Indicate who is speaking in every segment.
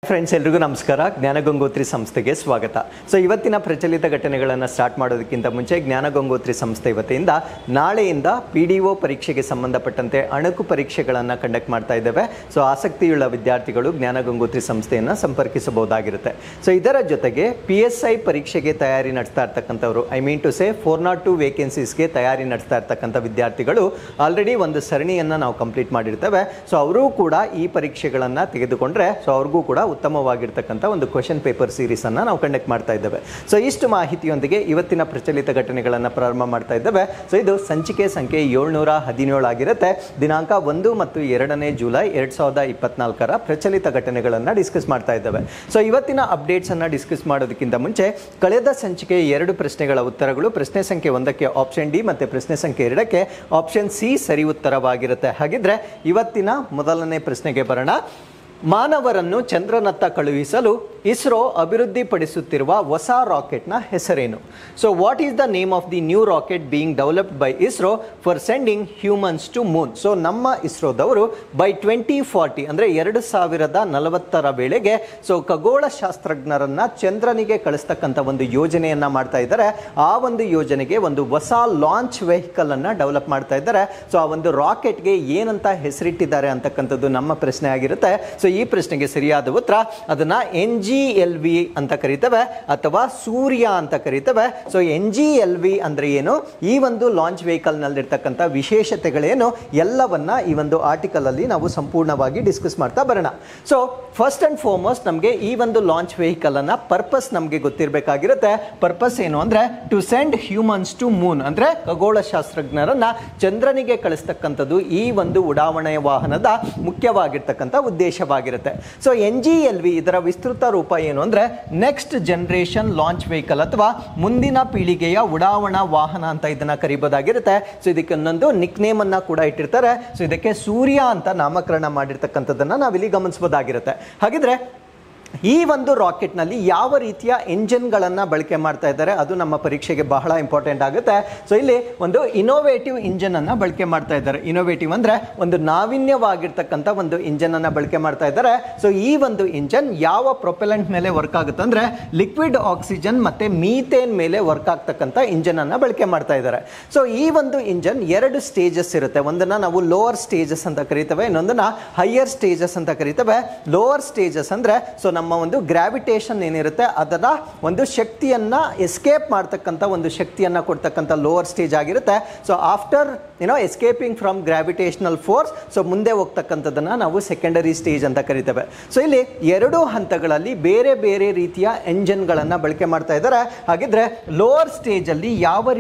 Speaker 1: Friends ಎಲ್ರಿಗೂ ನಮಸ್ಕಾರ. ಜ್ಞಾನಗಂಗೋತ್ರಿ ಸಂಸ್ಥೆಗೆ ಸ್ವಾಗತ. ಸೊ ಇವತ್ತಿನ ಪ್ರಚಲಿತ ಘಟನೆಗಳನ್ನು ಸ್ಟಾರ್ಟ್ ಮಾಡೋದಕ್ಕಿಂತ ಮುಂಚೆ ಜ್ಞಾನಗಂಗೋತ್ರಿ ಸಂಸ್ಥೆ ವತಿಯಿಂದ ನಾಳೆಯಿಂದ PDO ಪರೀಕ್ಷೆಗೆ ಸಂಬಂಧಪಟ್ಟಂತೆ ಅಣಕು ಪರೀಕ್ಷೆಗಳನ್ನು ಕಂಡಕ್ಟ್ ಮಾಡ್ತಾ ಇದ್ದೇವೆ. ಸೊ ಆಸಕ್ತಿಯುಳ್ಳ ವಿದ್ಯಾರ್ಥಿಗಳು ಜ್ಞಾನಗಂಗೋತ್ರಿ ಸಂಸ್ಥೆಯನ್ನು ಸಂಪರ್ಕಿಸಬಹುದಾಗಿರುತ್ತೆ. ಸೊ ಇದರ ಜೊತೆಗೆ PSI ಪರೀಕ್ಷೆಗೆ ತಯಾರಿ ನಡೆಸ್ತಾ ಇರ್ತಕ್ಕಂಥವ್ರು, ಐ ಮೀನ್ ಟು ಸೇ 402 ವೇಕೆನ್ಸೀಸ್ಗೆ ತಯಾರಿ ನಡೆಸ್ತಾ ಇರ್ತಕ್ಕಂಥ ವಿದ್ಯಾರ್ಥಿಗಳು ಆಲ್ರೆಡಿ ಒಂದು ಸರಣಿಯನ್ನು ನಾವು ಕಂಪ್ಲೀಟ್ ಮಾಡಿರ್ತೇವೆ. ಸೊ ಅವರೂ ಕೂಡ ಈ ಪರೀಕ್ಷೆಗಳನ್ನು ತೆಗೆದುಕೊಂಡ್ರೆ ಸೊ ಅವ್ರಿಗೂ ಕೂಡ ಉತ್ತಮವಾಗಿರ್ತಕ್ಕಂಥ ಒಂದು ಕ್ವೆಶ್ಚನ್ ಪೇಪರ್ ಸೀರೀಸ್ ಅನ್ನು ನಾವು ಕಂಡಕ್ಟ್ ಮಾಡ್ತಾ ಇದ್ದೇವೆ. ಸೊ ಇಷ್ಟು ಮಾಹಿತಿಯೊಂದಿಗೆ ಇವತ್ತಿನ ಪ್ರಚಲಿತ ಘಟನೆಗಳನ್ನು ಪ್ರಾರಂಭ ಮಾಡ್ತಾ ಇದ್ದೇವೆ. ಸೊ ಇದು ಸಂಚಿಕೆ ಸಂಖ್ಯೆ 717 ಆಗಿರುತ್ತೆ. ದಿನಾಂಕ 1 ಮತ್ತು 2 ಜುಲೈ 2024 ಪ್ರಚಲಿತ ಘಟನೆಗಳನ್ನು ಡಿಸ್ಕಸ್ ಮಾಡ್ತಾ ಇದ್ದೇವೆ. ಸೊ ಇವತ್ತಿನ ಅಪ್ಡೇಟ್ಸ್ ಅನ್ನು ಡಿಸ್ಕಸ್ ಮಾಡೋದಕ್ಕಿಂತ ಮುಂಚೆ ಕಳೆದ ಸಂಚಿಕೆ 2 ಪ್ರಶ್ನೆಗಳ ಉತ್ತರಗಳು, ಪ್ರಶ್ನೆ ಸಂಖ್ಯೆ 1ಕ್ಕೆ ಆಪ್ಷನ್ ಡಿ ಮತ್ತು ಪ್ರಶ್ನೆ ಸಂಖ್ಯೆ 2ಕ್ಕೆ ಆಪ್ಷನ್ ಸಿ ಸರಿ ಉತ್ತರವಾಗಿರುತ್ತೆ. ಹಾಗಿದ್ರೆ ಇವತ್ತಿನ ಮೊದಲನೇ ಪ್ರಶ್ನೆಗೆ ಬರೋಣ. ಮಾನವರನ್ನು ಚಂದ್ರನತ್ತ ಕಳುಹಿಸಲು ಇಸ್ರೋ ಅಭಿವೃದ್ಧಿಪಡಿಸುತ್ತಿರುವ ಹೊಸ ರಾಕೆಟ್ನ ಹೆಸರೇನು? So what is the name of the new rocket being developed by ISRO for sending humans to moon? So ನಮ್ಮ ಇಸ್ರೋದವರು ಬೈ 2040 ಅಂದರೆ 2040 ವೇಳೆಗೆ ಸೊ ಖಗೋಳ ಶಾಸ್ತ್ರಜ್ಞರನ್ನ ಚಂದ್ರನಿಗೆ ಕಳಿಸ್ತಕ್ಕಂಥ ಒಂದು ಯೋಜನೆಯನ್ನ ಮಾಡ್ತಾ ಇದ್ದಾರೆ. ಆ ಒಂದು ಯೋಜನೆಗೆ ಒಂದು ಹೊಸ ಲಾಂಚ್ ವೆಹಿಕಲ್ ಅನ್ನ ಡೆವಲಪ್ ಮಾಡ್ತಾ ಇದ್ದಾರೆ. ಸೊ ಆ ಒಂದು ರಾಕೆಟ್ಗೆ ಏನಂತ ಹೆಸರಿಟ್ಟಿದ್ದಾರೆ ಅಂತಕ್ಕಂಥದ್ದು ನಮ್ಮ ಪ್ರಶ್ನೆ ಆಗಿರುತ್ತೆ. ಸೊ ಈ ಪ್ರಶ್ನೆಗೆ ಸರಿಯಾದ ಉತ್ತರ ಅದನ್ನ NGLV ಅಂತ ಕರೀತೇವೆ ಅಥವಾ ಸೂರ್ಯ ಅಂತ ಕರೀತೇವೆ. ಸೊ NGLV ಅಂದ್ರೆ ಏನು, ಈ ಒಂದು ಲಾಂಚ್ ವೆಹಿಕಲ್ ನಲ್ಲಿರ್ತಕ್ಕಂಥ ವಿಶೇಷತೆಗಳೇನು, ಎಲ್ಲವನ್ನ ಈ ಒಂದು ಆರ್ಟಿಕಲ್ ಅಲ್ಲಿ ನಾವು ಸಂಪೂರ್ಣವಾಗಿ ಡಿಸ್ಕಸ್ ಮಾಡ್ತಾ ಬರೋಣ. ಸೊ ಫಸ್ಟ್ ಅಂಡ್ ಫಾರ್ಮೋಸ್ಟ್ ನಮಗೆ ಈ ಒಂದು ಲಾಂಚ್ ವೆಹಿಕಲ್ ಅನ್ನ ಪರ್ಪಸ್ ನಮಗೆ ಗೊತ್ತಿರಬೇಕಾಗಿರುತ್ತೆ. ಪರ್ಪಸ್ ಏನು ಅಂದ್ರೆ to send humans to moon, ಅಂದ್ರೆ ಖಗೋಳ ಶಾಸ್ತ್ರಜ್ಞರನ್ನ ಚಂದ್ರನಿಗೆ ಕಳಿಸ್ತಕ್ಕಂಥದ್ದು ಈ ಒಂದು ಉಡಾವಣೆಯ ವಾಹನದ ಮುಖ್ಯವಾಗಿರ್ತಕ್ಕಂಥ ಉದ್ದೇಶವಾಗಿದೆ. ಸೊ NGLV ಇದರ ವಿಸ್ತೃತ ರೂಪ ಏನು ಅಂದ್ರೆ ನೆಕ್ಸ್ಟ್ ಜನರೇಷನ್ ಲಾಂಚ್ ವೆಹಿಕಲ್ ಅಥವಾ ಮುಂದಿನ ಪೀಳಿಗೆಯ ಉಡಾವಣಾ ವಾಹನ ಅಂತ ಇದನ್ನ ಕರೀಬಹುದಾಗಿರುತ್ತೆ. ಸೊ ಇದಕ್ಕೆ ಇನ್ನೊಂದು ನಿಕ್ ನೇಮ್ ಅನ್ನ ಕೂಡ ಇಟ್ಟಿರ್ತಾರೆ. ಸೊ ಇದಕ್ಕೆ ಸೂರ್ಯ ಅಂತ ನಾಮಕರಣ ಮಾಡಿರ್ತಕ್ಕಂಥದ್ದನ್ನ ನಾವಿಲ್ಲಿ ಗಮನಿಸಬಹುದಾಗಿರುತ್ತೆ. ಹಾಗಿದ್ರೆ ಈ ಒಂದು ರಾಕೆಟ್ ನಲ್ಲಿ ಯಾವ ರೀತಿಯ ಇಂಜಿನ್ಗಳನ್ನ ಬಳಕೆ ಮಾಡ್ತಾ ಇದ್ದಾರೆ ಅದು ನಮ್ಮ ಪರೀಕ್ಷೆಗೆ ಬಹಳ ಇಂಪಾರ್ಟೆಂಟ್ ಆಗುತ್ತೆ. ಸೊ ಇಲ್ಲಿ ಒಂದು ಇನೋವೇಟಿವ್ ಇಂಜಿನ್ ಅನ್ನ ಬಳಕೆ ಮಾಡ್ತಾ ಇದ್ದಾರೆ. ಇನೋವೇಟಿವ್ ಅಂದ್ರೆ ಒಂದು ನಾವಿನ್ಯವಾಗಿರ್ತಕ್ಕಂಥ ಒಂದು ಇಂಜಿನ್ ಅನ್ನ ಬಳಕೆ ಮಾಡ್ತಾ ಇದ್ದಾರೆ. ಸೊ ಈ ಒಂದು ಇಂಜಿನ್ ಯಾವ ಪ್ರೊಪೆಲೆಂಟ್ ಮೇಲೆ ವರ್ಕ್ ಆಗುತ್ತೆ ಅಂದ್ರೆ ಲಿಕ್ವಿಡ್ ಆಕ್ಸಿಜನ್ ಮತ್ತೆ ಮೀಥೇನ್ ಮೇಲೆ ವರ್ಕ್ ಆಗ್ತಕ್ಕಂಥ ಇಂಜಿನ್ ಅನ್ನ ಬಳಕೆ ಮಾಡ್ತಾ ಇದ್ದಾರೆ. ಸೊ ಈ ಒಂದು ಇಂಜಿನ್ 2 ಸ್ಟೇಜಸ್ ಇರುತ್ತೆ. ಒಂದನ್ನ ನಾವು ಲೋವರ್ ಸ್ಟೇಜಸ್ ಅಂತ ಕರೀತೇವೆ, ಇನ್ನೊಂದನ್ನ ಹೈಯರ್ ಸ್ಟೇಜಸ್ ಅಂತ ಕರೀತೇವೆ. ಲೋವರ್ ಸ್ಟೇಜಸ್ ಅಂದ್ರೆ ಸೊ ನಮ್ಮ ಒಂದು ಗ್ರಾವಿಟೇಷನ್ ಏನಿರುತ್ತೆ ಅದರ ಒಂದು ಶಕ್ತಿಯನ್ನ ಎಸ್ಕೇಪ್ ಮಾಡ್ತಕ್ಕಂಥ ಒಂದು ಶಕ್ತಿಯನ್ನ ಕೊಡ್ತಕ್ಕಂಥ ಲೋವರ್ ಸ್ಟೇಜ್ ಆಗಿರುತ್ತೆ. So after escaping from gravitational force so ಮುಂದೆ ಹೋಗ್ತಕ್ಕಂಥದ್ದನ್ನ ನಾವು ಸೆಕೆಂಡರಿ ಸ್ಟೇಜ್ ಅಂತ ಕರಿತೇವೆ. ಸೊ ಇಲ್ಲಿ 2 ಹಂತಗಳಲ್ಲಿ ಬೇರೆ ಬೇರೆ ರೀತಿಯ ಎಂಜಿನ್ಗಳನ್ನ ಬಳಕೆ ಮಾಡ್ತಾ ಇದ್ದಾರೆ. ಹಾಗಿದ್ರೆ ಲೋವರ್ ಸ್ಟೇಜ್ ಅಲ್ಲಿ ಯಾವ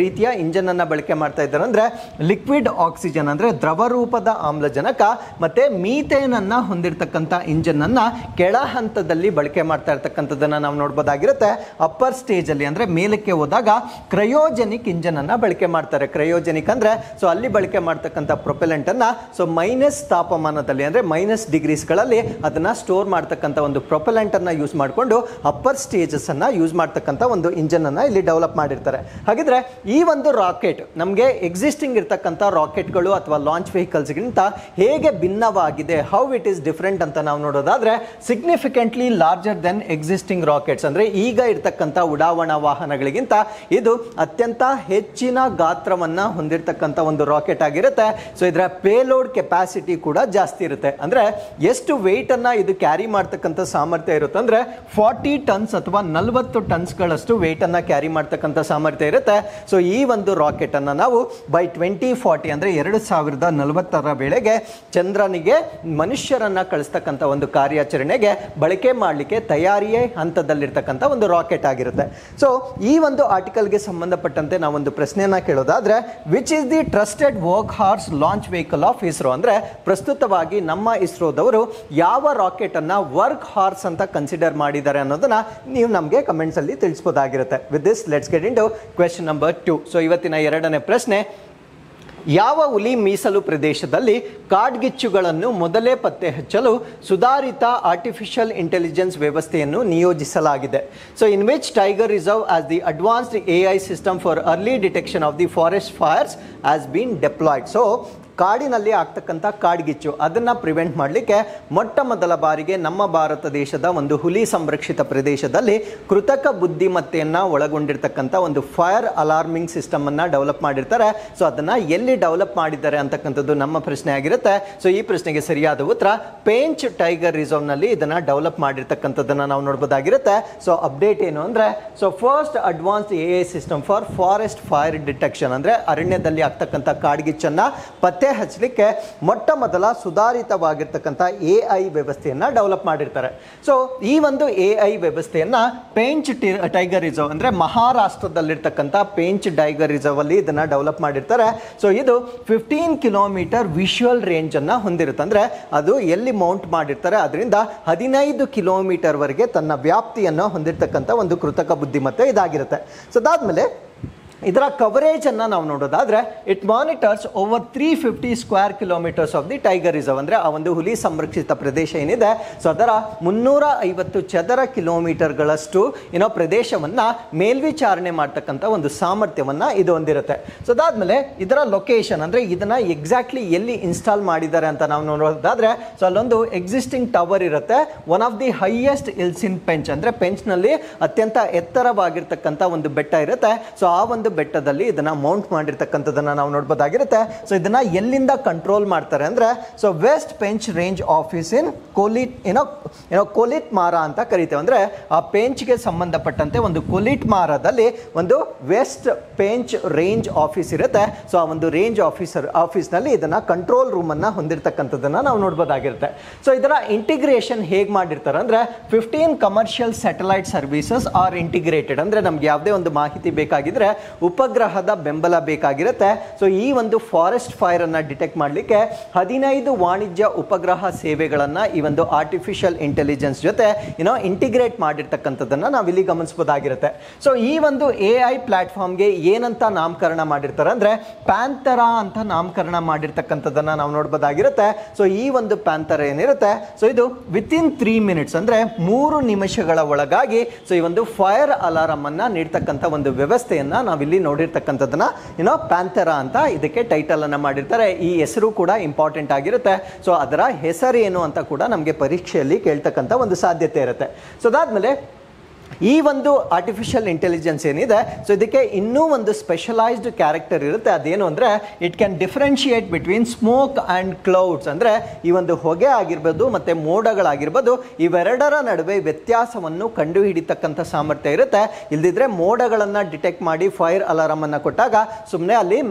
Speaker 1: ರೀತಿಯ ಇಂಜಿನ್ ಅನ್ನ ಬಳಕೆ ಮಾಡ್ತಾ ಇದ್ದಾರೆ ಅಂದ್ರೆ ಲಿಕ್ವಿಡ್ ಆಕ್ಸಿಜನ್ ಅಂದ್ರೆ ದ್ರವ ರೂಪದ ಆಮ್ಲಜನಕ ಮತ್ತೆ ಮೀಥೇನ್ ಅನ್ನ ಹೊಂದಿರತಕ್ಕಂಥ ಇಂಜಿನ್ ಅನ್ನ ಕೆಳ ಹಂತದಲ್ಲಿ ಬಳಕೆ ಮಾಡ್ತಾ ಇರ್ತಕ್ಕಂಥದ್ದನ್ನ ನಾವು ನೋಡಬಹುದಾಗಿರುತ್ತೆ. ಅಪ್ಪರ್ ಸ್ಟೇಜ್ ಅಲ್ಲಿ ಅಂದ್ರೆ ಮೇಲಕ್ಕೆ ಹೋದಾಗ ಕ್ರಯೋಜೆನಿಕ್ ಇಂಜಿನ್ ಅನ್ನ ಬಳಕೆ ಮಾಡ್ತಾರೆ. ಕ್ರಯೋಜೆನಿಕ್ ಅಂದ್ರೆ ಸೊ ಅಲ್ಲಿ ಬಳಕೆ ಮಾಡ್ತಕ್ಕಂಥ ಪ್ರೊಪೆಲೆಂಟ್ ಅನ್ನ ಸೊ ಮೈನಸ್ ತಾಪಮಾನದಲ್ಲಿ ಅಂದ್ರೆ ಮೈನಸ್ ಡಿಗ್ರೀಸ್ ಗಳಲ್ಲಿ ಅದನ್ನ ಸ್ಟೋರ್ ಮಾಡ್ತಕ್ಕಂಥ ಒಂದು ಪ್ರೊಪೆಲೆಂಟ್ ಅನ್ನ ಯೂಸ್ ಮಾಡಿಕೊಂಡು ಅಪ್ಪರ್ ಸ್ಟೇಜಸ್ ಅನ್ನ ಯೂಸ್ ಮಾಡ್ತಕ್ಕಂಥ ಒಂದು ಇಂಜಿನ್ ಅನ್ನ ಇಲ್ಲಿ ಡೆವಲಪ್ ಮಾಡಿರ್ತಾರೆ. ಹಾಗಿದ್ರೆ ಈ ಒಂದು ರಾಕೆಟ್ ನಮಗೆ ಎಕ್ಸಿಸ್ಟಿಂಗ್ ಇರ್ತಕ್ಕಂಥ ರಾಕೆಟ್ಗಳು ಅಥವಾ ಲಾಂಚ್ ವೆಹಿಕಲ್ಸ್ ಗಿಂತ ಹೇಗೆ ಭಿನ್ನವಾಗಿದೆ, ಹೌ ಇಟ್ ಇಸ್ ಡಿಫರೆಂಟ್ ಅಂತ ನಾವು ನೋಡೋದಾದ್ರೆ significantly larger then existing rockets ಅಂದ್ರೆ ಈಗ ಇರ್ತಕ್ಕಂಥ ಉಡಾವಣಾ ವಾಹನಗಳಿಗಿಂತ ಇದು ಅತ್ಯಂತ ಹೆಚ್ಚಿನ ಗಾತ್ರವನ್ನ ಹೊಂದಿರತಕ್ಕಂಥ ಒಂದು ರಾಕೆಟ್ ಆಗಿರುತ್ತೆ. ಸೊ ಇದರ ಪೇಲೋಡ್ ಕೆಪಾಸಿಟಿ ಕೂಡ ಜಾಸ್ತಿ ಇರುತ್ತೆ. ಅಂದ್ರೆ ಎಷ್ಟು ವೆಯ್ಟ್ ಅನ್ನ ಇದು ಕ್ಯಾರಿ ಮಾಡ್ತಕ್ಕಂಥ ಸಾಮರ್ಥ್ಯ ಇರುತ್ತೆ ಅಂದ್ರೆ 40 ಟನ್ಸ್ ಅಥವಾ 40 ಟನ್ಸ್ ಗಳಷ್ಟು ವೆಯ್ಟ್ ಅನ್ನ ಕ್ಯಾರಿ ಮಾಡ್ತಕ್ಕಂಥ ಸಾಮರ್ಥ್ಯ ಇರುತ್ತೆ. ಸೊ ಈ ಒಂದು ರಾಕೆಟ್ ಅನ್ನ ನಾವು ಬೈ 2040 ಅಂದ್ರೆ 2040 ವೇಳೆಗೆ ಚಂದ್ರನಿಗೆ ಮನುಷ್ಯರನ್ನ ಕಳಿಸ್ತಕ್ಕಂಥ ಒಂದು ಕಾರ್ಯಾಚರಣೆಗೆ ಬಳಕೆ ಮಾಡಲಿಕ್ಕೆ ತಯಾರಿಯೇ ಹಂತದಲ್ಲಿರ್ತಕ್ಕಂಥ ಒಂದು ರಾಕೆಟ್ ಆಗಿರುತ್ತೆ. ಸೊ ಈ ಒಂದು ಆರ್ಟಿಕಲ್ಗೆ ಸಂಬಂಧಪಟ್ಟಂತೆ ನಾವೊಂದು ಪ್ರಶ್ನೆಯನ್ನ ಕೇಳೋದಾದ್ರೆ which is the trusted workhorse launch vehicle of ISRO ಅಂದ್ರೆ ಪ್ರಸ್ತುತವಾಗಿ ನಮ್ಮ ಇಸ್ರೋದವರು ಯಾವ ರಾಕೆಟ್ ಅನ್ನ ವರ್ಕ್ ಹಾರ್ಸ್ ಅಂತ ಕನ್ಸಿಡರ್ ಮಾಡಿದ್ದಾರೆ ಅನ್ನೋದನ್ನ ನೀವು ನಮಗೆ ಕಮೆಂಟ್ಸ್ ಅಲ್ಲಿ ತಿಳಿಸಬಹುದಾಗಿರುತ್ತೆ. With this let's get into question number 2. So ಇವತ್ತಿನ 2ನೇ ಪ್ರಶ್ನೆ, ಯಾವ ಹುಲಿ ಮೀಸಲು ಪ್ರದೇಶದಲ್ಲಿ ಕಾಡ್ಗಿಚ್ಚುಗಳನ್ನು ಮೊದಲೇ ಪತ್ತೆ ಹಚ್ಚಲು ಸುಧಾರಿತ ಆರ್ಟಿಫಿಷಿಯಲ್ ಇಂಟೆಲಿಜೆನ್ಸ್ ವ್ಯವಸ್ಥೆಯನ್ನು ನಿಯೋಜಿಸಲಾಗಿದೆ? So in which tiger reserve as the advanced AI system for early detection of the forest fires has been deployed? So ಕಾಡಿನಲ್ಲಿ ಆಗ್ತಕ್ಕಂಥ ಕಾಡ್ಗಿಚ್ಚು ಅದನ್ನು ಪ್ರಿವೆಂಟ್ ಮಾಡಲಿಕ್ಕೆ ಮೊಟ್ಟ ಮೊದಲ ಬಾರಿಗೆ ನಮ್ಮ ಭಾರತ ದೇಶದ ಒಂದು ಹುಲಿ ಸಂರಕ್ಷಿತ ಪ್ರದೇಶದಲ್ಲಿ ಕೃತಕ ಬುದ್ಧಿಮತ್ತೆಯನ್ನು ಒಳಗೊಂಡಿರ್ತಕ್ಕಂಥ ಒಂದು ಫೈರ್ ಅಲಾರ್ಮಿಂಗ್ ಸಿಸ್ಟಮ್ ಅನ್ನು ಡೆವಲಪ್ ಮಾಡಿರ್ತಾರೆ. ಸೊ ಅದನ್ನು ಎಲ್ಲಿ ಡೆವಲಪ್ ಮಾಡಿದ್ದಾರೆ ಅಂತಕ್ಕಂಥದ್ದು ನಮ್ಮ ಪ್ರಶ್ನೆ ಆಗಿರುತ್ತೆ. ಸೊ ಈ ಪ್ರಶ್ನೆಗೆ ಸರಿಯಾದ ಉತ್ತರ ಪೇಂಚ್ ಟೈಗರ್ ರಿಸರ್ವ್ ನಲ್ಲಿ ಇದನ್ನ ಡೆವಲಪ್ ಮಾಡಿರ್ತಕ್ಕಂಥದ್ದನ್ನ ನಾವು ನೋಡಬಹುದಾಗಿರುತ್ತೆ. ಸೊ ಅಪ್ಡೇಟ್ ಏನು ಅಂದ್ರೆ, so first advanced AI system for forest fire detection ಅಂದ್ರೆ ಅರಣ್ಯದಲ್ಲಿ ಆಗ್ತಕ್ಕಂಥ ಕಾಡ್ಗಿಚ್ಚನ್ನ ಪತ್ತೆ ಹಚ್ಚಲಿಕ್ಕೆ ಮೊಟ್ಟ ಮೊದಲ ಸುಧಾರಿತವಾಗಿರ್ತಕ್ಕಂಥ AI ವ್ಯವಸ್ಥೆಯನ್ನ ಡೆವಲಪ್ ಮಾಡಿರ್ತಾರೆ. ಸೊ ಈ ಒಂದು AI ವ್ಯವಸ್ಥೆಯನ್ನ ಪೇಂಚ್ ಟೈಗರ್ ರಿಸರ್ವ್ ಅಂದ್ರೆ ಮಹಾರಾಷ್ಟ್ರದಲ್ಲಿರ್ತಕ್ಕಂಥ ಪೇಂಚ್ ಟೈಗರ್ ರಿಸರ್ವ್ ಅಲ್ಲಿ ಇದನ್ನ ಡೆವಲಪ್ ಮಾಡಿರ್ತಾರೆ. ಸೊ ಇದು 15 ಕಿಲೋಮೀಟರ್ ವಿಶುವಲ್ ರೇಂಜ್ ಅನ್ನ ಹೊಂದಿರುತ್ತೆ. ಅಂದ್ರೆ ಅದು ಎಲ್ಲಿ ಮೌಂಟ್ ಮಾಡಿರ್ತಾರೆ ಅದರಿಂದ 15 ಕಿಲೋಮೀಟರ್ ವರೆಗೆ ತನ್ನ ವ್ಯಾಪ್ತಿಯನ್ನು ಹೊಂದಿರತಕ್ಕಂಥ ಒಂದು ಕೃತಕ ಬುದ್ಧಿಮತ್ತೆ ಇದಾಗಿರುತ್ತೆ. ಸೊ ಅದಾದ್ಮೇಲೆ ಇದರ ಕವರೇಜ್ ಅನ್ನು ನಾವು ನೋಡೋದಾದ್ರೆ it monitors over 350 square kilometres of the tiger reserve ಅಂದ್ರೆ ಆ ಒಂದು ಹುಲಿ ಸಂರಕ್ಷಿತ ಪ್ರದೇಶ ಏನಿದೆ ಸೊ ಅದರ 350 ಚದರ ಕಿಲೋಮೀಟರ್ಗಳಷ್ಟು ಪ್ರದೇಶವನ್ನ ಮೇಲ್ವಿಚಾರಣೆ ಮಾಡ್ತಕ್ಕಂಥ ಒಂದು ಸಾಮರ್ಥ್ಯವನ್ನ ಇದು ಹೊಂದಿರುತ್ತೆ. ಸೊ ಅದಾದ್ಮೇಲೆ ಇದರ ಲೊಕೇಶನ್ ಅಂದ್ರೆ ಇದನ್ನ ಎಕ್ಸಾಕ್ಟ್ಲಿ ಎಲ್ಲಿ ಇನ್ಸ್ಟಾಲ್ ಮಾಡಿದ್ದಾರೆ ಅಂತ ನಾವು ನೋಡೋದಾದ್ರೆ ಸೊ ಅಲ್ಲೊಂದು ಎಕ್ಸಿಸ್ಟಿಂಗ್ ಟವರ್ ಇರುತ್ತೆ. One of the highest hills in Pench ಅಂದ್ರೆ ಪೆಂಚ್ ನಲ್ಲಿ ಅತ್ಯಂತ ಎತ್ತರವಾಗಿರ್ತಕ್ಕಂಥ ಒಂದು ಬೆಟ್ಟ ಇರುತ್ತೆ. ಸೊ ಆ ಒಂದು ಬೆಟ್ಟದಲ್ಲಿ ಇದನ್ನ ಮೌಂಟ್ ಮಾಡಿರ್ತಕ್ಕಂಥದನ್ನ ನಾವು ನೋಡಬಹುದಾಗಿರುತ್ತೆ. ಸೊ ಇದನ್ನ ಎಲ್ಲಿಂದ ಕಂಟ್ರೋಲ್ ಮಾಡ್ತಾರೆ ಅಂದ್ರೆ so west Pench range office in Kolitmara ಅಂತ ಕರೀತೇವೆ. ಅಂದ್ರೆ ಆ ಪೆಂಚ್ಗೆ ಸಂಬಂಧಪಟ್ಟಂತೆ ಒಂದು ಕೋಲಿಟ್ ಮಾರದಲ್ಲಿ ಒಂದು ವೆಸ್ಟ್ ಪೆಂಚ್ ರೇಂಜ್ ಆಫೀಸ್ ಇರುತ್ತೆ. ಸೊ ಆ ಒಂದು ರೇಂಜ್ ಆಫೀಸ್ನಲ್ಲಿ ಇದನ್ನ ಕಂಟ್ರೋಲ್ ರೂಮ್ ಅನ್ನ ಹೊಂದಿರತಕ್ಕಂಥದ್ದನ್ನ ನಾವು ನೋಡಬಹುದಾಗಿರುತ್ತೆ. ಸೊ ಇದರ ಇಂಟಿಗ್ರೇಷನ್ ಹೇಗೆ ಮಾಡಿರ್ತಾರೆ ಅಂದ್ರೆ 15 commercial satellite services are integrated ಅಂದ್ರೆ ನಮ್ಗೆ ಯಾವುದೇ ಒಂದು ಮಾಹಿತಿ ಬೇಕಾಗಿದ್ರೆ ಉಪಗ್ರಹದ ಬೆಂಬಲ ಬೇಕಾಗಿರುತ್ತೆ. ಸೊ ಈ ಒಂದು ಫಾರೆಸ್ಟ್ ಫೈರ್ ಅನ್ನ ಡಿಟೆಕ್ಟ್ ಮಾಡಲಿಕ್ಕೆ 15 ವಾಣಿಜ್ಯ ಉಪಗ್ರಹ ಸೇವೆಗಳನ್ನ ಈ ಒಂದು ಆರ್ಟಿಫಿಷಿಯಲ್ ಇಂಟೆಲಿಜೆನ್ಸ್ ಜೊತೆ ಇಂಟಿಗ್ರೇಟ್ ಮಾಡಿರ್ತಕ್ಕಂಥದ್ದನ್ನ ನಾವಿಲ್ಲಿ ಗಮನಿಸಬಹುದಾಗಿರುತ್ತೆ. ಸೊ ಈ ಒಂದು AI ಪ್ಲಾಟ್ಫಾರ್ಮ್ಗೆ ಏನಂತ ನಾಮಕರಣ ಮಾಡಿರ್ತಾರೆ ಅಂದ್ರೆ ಪ್ಯಾಂಥರಾ ಅಂತ ನಾಮಕರಣ ಮಾಡಿರ್ತಕ್ಕಂಥದ್ದನ್ನ ನಾವು ನೋಡಬಹುದಾಗಿರುತ್ತೆ. ಸೊ ಈ ಒಂದು ಪ್ಯಾಂಥರಾ ಏನಿರುತ್ತೆ ಸೊ ಇದು ವಿತಿನ್ 3 ಮಿನಿಟ್ಸ್ ಅಂದ್ರೆ 3 ನಿಮಿಷಗಳ ಒಳಗಾಗಿ ಸೊ ಈ ಒಂದು ಫೈರ್ ಅಲಾರಂ ಅನ್ನ ನೀಡ್ತಕ್ಕಂಥ ಒಂದು ವ್ಯವಸ್ಥೆಯನ್ನ ನಾವಿಲ್ಲಿ ನೋಡಿರ್ತಕ್ಕಂಥದ್ದನ್ನ ಪ್ಯಾಂಥರಾ ಅಂತ ಇದಕ್ಕೆ ಟೈಟಲ್ ಅನ್ನ ಮಾಡಿರ್ತಾರೆ. ಈ ಹೆಸರು ಕೂಡ ಇಂಪಾರ್ಟೆಂಟ್ ಆಗಿರುತ್ತೆ. ಸೊ ಅದರ ಹೆಸರು ಏನು ಅಂತ ಕೂಡ ನಮಗೆ ಪರೀಕ್ಷೆಯಲ್ಲಿ ಕೇಳ್ತಕ್ಕಂಥ ಒಂದು ಸಾಧ್ಯತೆ ಇರುತ್ತೆ. ಸೊ ಅದಾದ್ಮೇಲೆ ಈ ಒಂದು ಆರ್ಟಿಫಿಷಿಯಲ್ ಇಂಟೆಲಿಜೆನ್ಸ್ ಏನಿದೆ ಸೊ ಇದಕ್ಕೆ ಇನ್ನೂ ಒಂದು ಸ್ಪೆಷಲೈಸ್ಡ್ ಕ್ಯಾರೆಕ್ಟರ್ ಇರುತ್ತೆ. ಅದೇನು ಅಂದ್ರೆ it can differentiate between smoke and clouds ಅಂದ್ರೆ ಈ ಒಂದು ಹೊಗೆ ಆಗಿರ್ಬೋದು ಮತ್ತೆ ಮೋಡಗಳಾಗಿರ್ಬೋದು ಇವೆರಡರ ನಡುವೆ ವ್ಯತ್ಯಾಸವನ್ನು ಕಂಡುಹಿಡಿತಕ್ಕಂಥ ಸಾಮರ್ಥ್ಯ ಇರುತ್ತೆ. ಇಲ್ದಿದ್ರೆ ಮೋಡಗಳನ್ನ ಡಿಟೆಕ್ಟ್ ಮಾಡಿ ಫೈರ್ ಅಲಾರಂ ಅನ್ನ ಕೊಟ್ಟಾಗ ಸುಮ್ಮನೆ ಅಲ್ಲಿ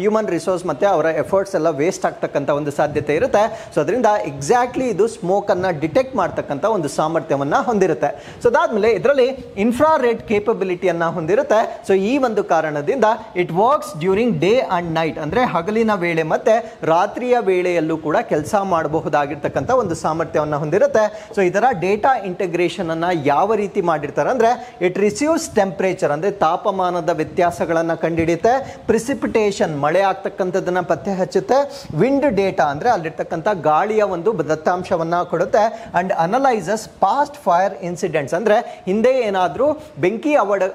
Speaker 1: ಹ್ಯೂಮನ್ ರಿಸೋರ್ಸ್ ಮತ್ತೆ ಅವರ ಎಫರ್ಟ್ಸ್ ಎಲ್ಲ ವೇಸ್ಟ್ ಆಗ್ತಕ್ಕಂಥ ಒಂದು ಸಾಧ್ಯತೆ ಇರುತ್ತೆ. ಸೊ ಅದರಿಂದ ಎಕ್ಸಾಕ್ಟ್ಲಿ ಇದು ಸ್ಮೋಕ್ ಅನ್ನ ಡಿಟೆಕ್ಟ್ ಮಾಡ್ತಕ್ಕಂಥ ಒಂದು ಸಾಮರ್ಥ್ಯವನ್ನ ಹೊಂದಿರುತ್ತೆ. ಸೊ ಅದಾದ್ಮೇಲೆ ಇದರಲ್ಲಿ ಇನ್ಫ್ರಾರೆಡ್ ಕೇಪಬಿಲಿಟಿಯನ್ನ ಹೊಂದಿರುತ್ತೆ. ಸೊ ಈ ಒಂದು ಕಾರಣದಿಂದ it works during day and night ಅಂದ್ರೆ ಹಗಲಿನ ವೇಳೆ ಮತ್ತೆ ರಾತ್ರಿಯ ವೇಳೆಯಲ್ಲೂ ಕೂಡ ಕೆಲಸ ಮಾಡಬಹುದಾಗಿರ್ತಕ್ಕಂಥ ಒಂದು ಸಾಮರ್ಥ್ಯವನ್ನು ಹೊಂದಿರುತ್ತೆ. ಸೊ ಇದರ ಡೇಟಾ ಇಂಟಗ್ರೇಷನ್ ಅನ್ನ ಯಾವ ರೀತಿ ಮಾಡಿರ್ತಾರೆ ಅಂದ್ರೆ ಇಟ್ ರಿಸೀವ್ಸ್ ಟೆಂಪರೇಚರ್ ಅಂದ್ರೆ ತಾಪಮಾನದ ವ್ಯತ್ಯಾಸಗಳನ್ನ ಕಂಡುಹಿಡಿಯುತ್ತೆ, ಪ್ರಿಸಿಪಿಟೇಷನ್ ಮಳೆ ಆಗ್ತಕ್ಕಂಥದ್ದನ್ನ ಪತ್ತೆ ಹಚ್ಚುತ್ತೆ, ವಿಂಡ್ ಡೇಟಾ ಅಂದ್ರೆ ಅಲ್ಲಿರ್ತಕ್ಕಂಥ ಗಾಳಿಯ ಒಂದು ದತ್ತಾಂಶವನ್ನ ಕೊಡುತ್ತೆ and analyses past fire incidents ಅಂದ್ರೆ ಹಿಂದೆ ಏನಾದರೂ ಬೆಂಕಿ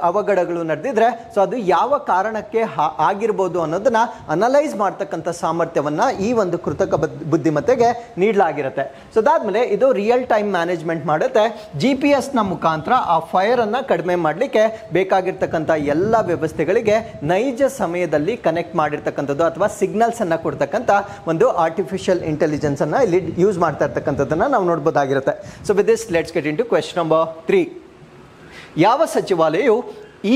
Speaker 1: ಅವಘಡಗಳು ನಡೆದಿದ್ರೆ ಸೊ ಅದು ಯಾವ ಕಾರಣಕ್ಕೆ ಆಗಿರ್ಬೋದು ಅನ್ನೋದನ್ನ ಅನಲೈಸ್ ಮಾಡ್ತಕ್ಕಂಥ ಸಾಮರ್ಥ್ಯವನ್ನ ಈ ಒಂದು ಕೃತಕ ಬುದ್ಧಿಮತ್ತೆಗೆ ನೀಡಲಾಗಿರುತ್ತೆ. ಸೊ ಅದಾದ್ಮೇಲೆ ಇದು ರಿಯಲ್ ಟೈಮ್ ಮ್ಯಾನೇಜ್ಮೆಂಟ್ ಮಾಡುತ್ತೆ. GPS ನ ಮುಖಾಂತರ ಆ ಫೈರ್ ಅನ್ನ ಕಡಿಮೆ ಮಾಡಲಿಕ್ಕೆ ಬೇಕಾಗಿರ್ತಕ್ಕಂಥ ಎಲ್ಲ ವ್ಯವಸ್ಥೆಗಳಿಗೆ ನೈಜ ಸಮಯದಲ್ಲಿ ಕನೆಕ್ಟ್ ಮಾಡಿರ್ತಕ್ಕಂಥದ್ದು ಅಥವಾ ಸಿಗ್ನಲ್ಸ್ ಅನ್ನ ಕೊಡ್ತಕ್ಕಂಥ ಒಂದು ಆರ್ಟಿಫಿಷಿಯಲ್ ಇಂಟೆಲಿಜೆನ್ಸ್ ಅನ್ನ ಇಲ್ಲಿ ಯೂಸ್ ಮಾಡ್ತಾ ಇರ್ತಕ್ಕಂಥದ್ದನ್ನ ನಾವು ನೋಡಬಹುದಾಗಿರುತ್ತೆ. So with this let's get into question number 3. ಯಾವ ಸಚಿವಾಲಯವು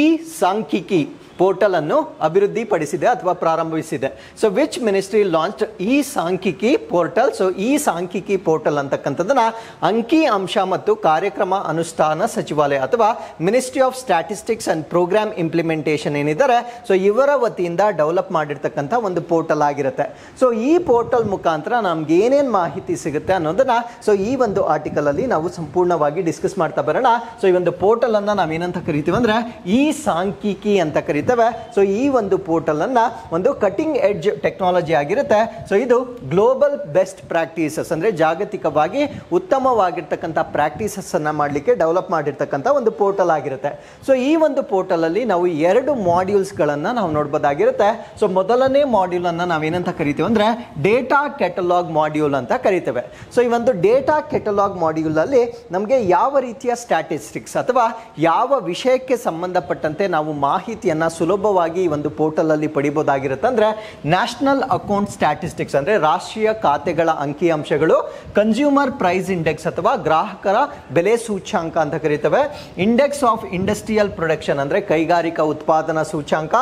Speaker 1: ಈ ಸಾಂಖ್ಯಿಕಿ ಪೋರ್ಟಲ್ ಅನ್ನು ಅಭಿವೃದ್ಧಿಪಡಿಸಿದೆ ಅಥವಾ ಪ್ರಾರಂಭಿಸಿದೆ? ಸೊ ವಿಚ್ ಮಿನಿಸ್ಟ್ರಿ ಲಾಂಚ್ಡ್ ಈ ಸಾಂಖ್ಯಿಕಿ ಪೋರ್ಟಲ್? ಸೊ ಈ ಸಾಂಖ್ಯಿಕಿ ಪೋರ್ಟಲ್ ಅಂತಕ್ಕಂಥದ್ದನ್ನ ಅಂಕಿ ಅಂಶ ಮತ್ತು ಕಾರ್ಯಕ್ರಮ ಅನುಷ್ಠಾನ ಸಚಿವಾಲಯ ಅಥವಾ ministry of statistics and programme implementation ಏನಿದ್ದಾರೆ ಸೊ ಇವರ ವತಿಯಿಂದ ಡೆವಲಪ್ ಮಾಡಿರ್ತಕ್ಕಂಥ ಒಂದು ಪೋರ್ಟಲ್ ಆಗಿರುತ್ತೆ. ಸೊ ಈ ಪೋರ್ಟಲ್ ಮುಖಾಂತರ ನಮ್ಗೆ ಏನೇನು ಮಾಹಿತಿ ಸಿಗುತ್ತೆ ಅನ್ನೋದನ್ನ ಸೊ ಈ ಒಂದು ಆರ್ಟಿಕಲ್ ಅಲ್ಲಿ ನಾವು ಸಂಪೂರ್ಣವಾಗಿ ಡಿಸ್ಕಸ್ ಮಾಡ್ತಾ ಬರೋಣ. ಸೊ ಈ ಒಂದು ಪೋರ್ಟಲ್ ಅನ್ನ ನಾವೇನಂತ ಕರಿತೀವಿ ಅಂದ್ರೆ ಈ ಸಾಂಖ್ಯಿಕಿ ಅಂತ ಕರೀತಾರೆ. ಕರಿತೇವೆ. ಸೊ ಈ ಒಂದು ಪೋರ್ಟಲ್ ಅನ್ನ ಒಂದು ಕಟಿಂಗ್ ಎಡ್ಜ್ ಟೆಕ್ನಾಲಜಿ ಆಗಿರುತ್ತೆ. ಸೊ ಇದು ಗ್ಲೋಬಲ್ ಬೆಸ್ಟ್ ಪ್ರಾಕ್ಟೀಸಸ್ ಅಂದ್ರೆ ಜಾಗತಿಕವಾಗಿ ಉತ್ತಮವಾಗಿರ್ತಕ್ಕಂಥ ಪ್ರಾಕ್ಟೀಸಸ್ ಅನ್ನ ಮಾಡಲಿಕ್ಕೆ ಡೆವಲಪ್ ಮಾಡಿರ್ತಕ್ಕಂಥ ಒಂದು ಪೋರ್ಟಲ್ ಆಗಿರುತ್ತೆ. ಸೊ ಈ ಒಂದು ಪೋರ್ಟಲ್ ಅಲ್ಲಿ ನಾವು 2 ಮಾಡ್ಯೂಲ್ಸ್ ಗಳನ್ನ ನಾವು ನೋಡಬಹುದಾಗಿರುತ್ತೆ. ಸೊ ಮೊದಲನೇ ಮಾಡ್ಯೂಲ್ ಅನ್ನ ನಾವೇನಂತ ಕರಿತೀವಿ ಅಂದ್ರೆ ಡೇಟಾ ಕೆಟಲಾಗ್ ಮಾಡ್ಯೂಲ್ ಅಂತ ಕರಿತೇವೆ. ಸೊ ಈ ಒಂದು ಡೇಟಾ ಕೆಟಲಾಗ್ ಮಾಡ್ಯೂಲ್ ಅಲ್ಲಿ ನಮಗೆ ಯಾವ ರೀತಿಯ ಸ್ಟ್ಯಾಟಿಸ್ಟಿಕ್ಸ್ ಅಥವಾ ಯಾವ ವಿಷಯಕ್ಕೆ ಸಂಬಂಧಪಟ್ಟಂತೆ ನಾವು ಮಾಹಿತಿಯನ್ನ ಸುಲಭವಾಗಿ ಈ ಒಂದು ಪೋರ್ಟಲ್ ಅಲ್ಲಿ ಪಡಿಬಹುದಾಗಿರುತ್ತೆ ಅಂದ್ರೆ ನ್ಯಾಷನಲ್ ಅಕೌಂಟ್ ಸ್ಟ್ಯಾಟಿಸ್ಟಿಕ್ಸ್ ಅಂದ್ರೆ ರಾಷ್ಟ್ರೀಯ ಖಾತೆಗಳ ಅಂಕಿಅಂಶಗಳು, ಕನ್ಸ್ಯೂಮರ್ ಪ್ರೈಸ್ ಇಂಡೆಕ್ಸ್ ಅಥವಾ ಗ್ರಾಹಕರ ಬೆಲೆ ಸೂಚ್ಯಾಂಕ ಅಂತ ಕರೀತೇವೆ, ಇಂಡೆಕ್ಸ್ ಆಫ್ ಇಂಡಸ್ಟ್ರಿಯಲ್ ಪ್ರೊಡಕ್ಷನ್ ಅಂದ್ರೆ ಕೈಗಾರಿಕಾ ಉತ್ಪಾದನಾ ಸೂಚ್ಯಾಂಕ,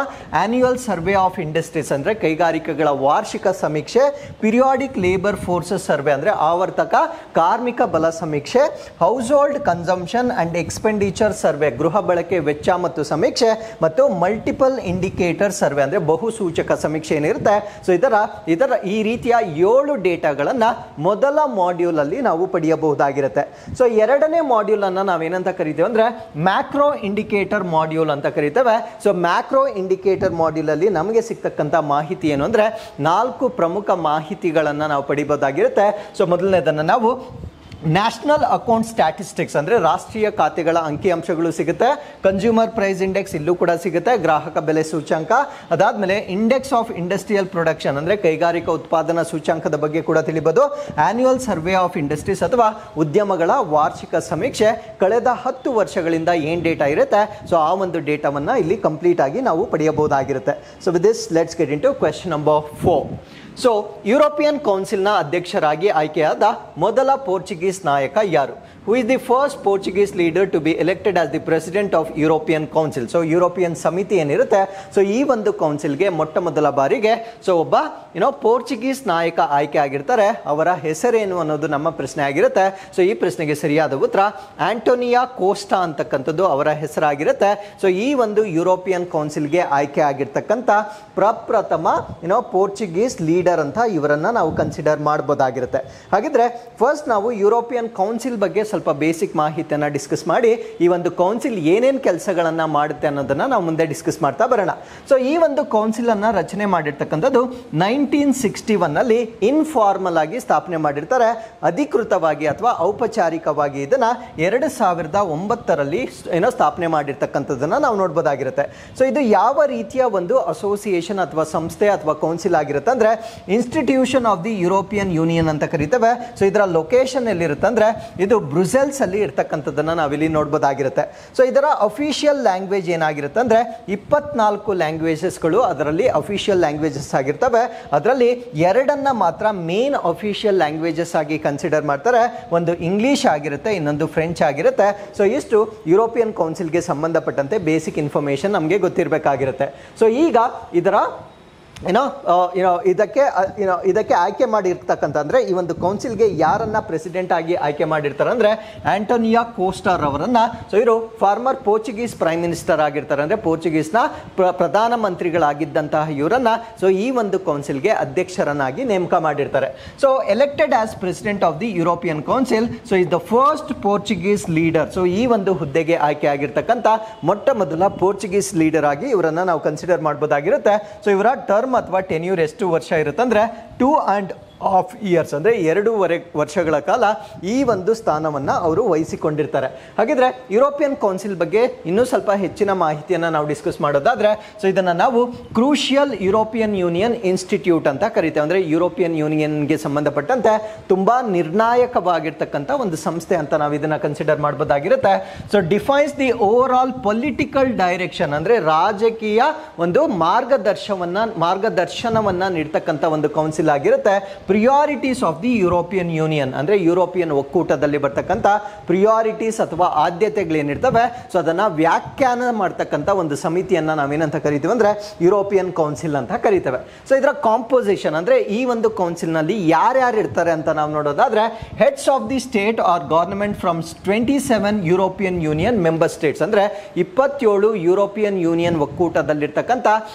Speaker 1: ಆನ್ಯುವಲ್ ಸರ್ವೆ ಆಫ್ ಇಂಡಸ್ಟ್ರೀಸ್ ಅಂದ್ರೆ ಕೈಗಾರಿಕೆಗಳ ವಾರ್ಷಿಕ ಸಮೀಕ್ಷೆ, ಪಿರಿಯಾಡಿಕ್ ಲೇಬರ್ ಫೋರ್ಸಸ್ ಸರ್ವೆ ಅಂದ್ರೆ ಆವರ್ತಕ ಕಾರ್ಮಿಕ ಬಲ ಸಮೀಕ್ಷೆ, house hold consumption and expenditure survey ಗೃಹ ಬಳಕೆ ವೆಚ್ಚ ಮತ್ತು ಸಮೀಕ್ಷೆ, ಮತ್ತು ಮಲ್ಟಿಪಲ್ ಇಂಡಿಕೇಟರ್ ಸರ್ವೆ ಅಂದ್ರೆ ಬಹು ಸೂಚಕ ಸಮೀಕ್ಷೆ ಏನಿರುತ್ತೆ. ಸೊ ಇದರ ಈ ರೀತಿಯ 7 ಡೇಟಾಗಳನ್ನ ಮೊದಲ ಮಾಡ್ಯೂಲ್ ಅಲ್ಲಿ ನಾವು ಪಡೆಯಬಹುದಾಗಿರುತ್ತೆ. ಸೊ ಎರಡನೇ ಮಾಡ್ಯೂಲ್ ಅನ್ನ ನಾವೇನಂತ ಕರಿತೇವೆ ಅಂದ್ರೆ ಮ್ಯಾಕ್ರೋ ಇಂಡಿಕೇಟರ್ ಮಾಡ್ಯೂಲ್ ಅಂತ ಕರಿತೇವೆ. ಸೊ ಮ್ಯಾಕ್ರೋ ಇಂಡಿಕೇಟರ್ ಮಾಡ್ಯೂಲ್ ಅಲ್ಲಿ ನಮಗೆ ಸಿಗ್ತಕ್ಕಂಥ ಮಾಹಿತಿ ಏನು ಅಂದ್ರೆ 4 ಪ್ರಮುಖ ಮಾಹಿತಿಗಳನ್ನ ನಾವು ಪಡಿಬಹುದಾಗಿರುತ್ತೆ. ಸೊ ಮೊದಲನೇದನ್ನ ನಾವು ನ್ಯಾಷನಲ್ ಅಕೌಂಟ್ ಸ್ಟ್ಯಾಟಿಸ್ಟಿಕ್ಸ್ ಅಂದ್ರೆ ರಾಷ್ಟ್ರೀಯ ಖಾತೆಗಳ ಅಂಕಿಅಂಶಗಳು ಸಿಗುತ್ತೆ, ಕನ್ಸ್ಯೂಮರ್ ಪ್ರೈಸ್ ಇಂಡೆಕ್ಸ್ ಇಲ್ಲೂ ಕೂಡ ಸಿಗುತ್ತೆ, ಗ್ರಾಹಕ ಬೆಲೆ ಸೂಚ್ಯಾಂಕ, ಅದಾದ್ಮೇಲೆ ಇಂಡೆಕ್ಸ್ ಆಫ್ ಇಂಡಸ್ಟ್ರಿಯಲ್ ಪ್ರೊಡಕ್ಷನ್ ಅಂದ್ರೆ ಕೈಗಾರಿಕಾ ಉತ್ಪಾದನಾ ಸೂಚ್ಯಾಂಕದ ಬಗ್ಗೆ ಕೂಡ ತಿಳಿಬಹುದು, ಆನ್ಯುವಲ್ ಸರ್ವೆ ಆಫ್ ಇಂಡಸ್ಟ್ರೀಸ್ ಅಥವಾ ಉದ್ಯಮಗಳ ವಾರ್ಷಿಕ ಸಮೀಕ್ಷೆ, ಕಳೆದ 10 ವರ್ಷಗಳಿಂದ ಏನ್ ಡೇಟಾ ಇರುತ್ತೆ ಸೊ ಆ ಒಂದು ಡೇಟಾವನ್ನ ಇಲ್ಲಿ ಕಂಪ್ಲೀಟ್ ಆಗಿ ನಾವು ಪಡೆಯಬಹುದಾಗಿರುತ್ತೆ. So with this let's get into question number 4. So European ಕೌನ್ಸಿಲ್ನ ಅಧ್ಯಕ್ಷರಾಗಿ ಆಯ್ಕೆಯಾದ ಮೊದಲ ಪೋರ್ಚುಗೀಸ್ ನಾಯಕ ಯಾರು? Who is the first Portuguese leader to be elected as the president of European council? So European ಸಮಿತಿ ಏನಿರುತ್ತೆ ಸೊ ಈ ಒಂದು ಕೌನ್ಸಿಲ್ಗೆ ಮೊಟ್ಟ ಮೊದಲ ಬಾರಿಗೆ ಸೊ ಒಬ್ಬ ಪೋರ್ಚುಗೀಸ್ ನಾಯಕ ಆಯ್ಕೆ ಆಗಿರ್ತಾರೆ. ಅವರ ಹೆಸರೇನು ಅನ್ನೋದು ನಮ್ಮ ಪ್ರಶ್ನೆ ಆಗಿರುತ್ತೆ. ಸೊ ಈ ಪ್ರಶ್ನೆಗೆ ಸರಿಯಾದ ಉತ್ತರ ಆಂಟೋನಿಯಾ ಕೋಸ್ಟಾ ಅಂತಕ್ಕಂಥದ್ದು ಅವರ ಹೆಸರಾಗಿರುತ್ತೆ. ಸೊ ಈ ಒಂದು ಯುರೋಪಿಯನ್ ಕೌನ್ಸಿಲ್ಗೆ ಆಯ್ಕೆ ಆಗಿರ್ತಕ್ಕಂಥ ಪ್ರಪ್ರಥಮ ಪೋರ್ಚುಗೀಸ್ ಲೀಡರ್ ಅಂತ ಇವರನ್ನ ನಾವು ಕನ್ಸಿಡರ್ ಮಾಡಬಹುದಾಗಿರುತ್ತೆ. ಹಾಗಿದ್ರೆ ಫಸ್ಟ್ ನಾವು ಯುರೋಪಿಯನ್ ಕೌನ್ಸಿಲ್ ಬಗ್ಗೆ ಸ್ವಲ್ಪ ಬೇಸಿಕ್ ಮಾಹಿತಿಯನ್ನ ಡಿಸ್ಕಸ್ ಮಾಡಿ ಈ ಒಂದು ಕೌನ್ಸಿಲ್ ಏನೇನು ಕೆಲಸಗಳನ್ನ ಮಾಡುತ್ತೆ ಅನ್ನೋದನ್ನ ನಾವು ಮುಂದೆ ಡಿಸ್ಕಸ್ ಮಾಡ್ತಾ ಬರೋಣ. ಸೊ ಈ ಒಂದು ಕೌನ್ಸಿಲ್ ಅನ್ನ ರಚನೆ ಮಾಡಿರ್ತಕ್ಕಂಥದ್ದು 1961 ನಲ್ಲಿ ಇನ್ಫಾರ್ಮಲ್ ಆಗಿ ಸ್ಥಾಪನೆ ಮಾಡಿರ್ತಾರೆ. ಅಧಿಕೃತವಾಗಿ ಅಥವಾ ಔಪಚಾರಿಕವಾಗಿ ಇದನ್ನ 2009ರಲ್ಲಿ ಸ್ಥಾಪನೆ ಮಾಡಿರ್ತಕ್ಕಂಥದ್ದನ್ನ ನಾವು ನೋಡಬಹುದಾಗಿರುತ್ತೆ. ಸೊ ಇದು ಯಾವ ರೀತಿಯ ಒಂದು ಅಸೋಸಿಯೇಷನ್ ಅಥವಾ ಸಂಸ್ಥೆ ಅಥವಾ ಕೌನ್ಸಿಲ್ ಆಗಿರುತ್ತೆ ಅಂದ್ರೆ institution of the European union ಅಂತ ಕರಿತೇವೆ. ಸೊ ಇದರ ಲೊಕೇಶನ್ ಎಲ್ಲಿರುತ್ತೆ ಅಂದ್ರೆ ಇದು ಬ್ರುಸೆಲ್ಸ್ ಅಲ್ಲಿ ಇರ್ತಕ್ಕಂಥದ್ದನ್ನ ನಾವಿಲ್ಲಿ ನೋಡಬಹುದಾಗಿರುತ್ತೆ. ಸೊ ಇದರ ಅಫಿಷಿಯಲ್ ಲ್ಯಾಂಗ್ವೇಜ್ ಏನಾಗಿರುತ್ತೆ ಅಂದ್ರೆ 24 ಲ್ಯಾಂಗ್ವೇಜಸ್ಗಳು ಅದರಲ್ಲಿ ಅಫಿಷಿಯಲ್ ಲ್ಯಾಂಗ್ವೇಜಸ್ ಆಗಿರ್ತವೆ. ಅದರಲ್ಲಿ 2 ಮಾತ್ರ ಮೇನ್ ಅಫಿಷಿಯಲ್ ಲ್ಯಾಂಗ್ವೇಜಸ್ ಆಗಿ ಕನ್ಸಿಡರ್ ಮಾಡ್ತಾರೆ. ಒಂದು ಇಂಗ್ಲಿಷ್ ಆಗಿರುತ್ತೆ, ಇನ್ನೊಂದು ಫ್ರೆಂಚ್ ಆಗಿರುತ್ತೆ. ಸೊ ಇಷ್ಟು ಯುರೋಪಿಯನ್ ಕೌನ್ಸಿಲ್ಗೆ ಸಂಬಂಧಪಟ್ಟಂತೆ ಬೇಸಿಕ್ ಇನ್ಫಾರ್ಮೇಶನ್ ನಮಗೆ ಗೊತ್ತಿರಬೇಕಾಗಿರುತ್ತೆ. ಸೊ ಈಗ ಇದರ ಇದಕ್ಕೆ ಆಯ್ಕೆ ಮಾಡಿರ್ತಕ್ಕಂಥ ಅಂದ್ರೆ ಈ ಒಂದು ಕೌನ್ಸಿಲ್ಗೆ ಯಾರನ್ನ ಪ್ರೆಸಿಡೆಂಟ್ ಆಗಿ ಆಯ್ಕೆ ಮಾಡಿರ್ತಾರೆ ಅಂದ್ರೆ ಆಂಟೋನಿಯಾ ಕೋಸ್ಟಾರ್ ಅವರನ್ನ. ಸೊ ಇವರು ಫಾರ್ಮರ್ ಪೋರ್ಚುಗೀಸ್ ಪ್ರೈಮ್ ಮಿನಿಸ್ಟರ್ ಆಗಿರ್ತಾರೆ, ಅಂದ್ರೆ ಪೋರ್ಚುಗೀಸ್ನ ಪ್ರಧಾನ ಮಂತ್ರಿಗಳಾಗಿದ್ದಂತಹ ಇವರನ್ನ ಸೊ ಈ ಒಂದು ಕೌನ್ಸಿಲ್ಗೆ ಅಧ್ಯಕ್ಷರನ್ನಾಗಿ ನೇಮಕ ಮಾಡಿರ್ತಾರೆ. So elected as president of the European council, so is the first Portuguese leader. So ಈ ಒಂದು ಹುದ್ದೆಗೆ ಆಯ್ಕೆ ಆಗಿರ್ತಕ್ಕಂಥ ಮೊಟ್ಟ ಮೊದಲ ಪೋರ್ಚುಗೀಸ್ ಲೀಡರ್ ಆಗಿ ಇವರನ್ನ ನಾವು ಕನ್ಸಿಡರ್ ಮಾಡಬಹುದಾಗಿರುತ್ತೆ. ಸೊ ಇವರ ಟರ್ಮ್ ಅಥವಾ ಟೆನ್ಯೂರ್ ಎಷ್ಟು ವರ್ಷ ಇರುತ್ತೆ ಅಂದ್ರೆ 2.5 years ಅಂದ್ರೆ 2.5 ವರ್ಷಗಳ ಕಾಲ ಈ ಒಂದು ಸ್ಥಾನವನ್ನ ಅವರು ವಹಿಸಿಕೊಂಡಿರ್ತಾರೆ. ಹಾಗಿದ್ರೆ ಯುರೋಪಿಯನ್ ಕೌನ್ಸಿಲ್ ಬಗ್ಗೆ ಇನ್ನೂ ಸ್ವಲ್ಪ ಹೆಚ್ಚಿನ ಮಾಹಿತಿಯನ್ನ ನಾವು ಡಿಸ್ಕಸ್ ಮಾಡೋದಾದ್ರೆ ಸೊ ಇದನ್ನ ನಾವು ಕ್ರೂಷಿಯಲ್ ಯುರೋಪಿಯನ್ ಯೂನಿಯನ್ ಇನ್ಸ್ಟಿಟ್ಯೂಟ್ ಅಂತ ಕರಿತೇವೆ. ಅಂದ್ರೆ ಯುರೋಪಿಯನ್ ಯೂನಿಯನ್ಗೆ ಸಂಬಂಧಪಟ್ಟಂತೆ ತುಂಬಾ ನಿರ್ಣಾಯಕವಾಗಿರ್ತಕ್ಕಂಥ ಒಂದು ಸಂಸ್ಥೆ ಅಂತ ನಾವು ಇದನ್ನ ಕನ್ಸಿಡರ್ ಮಾಡಬಹುದಾಗಿರುತ್ತೆ. So defines the overall political direction ಅಂದ್ರೆ ರಾಜಕೀಯ ಒಂದು ಮಾರ್ಗದರ್ಶನವನ್ನ ನೀಡ್ತಕ್ಕಂಥ ಒಂದು ಕೌನ್ಸಿಲ್ ಆಗಿರುತ್ತೆ. Priorities of the European union ಅಂದ್ರೆ ಯುರೋಪಿಯನ್ ಒಕ್ಕೂಟದಲ್ಲಿ ಬರ್ತಕ್ಕಂಥ ಪ್ರಿಯಾರಿಟೀಸ್ ಅಥವಾ ಆದ್ಯತೆಗಳೇನಿರ್ತವೆ ಸೊ ಅದನ್ನ ವ್ಯಾಖ್ಯಾನ ಮಾಡ್ತಕ್ಕಂಥ ಒಂದು ಸಮಿತಿಯನ್ನ ನಾವೇನಂತ ಕರಿತೀವಿ ಅಂದ್ರೆ ಯುರೋಪಿಯನ್ ಕೌನ್ಸಿಲ್ ಅಂತ ಕರಿತೇವೆ. ಸೊ ಇದರ ಕಾಂಪೋಸಿಷನ್ ಅಂದ್ರೆ ಈ ಒಂದು ಕೌನ್ಸಿಲ್ ನಲ್ಲಿ ಯಾರ್ಯಾರು ಇರ್ತಾರೆ ಅಂತ ನಾವು ನೋಡೋದಾದ್ರೆ heads of the state or government from 27 European union member states ಅಂದ್ರೆ 27 ಯುರೋಪಿಯನ್ ಯೂನಿಯನ್ ಒಕ್ಕೂಟದಲ್ಲಿರ್ತಕ್ಕಂಥ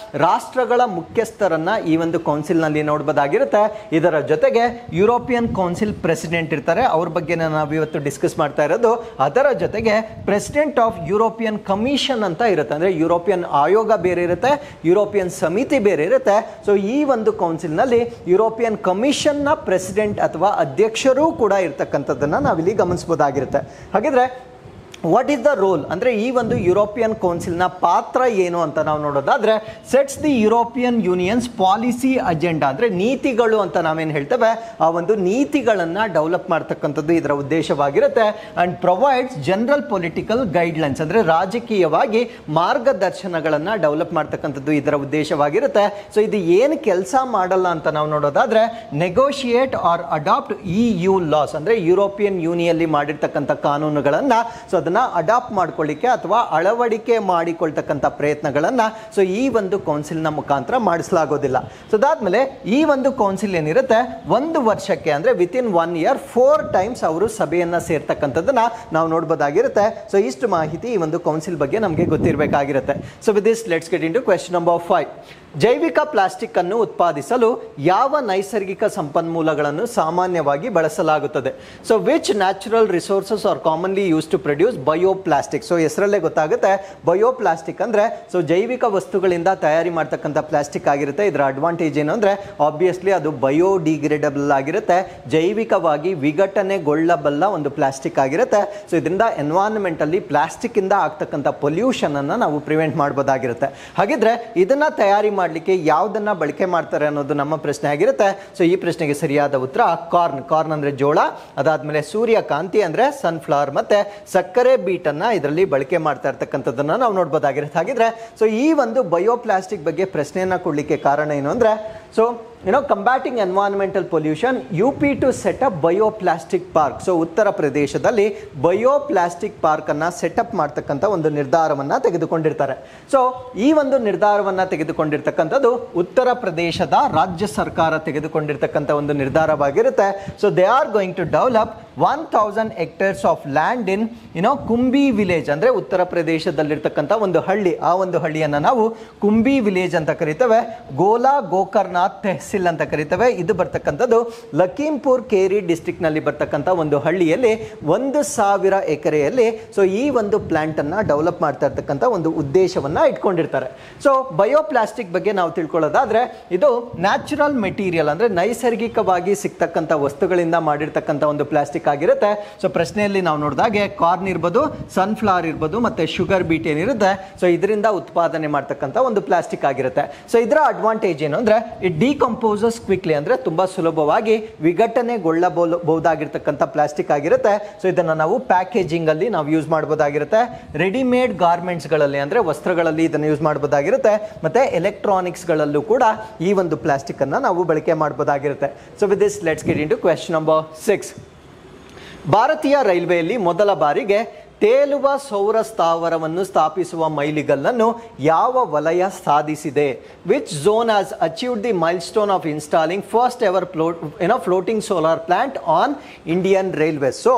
Speaker 1: ರಾಷ್ಟ್ರಗಳ ಮುಖ್ಯಸ್ಥರನ್ನ ಈ ಒಂದು ಕೌನ್ಸಿಲ್ ನಲ್ಲಿ ನೋಡಬಹುದಾಗಿರುತ್ತೆ. ಇದರ ಜೊತೆಗೆ ಯುರೋಪಿಯನ್ ಕೌನ್ಸಿಲ್ ಪ್ರೆಸಿಡೆಂಟ್ ಇರ್ತಾರೆ, ಅವ್ರ ಬಗ್ಗೆ ನಾವು ಇವತ್ತು ಡಿಸ್ಕಸ್ ಮಾಡ್ತಾ ಇರೋದು. ಅದರ ಜೊತೆಗೆ ಪ್ರೆಸಿಡೆಂಟ್ ಆಫ್ ಯುರೋಪಿಯನ್ ಕಮಿಷನ್ ಅಂತ ಇರುತ್ತೆ, ಅಂದ್ರೆ ಯುರೋಪಿಯನ್ ಆಯೋಗ ಬೇರೆ ಇರುತ್ತೆ, ಯುರೋಪಿಯನ್ ಸಮಿತಿ ಬೇರೆ ಇರುತ್ತೆ. ಸೊ ಈ ಒಂದು ಕೌನ್ಸಿಲ್ ನಲ್ಲಿ ಯುರೋಪಿಯನ್ ಕಮಿಷನ್ ನ ಪ್ರೆಸಿಡೆಂಟ್ ಅಥವಾ ಅಧ್ಯಕ್ಷರೂ ಕೂಡ ಇರ್ತಕ್ಕಂಥದ್ದನ್ನ ನಾವಿಲ್ಲಿ ಗಮನಿಸಬಹುದಾಗಿರುತ್ತೆ. ಹಾಗಿದ್ರೆ ವಾಟ್ ಈಸ್ ದ ರೋಲ್ ಅಂದರೆ ಈ ಒಂದು ಯುರೋಪಿಯನ್ ಕೌನ್ಸಿಲ್ನ ಪಾತ್ರ ಏನು ಅಂತ ನಾವು ನೋಡೋದಾದ್ರೆ, sets the European unions policy agenda, ಅಂದರೆ ನೀತಿಗಳು ಅಂತ ನಾವೇನು ಹೇಳ್ತೇವೆ ಆ ಒಂದು ನೀತಿಗಳನ್ನು ಡೆವಲಪ್ ಮಾಡ್ತಕ್ಕಂಥದ್ದು ಇದರ ಉದ್ದೇಶವಾಗಿರುತ್ತೆ. And provides general political guidelines, ಅಂದರೆ ರಾಜಕೀಯವಾಗಿ ಮಾರ್ಗದರ್ಶನಗಳನ್ನು ಡೆವಲಪ್ ಮಾಡ್ತಕ್ಕಂಥದ್ದು ಇದರ ಉದ್ದೇಶವಾಗಿರುತ್ತೆ. ಸೊ ಇದು ಏನು ಕೆಲಸ ಮಾಡಲ್ಲ ಅಂತ ನಾವು ನೋಡೋದಾದ್ರೆ, negotiate or adopt EU laws, ಅಂದರೆ ಯುರೋಪಿಯನ್ ಯೂನಿಯಲ್ಲಿ ಮಾಡಿರ್ತಕ್ಕಂಥ ಕಾನೂನುಗಳನ್ನು ಸೊ ಅದನ್ನ ಅಡಾಪ್ಟ್ ಮಾಡ್ಕೊಳ್ಳಿಕ್ಕೆ ಅಥವಾ ಅಳವಡಿಕೆ ಮಾಡಿಕೊಳ್ತಕ್ಕಂಥ ಪ್ರಯತ್ನಗಳನ್ನ ಸೊ ಈ ಒಂದು ಕೌನ್ಸಿಲ್ನ ಮುಖಾಂತರ ಮಾಡಿಸಲಾಗೋದಿಲ್ಲ. ಸೊ ಅದಾದ್ಮೇಲೆ ಈ ಒಂದು ಕೌನ್ಸಿಲ್ ಏನಿರುತ್ತೆ ಒಂದು ವರ್ಷಕ್ಕೆ ಅಂದ್ರೆ ವಿತಿನ್ 1 year 4 times ಅವರು ಸಭೆಯನ್ನ ಸೇರ್ತಕ್ಕಂಥದ್ದನ್ನ ನಾವು ನೋಡಬಹುದಾಗಿರುತ್ತೆ. ಸೊ ಇಷ್ಟು ಮಾಹಿತಿ ಈ ಒಂದು ಕೌನ್ಸಿಲ್ ಬಗ್ಗೆ ನಮಗೆ ಗೊತ್ತಿರಬೇಕಾಗಿರುತ್ತೆ. So with this let's get into question number 5. ಜೈವಿಕ ಪ್ಲಾಸ್ಟಿಕ್ ಅನ್ನು ಉತ್ಪಾದಿಸಲು ಯಾವ ನೈಸರ್ಗಿಕ ಸಂಪನ್ಮೂಲಗಳನ್ನು ಸಾಮಾನ್ಯವಾಗಿ ಬಳಸಲಾಗುತ್ತದೆ? So which natural resources are commonly use to produce bioplastic? So ಹೆಸರಲ್ಲೇ ಗೊತ್ತಾಗುತ್ತೆ ಬಯೋಪ್ಲಾಸ್ಟಿಕ್ ಅಂದ್ರೆ ಸೊ ಜೈವಿಕ ವಸ್ತುಗಳಿಂದ ತಯಾರಿ ಮಾಡ್ತಕ್ಕಂಥ ಪ್ಲಾಸ್ಟಿಕ್ ಆಗಿರುತ್ತೆ. ಇದರ ಅಡ್ವಾಂಟೇಜ್ ಏನು ಅಂದ್ರೆ ಆಬ್ವಿಯಸ್ಲಿ ಅದು ಬಯೋಡಿಗ್ರೇಡಬಲ್ ಆಗಿರುತ್ತೆ, ಜೈವಿಕವಾಗಿ ವಿಘಟನೆಗೊಳ್ಳಬಲ್ಲ ಒಂದು ಪ್ಲಾಸ್ಟಿಕ್ ಆಗಿರುತ್ತೆ. ಸೊ ಇದರಿಂದ ಎನ್ವೈರನ್ಮೆಂಟ್ ಅಲ್ಲಿ ಪ್ಲಾಸ್ಟಿಕ್ ಇಂದ ಆಗ್ತಕ್ಕಂಥ ಪೊಲ್ಯೂಷನ್ ಅನ್ನ ನಾವು ಪ್ರಿವೆಂಟ್ ಮಾಡಬಹುದಾಗಿರುತ್ತೆ. ಹಾಗಿದ್ರೆ ಇದನ್ನ ತಯಾರಿ ಮಾಡಲಿಕ್ಕೆ ಯಾವುದನ್ನ ಬಳಕೆ ಮಾಡ್ತಾರೆ ಅನ್ನೋದು ನಮ್ಮ ಪ್ರಶ್ನೆ ಆಗಿರುತ್ತೆ. ಸೊ ಈ ಪ್ರಶ್ನೆಗೆ ಸರಿಯಾದ ಉತ್ತರ ಕಾರ್ನ್ ಅಂದ್ರೆ ಜೋಳ, ಅದಾದ್ಮೇಲೆ ಸೂರ್ಯಕಾಂತಿ ಅಂದ್ರೆ ಸನ್ಫ್ಲವರ್, ಮತ್ತೆ ಸಕ್ಕರೆ ಬೀಟ್ ಅನ್ನ ಇದರಲ್ಲಿ ಬಳಕೆ ಮಾಡ್ತಾ ಇರ್ತಕ್ಕಂಥದ್ದನ್ನ ನಾವು ನೋಡಬಹುದಾಗಿರುತ್ತೆ. ಹಾಗಿದ್ರೆ ಸೊ ಈ ಒಂದು ಬಯೋಪ್ಲಾಸ್ಟಿಕ್ ಬಗ್ಗೆ ಪ್ರಶ್ನೆಯನ್ನ ಕೊಡ್ಲಿಕ್ಕೆ ಕಾರಣ ಏನು ಅಂದ್ರೆ, so combating environmental pollution UP to set up bioplastic park. So ಉತ್ತರ ಪ್ರದೇಶದಲ್ಲಿ ಬಯೋಪ್ಲಾಸ್ಟಿಕ್ ಪಾರ್ಕ್ ಅನ್ನ ಸೆಟಪ್ ಮಾಡ್ತಕ್ಕಂಥ ಒಂದು ನಿರ್ಧಾರವನ್ನ ತೆಗೆದುಕೊಂಡಿರ್ತಾರೆ. ಸೊ ಈ ಒಂದು ನಿರ್ಧಾರವನ್ನ ತೆಗೆದುಕೊಂಡಿರ್ತಕ್ಕಂಥದ್ದು ಉತ್ತರ ಪ್ರದೇಶದ ರಾಜ್ಯ ಸರ್ಕಾರ ತೆಗೆದುಕೊಂಡಿರ್ತಕ್ಕಂಥ ಒಂದು ನಿರ್ಧಾರವಾಗಿರುತ್ತೆ. So they are going to develop 1000 hectares of land in Kumbi village, ಅಂದ್ರೆ ಉತ್ತರ ಪ್ರದೇಶದಲ್ಲಿರ್ತಕ್ಕಂಥ ಒಂದು ಹಳ್ಳಿ, ಆ ಒಂದು ಹಳ್ಳಿಯನ್ನ ನಾವು ಕುಂಬಿ ವಿಲೇಜ್ ಅಂತ ಕರಿತೇವೆ. ಗೋಲಾ ಗೋಕರ್ನಾಥ್ ತೆಹಸಿಲ್ ಅಂತ ಕರಿತೇವೆ. ಇದು ಬರ್ತಕ್ಕಂಥದ್ದು ಲಖೀಂಪುರ್ ಕೇರಿ ಡಿಸ್ಟ್ರಿಕ್ಟ್ ನಲ್ಲಿ ಬರ್ತಕ್ಕಂಥ ಒಂದು ಹಳ್ಳಿಯಲ್ಲಿ 1000 ಎಕರೆಯಲ್ಲಿ ಸೊ ಈ ಒಂದು ಪ್ಲಾಂಟ್ ಅನ್ನ ಡೆವಲಪ್ ಮಾಡ್ತಾ ಇರ್ತಕ್ಕಂಥ ಒಂದು ಉದ್ದೇಶವನ್ನ ಇಟ್ಕೊಂಡಿರ್ತಾರೆ. ಸೊ ಬಯೋಪ್ಲಾಸ್ಟಿಕ್ ಬಗ್ಗೆ ನಾವು ತಿಳ್ಕೊಳ್ಳೋದಾದ್ರೆ, ಇದು ನ್ಯಾಚುರಲ್ ಮೆಟೀರಿಯಲ್ ಅಂದ್ರೆ ನೈಸರ್ಗಿಕವಾಗಿ ಸಿಗ್ತಕ್ಕಂಥ ವಸ್ತುಗಳಿಂದ ಮಾಡಿರ್ತಕ್ಕಂಥ ಒಂದು ಪ್ಲಾಸ್ಟಿಕ್ ಆಗಿರುತ್ತೆ. ಸೊ ಪ್ರಶ್ನೆಯಲ್ಲಿ ನಾವು ನೋಡಿದಾಗೆ ಕಾರ್ನ್ ಇರ್ಬೋದು, ಸನ್ಫ್ಲವರ್ ಇರ್ಬೋದು, ಮತ್ತೆ ಶುಗರ್ ಬೀಟ್ ಏನಿರುತ್ತೆ ಸೊ ಇದರಿಂದ ಉತ್ಪಾದನೆ ಮಾಡ್ತಕ್ಕಂಥ ಒಂದು ಪ್ಲಾಸ್ಟಿಕ್ ಆಗಿರುತ್ತೆ. ಸೊ ಇದರ ಅಡ್ವಾಂಟೇಜ್ ಏನು ಅಂದ್ರೆ ಇಟ್ ಡಿಕಂಪೋಸಸ್ ಕ್ವಿಕ್ಲಿ, ಅಂದ್ರೆ ತುಂಬಾ ಸುಲಭವಾಗಿ ವಿಘಟನೆಗೊಳ್ಳಬಹುದಾಗಿರ್ತಕ್ಕಂಥ ಪ್ಲಾಸ್ಟಿಕ್ ಆಗಿರುತ್ತೆ. ಸೊ ಇದನ್ನ ನಾವು ಪ್ಯಾಕೇಜಿಂಗ್ ಅಲ್ಲಿ ನಾವು ಯೂಸ್ ಮಾಡಬಹುದಾಗಿರುತ್ತೆ, ರೆಡಿಮೇಡ್ ಗಾರ್ಮೆಂಟ್ಸ್ ಗಳಲ್ಲಿ ಅಂದ್ರೆ ವಸ್ತ್ರಗಳಲ್ಲಿ ಇದನ್ನು ಯೂಸ್ ಮಾಡಬಹುದಾಗಿರುತ್ತೆ, ಮತ್ತೆ ಎಲೆಕ್ಟ್ರಾನಿಕ್ಸ್ ಗಳಲ್ಲೂ ಕೂಡ ಈ ಒಂದು ಪ್ಲಾಸ್ಟಿಕ್ ಅನ್ನ ನಾವು ಬಳಕೆ ಮಾಡಬಹುದಾಗಿರುತ್ತೆ. So with this let's get into question number 6. ಭಾರತೀಯ ರೈಲ್ವೆಯಲ್ಲಿ ಮೊದಲ ಬಾರಿಗೆ ತೇಲುವ ಸೌರ ಸ್ಥಾವರವನ್ನು ಸ್ಥಾಪಿಸುವ ಮೈಲಿಗಲ್ಲನ್ನು ಯಾವ ವಲಯ ಸಾಧಿಸಿದೆ? Which zone has achieved the milestone of installing first ever floating solar plant on Indian railways? So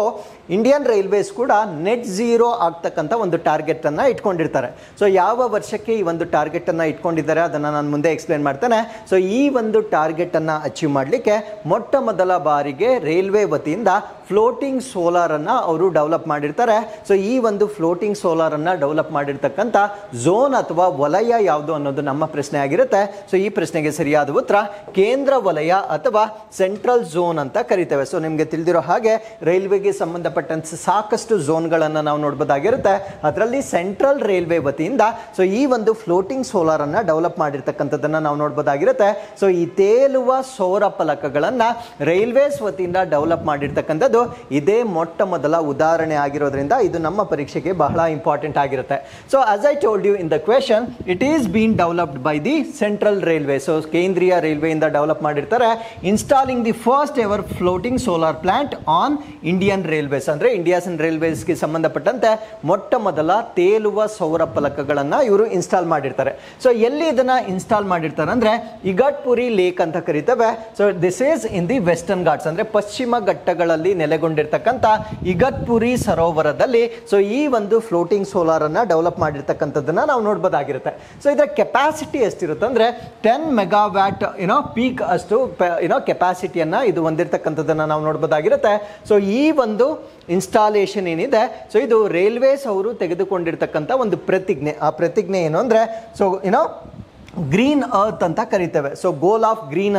Speaker 1: Indian railways ಕೂಡ ನೆಟ್ ಝೀರೋ ಆಗ್ತಕ್ಕಂಥ ಒಂದು ಟಾರ್ಗೆಟ್ ಅನ್ನ ಇಟ್ಕೊಂಡಿರ್ತಾರೆ. ಸೊ ಯಾವ ವರ್ಷಕ್ಕೆ ಈ ಒಂದು ಟಾರ್ಗೆಟ್ ಅನ್ನ ಇಟ್ಕೊಂಡಿದ್ದಾರೆ ಅದನ್ನ ನಾನು ಮುಂದೆ ಎಕ್ಸ್ಪ್ಲೇನ್ ಮಾಡ್ತೇನೆ. ಸೊ ಈ ಒಂದು ಟಾರ್ಗೆಟ್ ಅನ್ನ ಅಚೀವ್ ಮಾಡಲಿಕ್ಕೆ ಮೊಟ್ಟ ಮೊದಲ ಬಾರಿಗೆ ರೈಲ್ವೆ ವತಿಯಿಂದ ಫ್ಲೋಟಿಂಗ್ ಸೋಲಾರ್ ಅನ್ನ ಅವರು ಡೆವಲಪ್ ಮಾಡಿರ್ತಾರೆ. ಸೊ ಈ ಒಂದು ಫ್ಲೋಟಿಂಗ್ ಸೋಲಾರ್ ಅನ್ನ ಡೆವಲಪ್ ಮಾಡಿರ್ತಕ್ಕಂಥ ಝೋನ್ ಅಥವಾ ವಲಯ ಯಾವುದು ಅನ್ನೋದು ನಮ್ಮ ಪ್ರಶ್ನೆ ಆಗಿರುತ್ತೆ. ಸೊ ಈ ಪ್ರಶ್ನೆಗೆ ಸರಿಯಾದ ಉತ್ತರ ಕೇಂದ್ರ ವಲಯ ಅಥವಾ ಸೆಂಟ್ರಲ್ ಝೋನ್ ಅಂತ ಕರಿತೇವೆ. ಸೊ ನಿಮಗೆ ತಿಳಿದಿರೋ ಹಾಗೆ ರೈಲ್ವೆಗೆ ಸಂಬಂಧಪಟ್ಟಂತೆ ಸಾಕಷ್ಟು ಝೋನ್ಗಳನ್ನು ನಾವು ನೋಡಬಹುದಾಗಿರುತ್ತೆ. ಅದರಲ್ಲಿ ಸೆಂಟ್ರಲ್ ರೈಲ್ವೆ ವತಿಯಿಂದ ಸೊ ಈ ಒಂದು ಫ್ಲೋಟಿಂಗ್ ಸೋಲಾರ್ ಅನ್ನ ಡೆವಲಪ್ ಮಾಡಿರ್ತಕ್ಕಂಥದ್ದನ್ನ ನಾವು ನೋಡಬಹುದಾಗಿರುತ್ತೆ. ಸೊ ಈ ತೇಲುವ ಸೌರ ಫಲಕಗಳನ್ನ ರೈಲ್ವೇಸ್ ವತಿಯಿಂದ ಡೆವಲಪ್ ಮಾಡಿರ್ತಕ್ಕಂಥದ್ದು ಇದೇ ಮೊಟ್ಟ ಮೊದಲ ಉದಾಹರಣೆ ಆಗಿರೋದ್ರಿಂದ ಇದು ನಮ್ಮ ಪರೀಕ್ಷೆಗೆ ಬಹಳ ಇಂಪಾರ್ಟೆಂಟ್ ಆಗಿರುತ್ತೆ. So as I told you in the question, it is been developed by the central railway. So ಕೇಂದ್ರೀಯ ರೈಲ್ವೆಯಿಂದ ಡೆವಲಪ್ ಮಾಡಿರ್ತಾರೆ. Installing the first ever floating solar plant on Indian railways, ಅಂದ್ರೆ ಇಂಡಿಯನ್ ರೈಲ್ವೇಸ್ಗೆ ಸಂಬಂಧಪಟ್ಟಂತೆ ಮೊಟ್ಟ ಮೊದಲ ತೇಲುವ ಸೌರ ಫಲಕಗಳನ್ನ ಇವರು ಇನ್ಸ್ಟಾಲ್ ಮಾಡಿರ್ತಾರೆ. ಸೊ ಎಲ್ಲಿ ಇದನ್ನ ಇನ್ಸ್ಟಾಲ್ ಮಾಡಿರ್ತಾರೆ ಅಂದ್ರೆ ಇಗಟ್ಪುರಿ ಲೇಕ್ ಅಂತ ಕರಿತೇವೆ. So this is in the western Ghats, ಅಂದ್ರೆ ಪಶ್ಚಿಮ ಘಟ್ಟಗಳಲ್ಲಿ ನೆಲೆಗೊಂಡಿರ್ತಕ್ಕಂಥ ಇಗಟ್ಪುರಿ ಸರೋವರದಲ್ಲಿ ಸೊ ಈ ಒಂದು ಫ್ಲೋಟಿಂಗ್ ಸೋಲಾರನ್ನು ಡೆವಲಪ್ ಮಾಡಿರ್ತಕ್ಕಂಥದ್ದನ್ನು ನಾವು ನೋಡ್ಬೋದಾಗಿರುತ್ತೆ. ಸೊ ಇದರ ಕೆಪಾಸಿಟಿ ಎಷ್ಟಿರುತ್ತೆ ಅಂದರೆ 10 ಮೆಗಾವ್ಯಾಟ್ ಪೀಕ್ ಅಷ್ಟು ಕೆಪಾಸಿಟಿಯನ್ನು ಇದು ಹೊಂದಿರತಕ್ಕಂಥದ್ದನ್ನು ನಾವು ನೋಡ್ಬೋದಾಗಿರುತ್ತೆ. ಸೊ ಈ ಒಂದು ಇನ್ಸ್ಟಾಲೇಷನ್ ಏನಿದೆ, ಸೊ ಇದು ರೈಲ್ವೇಸ್ ಅವರು ತೆಗೆದುಕೊಂಡಿರ್ತಕ್ಕಂಥ ಒಂದು ಪ್ರತಿಜ್ಞೆ. ಆ ಪ್ರತಿಜ್ಞೆ ಏನು ಅಂದರೆ ಸೊ ಗ್ರೀನ್ ಅರ್ತ್ ಅಂತ ಕರಿತೇವೆ. So goal of green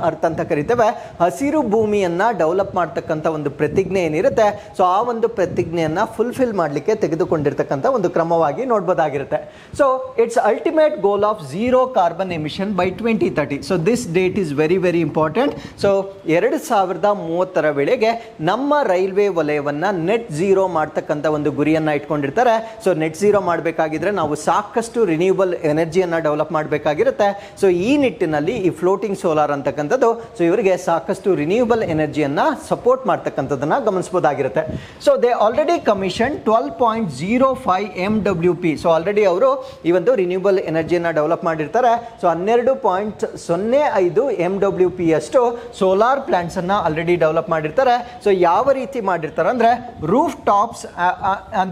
Speaker 1: earth ಅಂತ ಕರಿತೇವೆ. ಹಸಿರು ಭೂಮಿಯನ್ನು ಡೆವಲಪ್ ಮಾಡ್ತಕ್ಕಂಥ ಒಂದು ಪ್ರತಿಜ್ಞೆ ಏನಿರುತ್ತೆ, ಸೊ ಆ ಒಂದು ಪ್ರತಿಜ್ಞೆಯನ್ನು ಫುಲ್ಫಿಲ್ ಮಾಡಲಿಕ್ಕೆ ತೆಗೆದುಕೊಂಡಿರ್ತಕ್ಕಂಥ ಒಂದು ಕ್ರಮವಾಗಿ ನೋಡ್ಬೋದಾಗಿರುತ್ತೆ. So it's ultimate goal of zero carbon emission by 2030. So this date is very very important. So 2030 ವೇಳೆಗೆ ನಮ್ಮ ರೈಲ್ವೆ ವಲಯವನ್ನು ನೆಟ್ ಝೀರೋ ಮಾಡ್ತಕ್ಕಂಥ ಒಂದು ಗುರಿಯನ್ನು ಇಟ್ಕೊಂಡಿರ್ತಾರೆ. ಸೊ ನೆಟ್ ಝೀರೋ ಮಾಡಬೇಕಾಗಿದ್ರೆ ನಾವು ಸಾಕಷ್ಟು ರಿನ್ಯೂಬಲ್ ಎನರ್ಜಿಯನ್ನು ಡೆವಲಪ್ ಮಾಡಬೇಕಾಗಿರುತ್ತೆ. ಸೊ ಈ ನಿಟ್ಟಿನಲ್ಲಿ ಈ ಫ್ಲೋಟಿಂಗ್ ಸೋಲಾರ್ ಅಂತಕ್ಕಂಥದ್ದು ಸೊ ಇವರಿಗೆ ಸಾಕಷ್ಟು ರಿನ್ಯೂಬಲ್ ಎನರ್ಜಿಯನ್ನು ಸಪೋರ್ಟ್ ಮಾಡ್ತಕ್ಕಂಥದ್ದನ್ನು ಗಮನಿಸಬಹುದಾಗಿರುತ್ತೆ. So they already commission 12.05 MWP. So already ಅವರು ಈ ಒಂದು ರಿನ್ಯೂಬಲ್ ಎನರ್ಜಿಯನ್ನು ಡೆವಲಪ್ ಮಾಡಿರ್ತಾರೆ. ಸೊ 12.05 MWP ಅಷ್ಟು ಸೋಲಾರ್ ಪ್ಲಾಂಟ್ಸ್ ಅನ್ನ ಆಲ್ರೆಡಿ ಡೆವಲಪ್ ಮಾಡಿರ್ತಾರೆ. ಸೊ ಯಾವ ರೀತಿ ಮಾಡಿರ್ತಾರೆ ಅಂದ್ರೆ rooftops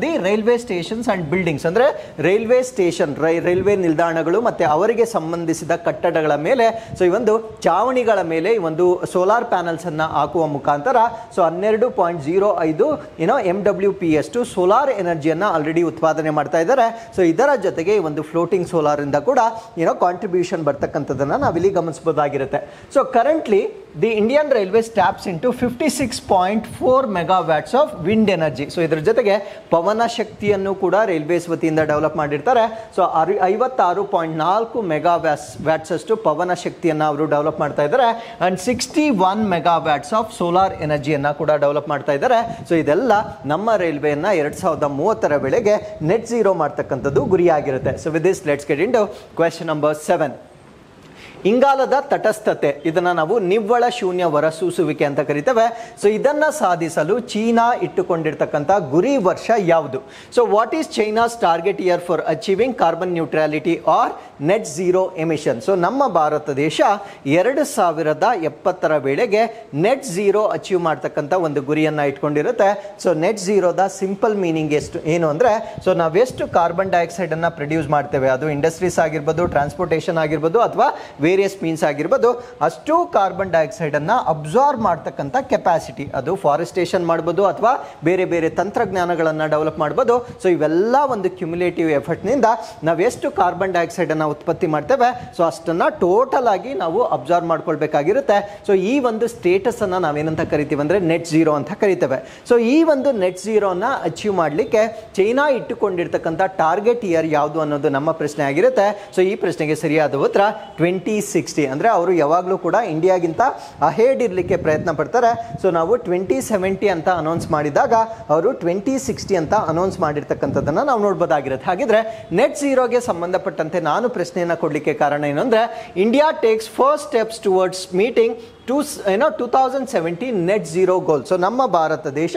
Speaker 1: the railway stations and buildings, ಅಂದ್ರೆ ರೈಲ್ವೆ ಸ್ಟೇಷನ್ ರೈಲ್ವೆ ನಿಲ್ದಾಣಗಳು ಮತ್ತೆ ಅವರಿಗೆ ಸಂಬಂಧಿಸಿದ ಕಟ್ಟಡಗಳ ಮೇಲೆ ಸೊ ಈ ಒಂದು ಚಾವಣಿಗಳ ಮೇಲೆ ಈ ಒಂದು ಸೋಲಾರ್ ಪ್ಯಾನಲ್ಸ್ ಅನ್ನ ಹಾಕುವ ಮುಖಾಂತರ ಸೊ 12.05 MWP ಅಷ್ಟು ಸೋಲಾರ್ ಎನರ್ಜಿಯನ್ನ ಆಲ್ರೆಡಿ ಉತ್ಪಾದನೆ ಮಾಡ್ತಾ ಇದ್ದಾರೆ. ಸೊ ಇದರ ಜೊತೆಗೆ ಈ ಒಂದು ಫ್ಲೋಟಿಂಗ್ ಸೋಲಾರ್ ಇಂದ ಕೂಡ ಕಾಂಟ್ರಿಬ್ಯೂಷನ್ ಬರ್ತಕ್ಕಂಥದ್ದನ್ನ ನಾವಿಲ್ಲಿ ಗಮನಿಸಬಹುದಾಗಿರುತ್ತೆ. So currently the Indian railways taps into 56.4 megawatts of wind energy. So ಇದರ ಜೊತೆಗೆ ಪವನ ಶಕ್ತಿಯನ್ನು ಕೂಡ ರೈಲ್ವೇಸ್ ವತಿಯಿಂದ ಡೆವಲಪ್ ಮಾಡಿರ್ತಾರೆ. ಸೊ 56.4 ಮೆಗಾವ್ಯಾಟ್ಸ್ ಅಷ್ಟು ಪವನ ಶಕ್ತಿಯನ್ನು ಅವರು ಡೆವಲಪ್ ಮಾಡ್ತಾ ಇದ್ದಾರೆ. ಅಂಡ್ 61 ಮೆಗಾವ್ಯಾಟ್ಸ್ ಆಫ್ ಸೋಲಾರ್ ಎನರ್ಜಿಯನ್ನು ಕೂಡ ಡೆವಲಪ್ ಮಾಡ್ತಾ ಇದ್ದಾರೆ. ಸೊ ಇದೆಲ್ಲ ನಮ್ಮ ರೈಲ್ವೆಯನ್ನ 2030 ವೇಳೆಗೆ ನೆಟ್ ಝೀರೋ ಮಾಡ್ತಕ್ಕಂಥದ್ದು ಗುರಿಯಾಗಿರುತ್ತೆ. So with this let's get into question number 7. ಇಂಗಾಲದ ತಟಸ್ಥತೆ, ಇದನ್ನು ನಾವು ನಿವ್ವಳ ಶೂನ್ಯ ಹೊರಸೂಸುವಿಕೆ ಅಂತ ಕರಿತೇವೆ. ಸೊ ಇದನ್ನು ಸಾಧಿಸಲು ಚೀನಾ ಇಟ್ಟುಕೊಂಡಿರ್ತಕ್ಕಂಥ ಗುರಿ ವರ್ಷ ಯಾವುದು? So what is China's target year for achieving carbon neutrality or net zero emission? So ನಮ್ಮ ಭಾರತ ದೇಶ 2070 ವೇಳೆಗೆ ನೆಟ್ ಝೀರೋ ಅಚೀವ್ ಮಾಡ್ತಕ್ಕಂಥ ಒಂದು ಗುರಿಯನ್ನು ಇಟ್ಕೊಂಡಿರುತ್ತೆ. ಸೊ ನೆಟ್ ಝೀರೋದ ಸಿಂಪಲ್ ಮೀನಿಂಗ್ ಏನು ಅಂದರೆ ಸೊ ನಾವೆಷ್ಟು ಕಾರ್ಬನ್ ಡೈಆಕ್ಸೈಡನ್ನು ಪ್ರೊಡ್ಯೂಸ್ ಮಾಡ್ತೇವೆ, ಅದು ಇಂಡಸ್ಟ್ರೀಸ್ ಆಗಿರ್ಬೋದು, ಟ್ರಾನ್ಸ್ಪೋರ್ಟೇಷನ್ ಆಗಿರ್ಬೋದು ಅಥವಾ ವೇರಿಯಸ್ ಮೀನ್ಸ್ ಆಗಿರ್ಬೋದು, ಅಷ್ಟು ಕಾರ್ಬನ್ ಡೈಆಕ್ಸೈಡ್ ಅನ್ನ ಅಬ್ಸಾರ್ಬ್ ಮಾಡ್ತಕ್ಕಂಥ ಕೆಪಾಸಿಟಿ, ಅದು ಫಾರೆಸ್ಟೇಷನ್ ಮಾಡ್ಬೋದು ಅಥವಾ ಬೇರೆ ಬೇರೆ ತಂತ್ರಜ್ಞಾನಗಳನ್ನು ಡೆವಲಪ್ ಮಾಡ್ಬೋದು. ಸೊ ಇವೆಲ್ಲ ಒಂದು ಕ್ಯುಮ್ಯುಲೇಟಿವ್ ಎಫರ್ಟ್ನಿಂದ ನಾವೆಷ್ಟು ಕಾರ್ಬನ್ ಡೈಆಕ್ಸೈಡ್ ಅನ್ನು ಉತ್ಪತ್ತಿ ಮಾಡ್ತೇವೆ ಸೊ ಅಷ್ಟನ್ನು ಟೋಟಲ್ ಆಗಿ ನಾವು ಅಬ್ಸಾರ್ಬ್ ಮಾಡ್ಕೊಳ್ಬೇಕಾಗಿರುತ್ತೆ. ಸೊ ಈ ಒಂದು ಸ್ಟೇಟಸ್ ಅನ್ನು ನಾವೇನಂತ ಕರಿತೀವಿ ಅಂದರೆ ನೆಟ್ ಝೀರೋ ಅಂತ ಕರಿತೇವೆ. ಸೊ ಈ ಒಂದು ನೆಟ್ ಝೀರೋನ ಅಚೀವ್ ಮಾಡಲಿಕ್ಕೆ ಚೈನಾ ಇಟ್ಟುಕೊಂಡಿರ್ತಕ್ಕಂಥ ಟಾರ್ಗೆಟ್ ಇಯರ್ ಯಾವುದು ಅನ್ನೋದು ನಮ್ಮ ಪ್ರಶ್ನೆ ಆಗಿರುತ್ತೆ. ಸೊ ಈ ಪ್ರಶ್ನೆಗೆ ಸರಿಯಾದ ಉತ್ತರ 2060. ಅಂದರೆ ಅವರು ಯಾವಾಗಲೂ ಕೂಡ ಇಂಡಿಯಾಗಿಂತ ಅಹೇಡ್ ಇರಲಿಕ್ಕೆ ಪ್ರಯತ್ನ ಪಡ್ತಾರೆ. ಸೊ ನಾವು 2070 ಅಂತ ಅನೌನ್ಸ್ ಮಾಡಿದಾಗ ಅವರು 2060 ಅಂತ ಅನೌನ್ಸ್ ಮಾಡಿರ್ತಕ್ಕಂಥದ್ದನ್ನು ನಾವು ನೋಡ್ಬೋದಾಗಿರುತ್ತೆ. ಹಾಗಿದ್ರೆ ನೆಟ್ ಝೀರೋಗೆ ಸಂಬಂಧಪಟ್ಟಂತೆ ನಾನು ಪ್ರಶ್ನೆಯನ್ನು ಕೊಡಲಿಕ್ಕೆ ಕಾರಣ ಏನು ಅಂದರೆ India takes first steps towards meeting 2070 net zero goal. So ನಮ್ಮ ಭಾರತ ದೇಶ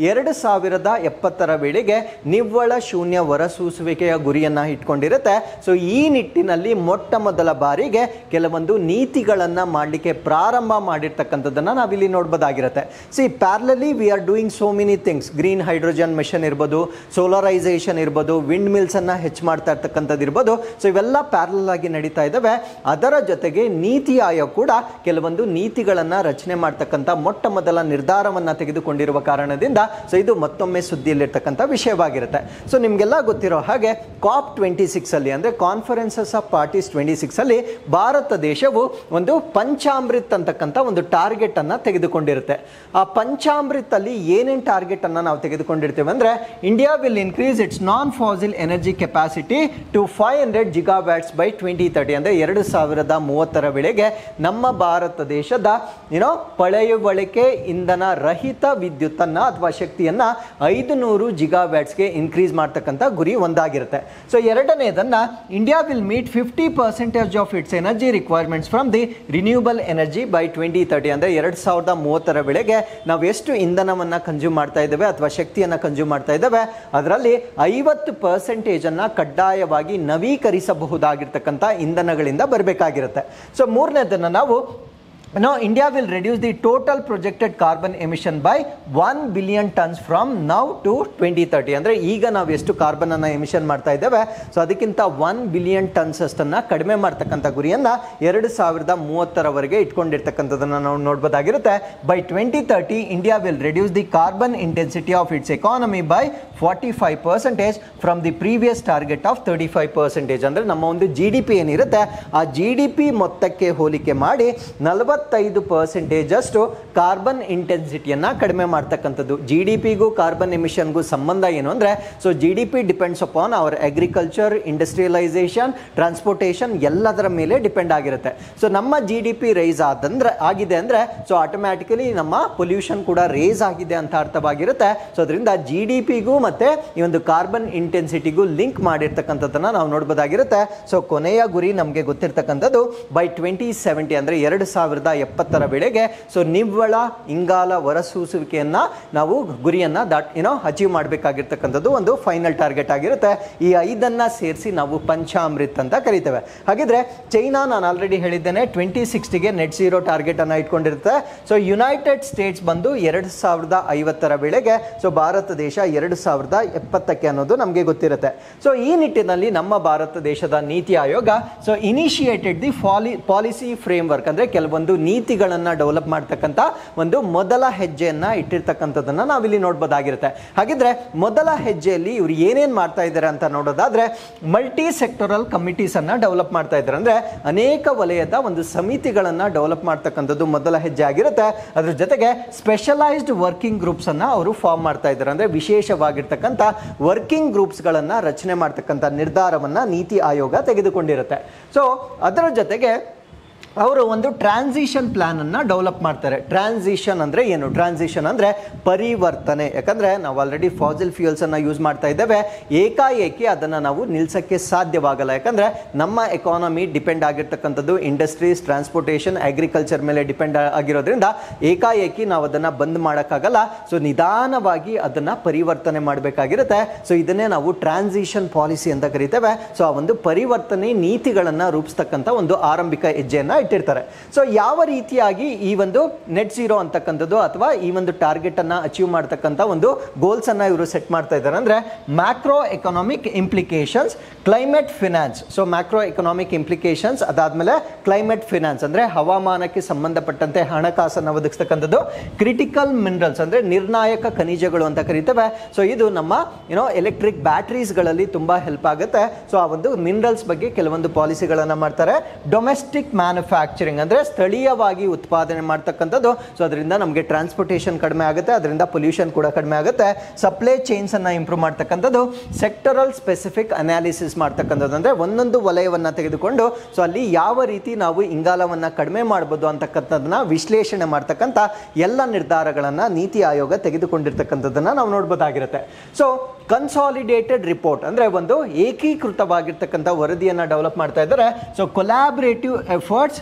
Speaker 1: 2070 ವೇಳೆಗೆ ನಿವ್ವಳ ಶೂನ್ಯ ಹೊರಸೂಸುವಿಕೆಯ ಗುರಿಯನ್ನು ಇಟ್ಕೊಂಡಿರುತ್ತೆ. ಸೊ ಈ ನಿಟ್ಟಿನಲ್ಲಿ ಮೊಟ್ಟ ಮೊದಲ ಬಾರಿಗೆ ಕೆಲವೊಂದು ನೀತಿಗಳನ್ನು ಮಾಡಲಿಕ್ಕೆ ಪ್ರಾರಂಭ ಮಾಡಿರ್ತಕ್ಕಂಥದ್ದನ್ನು ನಾವಿಲ್ಲಿ ನೋಡ್ಬೋದಾಗಿರುತ್ತೆ. See parallelly we are doing so many things. Green hydrogen mission ಇರ್ಬೋದು, ಸೋಲರೈಸೇಷನ್ ಇರ್ಬೋದು, ವಿಂಡ್ ಮಿಲ್ಸನ್ನು ಹೆಚ್ಚು ಮಾಡ್ತಾ ಇರ್ತಕ್ಕಂಥದ್ದು ಇರ್ಬೋದು. ಸೊ ಇವೆಲ್ಲ ಪ್ಯಾರಲಲ್ ಆಗಿ ನಡೀತಾ ಇದ್ದಾವೆ. ಅದರ ಜೊತೆಗೆ ನೀತಿ ಆಯೋಗ ಕೂಡ ಕೆಲವೊಂದು ನೀತಿಗಳನ್ನು ರಚನೆ ಮಾಡ್ತಕ್ಕಂಥ ಮೊಟ್ಟ ಮೊದಲ ನಿರ್ಧಾರವನ್ನು ತೆಗೆದುಕೊಂಡಿರುವ ಕಾರಣದಿಂದ ಸೊ ಇದು ಮತ್ತೊಮ್ಮೆ ಸುದ್ದಿಯಲ್ಲಿರ್ತಕ್ಕಂಥ ವಿಷಯವಾಗಿರುತ್ತೆ. ಸೊ ನಿಮಗೆಲ್ಲ ಗೊತ್ತಿರೋ ಹಾಗೆ COP26 ಅಲ್ಲಿ ಅಂದರೆ ಕಾನ್ಫರೆನ್ಸಸ್ ಆಫ್ ಪಾರ್ಟೀಸ್ 26 ಅಲ್ಲಿ ಭಾರತ ದೇಶವು ಒಂದು ಪಂಚಾಮೃತ್ ಅಂತಕ್ಕಂಥ ಒಂದು ಟಾರ್ಗೆಟ್ ಅನ್ನು ತೆಗೆದುಕೊಂಡಿರುತ್ತೆ. ಆ ಪಂಚಾಮೃತ್ ಅಲ್ಲಿ ಏನೇನು ಟಾರ್ಗೆಟ್ ಅನ್ನು ನಾವು ತೆಗೆದುಕೊಂಡಿರ್ತೇವೆ ಅಂದರೆ India will increase its non fossil energy capacity to 500 gigawatts by 2030. ಅಂದರೆ 2030 ವೇಳೆಗೆ ನಮ್ಮ ಭಾರತ ದೇಶದ ಪಳೆಯುವಳಿಕೆ ಇಂಧನ ರಹಿತ ವಿದ್ಯುತ್ತನ್ನು ಅಥವಾ ಶಕ್ತಿಯನ್ನು 500 ಗಿಗಾವ್ಯಾಟ್ಸ್ಗೆ ಇನ್ಕ್ರೀಸ್ ಮಾಡ್ತಕ್ಕಂಥ ಗುರಿ ಒಂದಾಗಿರುತ್ತೆ. ಸೊ ಎರಡನೇದನ್ನ India will meet 50% of its energy requirements from the renewable energy by 2030. ಅಂದರೆ 2030 ವೇಳೆಗೆ ನಾವು ಎಷ್ಟು ಇಂಧನವನ್ನು ಕನ್ಸ್ಯೂಮ್ ಮಾಡ್ತಾ ಇದ್ದೇವೆ ಅಥವಾ ಶಕ್ತಿಯನ್ನು ಕನ್ಸ್ಯೂಮ್ ಮಾಡ್ತಾ ಇದ್ದೇವೆ ಅದರಲ್ಲಿ 50% ಕಡ್ಡಾಯವಾಗಿ ನವೀಕರಿಸಬಹುದಾಗಿರ್ತಕ್ಕಂಥ ಇಂಧನಗಳಿಂದ ಬರಬೇಕಾಗಿರುತ್ತೆ. ಸೊ ಮೂರನೇದನ್ನು ನಾವು India will reduce the total projected carbon emission by 1 billion tons from now to 2030. ಅಂದರೆ ಈಗ ನಾವು ಎಷ್ಟು ಕಾರ್ಬನ್ ಅನ್ನ ಎಮಿಷನ್ ಮಾಡ್ತಾ ಇದ್ದೇವೆ, ಸೊ ಅದಕ್ಕಿಂತ 1 ಬಿಲಿಯನ್ ಟನ್ಸ್ ಅಷ್ಟನ್ನ ಕಡಿಮೆ ಮಾಡ್ತಕ್ಕಂಥ ಗುರಿಯನ್ನ 2030ರವರೆಗೆ ಇಟ್ಕೊಂಡಿರ್ತಕ್ಕಂಥದ್ದನ್ನ ನಾವು ನೋಡಬಹುದಾಗಿರುತ್ತೆ. By 2030 India will reduce the carbon intensity of its economy by 45% from the previous target of 35%. ಅಂದ್ರೆ ನಮ್ಮ ಒಂದು GDP ಏನಿರುತ್ತೆ ಆ GDP ಮೊತ್ತಕ್ಕೆ ಹೋಲಿಕೆ ಮಾಡಿ 45% ಅಷ್ಟು ಕಾರ್ಬನ್ ಇಂಟೆನ್ಸಿಟಿಯನ್ನ ಕಡಿಮೆ ಮಾಡ್ತಕ್ಕಂಥದ್ದು. GDPಗೂ ಕಾರ್ಬನ್ ಎಮಿಷನ್ಗೂ ಸಂಬಂಧ ಏನು ಅಂದ್ರೆ, so GDP depends upon our agriculture, industrialisation, transportation ಎಲ್ಲದರ ಮೇಲೆ ಡಿಪೆಂಡ್ ಆಗಿರುತ್ತೆ. ಸೊ ನಮ್ಮ GDP ರೈಸ್ ಆಗಿದೆ ಅಂದ್ರೆ ಸೊ ಆಟೋಮ್ಯಾಟಿಕಲಿ ನಮ್ಮ ಪೊಲ್ಯೂಷನ್ ಕೂಡ ರೇಸ್ ಆಗಿದೆ ಅಂತ ಅರ್ಥವಾಗಿರುತ್ತೆ. ಸೊ ಅದರಿಂದ GDPಗೂ ಮತ್ತೆ ಈ ಒಂದು ಕಾರ್ಬನ್ ಇಂಟೆನ್ಸಿಟಿಗೂ ಲಿಂಕ್ ಮಾಡಿರ್ತಕ್ಕಂಥದ್ದನ್ನ ನಾವು ನೋಡಬಹುದಾಗಿರುತ್ತೆ. ಸೊ ಕೊನೆಯ ಗುರಿ ನಮಗೆ ಗೊತ್ತಿರ್ತಕ್ಕಂಥದ್ದು ಬೈ 2070 ಅಂದ್ರೆ 2070ರ ವೇಳೆಗೆ ಸೊ ನಿವ್ವಳ ಇಂಗಾಲ ಹೊರಸೂಸುವಿಕೆಯನ್ನ ನಾವು ಗುರಿಯನ್ನ ಅಚೀವ್ ಮಾಡಬೇಕಾಗಿರ್ತಕ್ಕಂಥದ್ದು ಒಂದು ಫೈನಲ್ ಟಾರ್ಗೆಟ್ ಆಗಿರುತ್ತೆ. ಈ 5ಅನ್ನ ಸೇರಿಸಿ ನಾವು ಪಂಚಾಮೃತ್ ಅಂತ ಕರಿತೇವೆ. ಹಾಗಿದ್ರೆ ಚೈನಾ, ನಾನು ಆಲ್ರೆಡಿ ಹೇಳಿದ್ದೇನೆ, 2060ಗೆ ನೆಟ್ ಝೀರೋ ಟಾರ್ಗೆಟ್ ಅನ್ನ ಇಟ್ಕೊಂಡಿರುತ್ತೆ. ಸೊ ಯುನೈಟೆಡ್ ಸ್ಟೇಟ್ಸ್ ಬಂದು 2050ರ ವೇಳೆಗೆ, ಸೊ ಭಾರತ ದೇಶ 2070ಕ್ಕೆ ಅನ್ನೋದು ನಮಗೆ ಗೊತ್ತಿರುತ್ತೆ. ಸೊ ಈ ನಿಟ್ಟಿನಲ್ಲಿ ನಮ್ಮ ಭಾರತ ದೇಶದ NITI Aayog so initiated the policy framework ಅಂದ್ರೆ ಕೆಲವೊಂದು ನೀತಿಗಳನ್ನ ಡೆವಲಪ್ ಮಾಡ್ತಕ್ಕಂಥ ಒಂದು ಮೊದಲ ಹೆಜ್ಜೆಯನ್ನ ಇಟ್ಟಿರ್ತಕ್ಕಂಥದ್ದನ್ನ ನಾವಿಲ್ಲಿ ನೋಡಬಹುದಾಗಿರುತ್ತೆ. ಹಾಗಿದ್ರೆ ಮೊದಲ ಹೆಜ್ಜೆಯಲ್ಲಿ ಇವರು ಏನೇನ್ ಮಾಡ್ತಾ ಇದ್ದಾರೆ ಅಂತ ನೋಡೋದಾದ್ರೆ, ಮಲ್ಟಿ ಸೆಕ್ಟರಲ್ ಕಮಿಟೀಸ್ ಅನ್ನ ಡೆವಲಪ್ ಮಾಡ್ತಾ ಇದ್ದಾರೆ. ಅಂದ್ರೆ ಅನೇಕ ವಲಯದ ಒಂದು ಸಮಿತಿಗಳನ್ನ ಡೆವಲಪ್ ಮಾಡ್ತಕ್ಕಂಥದ್ದು ಮೊದಲ ಹೆಜ್ಜೆ ಆಗಿರುತ್ತೆ. ಅದ್ರ ಜೊತೆಗೆ ಸ್ಪೆಷಲೈಸ್ಡ್ ವರ್ಕಿಂಗ್ ಗ್ರೂಪ್ಸ್ ಅನ್ನ ಅವರು ಫಾರ್ಮ್ ಮಾಡ್ತಾ ಇದ್ದಾರೆ. ಅಂದ್ರೆ ವಿಶೇಷವಾಗಿರ್ತಕ್ಕಂಥ ವರ್ಕಿಂಗ್ ಗ್ರೂಪ್ಸ್ ಗಳನ್ನ ರಚನೆ ಮಾಡ್ತಕ್ಕಂಥ ನಿರ್ಧಾರವನ್ನ ನೀತಿ ಆಯೋಗ ತೆಗೆದುಕೊಂಡಿರುತ್ತೆ. ಸೊ ಅದರ ಜೊತೆಗೆ ಅವರು ಒಂದು ಟ್ರಾನ್ಸಿಷನ್ ಪ್ಲಾನ್ ಅನ್ನ ಡೆವಲಪ್ ಮಾಡ್ತಾರೆ. ಟ್ರಾನ್ಸಿಷನ್ ಅಂದ್ರೆ ಏನು? ಟ್ರಾನ್ಸಿಷನ್ ಅಂದ್ರೆ ಪರಿವರ್ತನೆ. ಯಾಕಂದ್ರೆ ನಾವು ಆಲ್ರೆಡಿ ಫಾಸಿಲ್ ಫ್ಯೂಯಲ್ಸ್ ಅನ್ನ ಯೂಸ್ ಮಾಡ್ತಾ ಇದ್ದೇವೆ, ಏಕಾಏಕಿ ಅದನ್ನ ನಾವು ನಿಲ್ಸಕ್ಕೆ ಸಾಧ್ಯವಾಗಲ್ಲ. ಯಾಕಂದ್ರೆ ನಮ್ಮ ಎಕಾನಮಿ ಡಿಪೆಂಡ್ ಆಗಿರ್ತಕ್ಕಂಥದ್ದು ಇಂಡಸ್ಟ್ರೀಸ್, ಟ್ರಾನ್ಸ್ಪೋರ್ಟೇಷನ್, ಅಗ್ರಿಕಲ್ಚರ್ ಮೇಲೆ ಡಿಪೆಂಡ್ ಆಗಿರೋದ್ರಿಂದ ಏಕಾಏಕಿ ನಾವು ಅದನ್ನ ಬಂದ್ ಮಾಡೋಕ್ಕಾಗಲ್ಲ. ಸೊ ನಿಧಾನವಾಗಿ ಅದನ್ನ ಪರಿವರ್ತನೆ ಮಾಡಬೇಕಾಗಿರುತ್ತೆ. ಸೊ ಇದನ್ನೇ ನಾವು ಟ್ರಾನ್ಸಿಷನ್ ಪಾಲಿಸಿ ಅಂತ ಕರಿತೇವೆ. ಸೊ ಆ ಒಂದು ಪರಿವರ್ತನೆ ನೀತಿಗಳನ್ನ ರೂಪಿಸ್ತಕ್ಕಂಥ ಒಂದು ಆರಂಭಿಕ ಹೆಜ್ಜೆಯನ್ನ ಇಟ್ಟಿರ್ತಾರೆ. ಸೊ ಯಾವ ರೀತಿಯಾಗಿ ಈ ಒಂದು ನೆಟ್ ಝೀರೋ ಅಂತಕ್ಕಂಥದ್ದು ಅಥವಾ ಈ ಒಂದು ಟಾರ್ಗೆಟ್ ಅನ್ನ ಅಚೀವ್ ಮಾಡತಕ್ಕಂಥ ಒಂದು ಗೋಲ್ಸ್ ಅನ್ನ ಇವರು ಸೆಟ್ ಮಾಡ್ತಾ ಇದ್ದಾರೆ ಅಂದ್ರೆ, macro economic implications, climate finance. So macro economic implications, ಅದಾದ್ಮೇಲೆ ಕ್ಲೈಮೇಟ್ ಫಿನಾನ್ಸ್ ಅಂದ್ರೆ ಹವಾಮಾನಕ್ಕೆ ಸಂಬಂಧಪಟ್ಟಂತೆ ಹಣಕಾಸನ್ನು ಒದಗಿಸ್ತಕ್ಕಂಥದ್ದು, ಕ್ರಿಟಿಕಲ್ ಮಿನರಲ್ಸ್ ಅಂದ್ರೆ ನಿರ್ಣಾಯಕ ಖನಿಜಗಳು ಅಂತ ಕರೀತೇವೆ. ಸೊ ಇದು ನಮ್ಮ ಎಲೆಕ್ಟ್ರಿಕ್ ಬ್ಯಾಟರೀಸ್ ಗಳಲ್ಲಿ ತುಂಬಾ ಹೆಲ್ಪ್ ಆಗುತ್ತೆ. ಸೊ ಆ ಒಂದು ಮಿನರಲ್ಸ್ ಬಗ್ಗೆ ಕೆಲವೊಂದು ಪಾಲಿಸಿಗಳನ್ನ ಮಾಡ್ತಾರೆ. ಡೊಮೆಸ್ಟಿಕ್ ಮ್ಯಾನುಫ್ಯಾಕ್ಚರಿಂಗ್ ಅಂದ್ರೆ ಸ್ಥಳೀಯವಾಗಿ ಉತ್ಪಾದನೆ ಮಾಡ್ತಕ್ಕಂಥದ್ದು. ಸೊ ಅದರಿಂದ ನಮಗೆ ಟ್ರಾನ್ಸ್ಪೋರ್ಟೇಷನ್ ಕಡಿಮೆ ಆಗುತ್ತೆ, ಅದರಿಂದ ಪೊಲ್ಯೂಷನ್ ಕೂಡ ಕಡಿಮೆ ಆಗುತ್ತೆ. ಸಪ್ಲೈ ಚೈನ್ಸ್ ಅನ್ನ ಇಂಪ್ರೂವ್ ಮಾಡ್ತಕ್ಕಂಥದ್ದು, ಸೆಕ್ಟರಲ್ ಸ್ಪೆಸಿಫಿಕ್ ಅನಾಲಿಸಿಸ್ ಮಾಡ್ತಕ್ಕಂಥದ್ದು ಅಂದ್ರೆ ಒಂದೊಂದು ವಲಯವನ್ನ ತೆಗೆದುಕೊಂಡು ಸೊ ಅಲ್ಲಿ ಯಾವ ರೀತಿ ನಾವು ಇಂಗಾಲವನ್ನ ಕಡಿಮೆ ಮಾಡಬಹುದು ಅಂತಕ್ಕಂಥದ್ದನ್ನ ವಿಶ್ಲೇಷಣೆ ಮಾಡ್ತಕ್ಕಂಥ ಎಲ್ಲ ನಿರ್ಧಾರಗಳನ್ನ ನೀತಿ ಆಯೋಗ ತೆಗೆದುಕೊಂಡಿರ್ತಕ್ಕಂಥದ್ದನ್ನ ನಾವು ನೋಡಬಹುದಾಗಿರುತ್ತೆ. ಸೊ ಕನ್ಸಾಲಿಡೇಟೆಡ್ ರಿಪೋರ್ಟ್ ಅಂದ್ರೆ ಒಂದು ಏಕೀಕೃತವಾಗಿರ್ತಕ್ಕಂಥ ವರದಿಯನ್ನ ಡೆವಲಪ್ ಮಾಡ್ತಾ ಇದ್ದಾರೆ. So collaborative efforts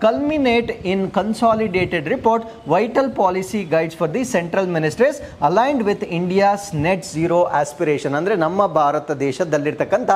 Speaker 1: culminate in consolidated report, vital policy guides for the central ministries aligned with India's net zero aspiration. ಅಂದ್ರೆ ನಮ್ಮ ಭಾರತ ದೇಶದಲ್ಲಿರ್ತಕ್ಕಂಥ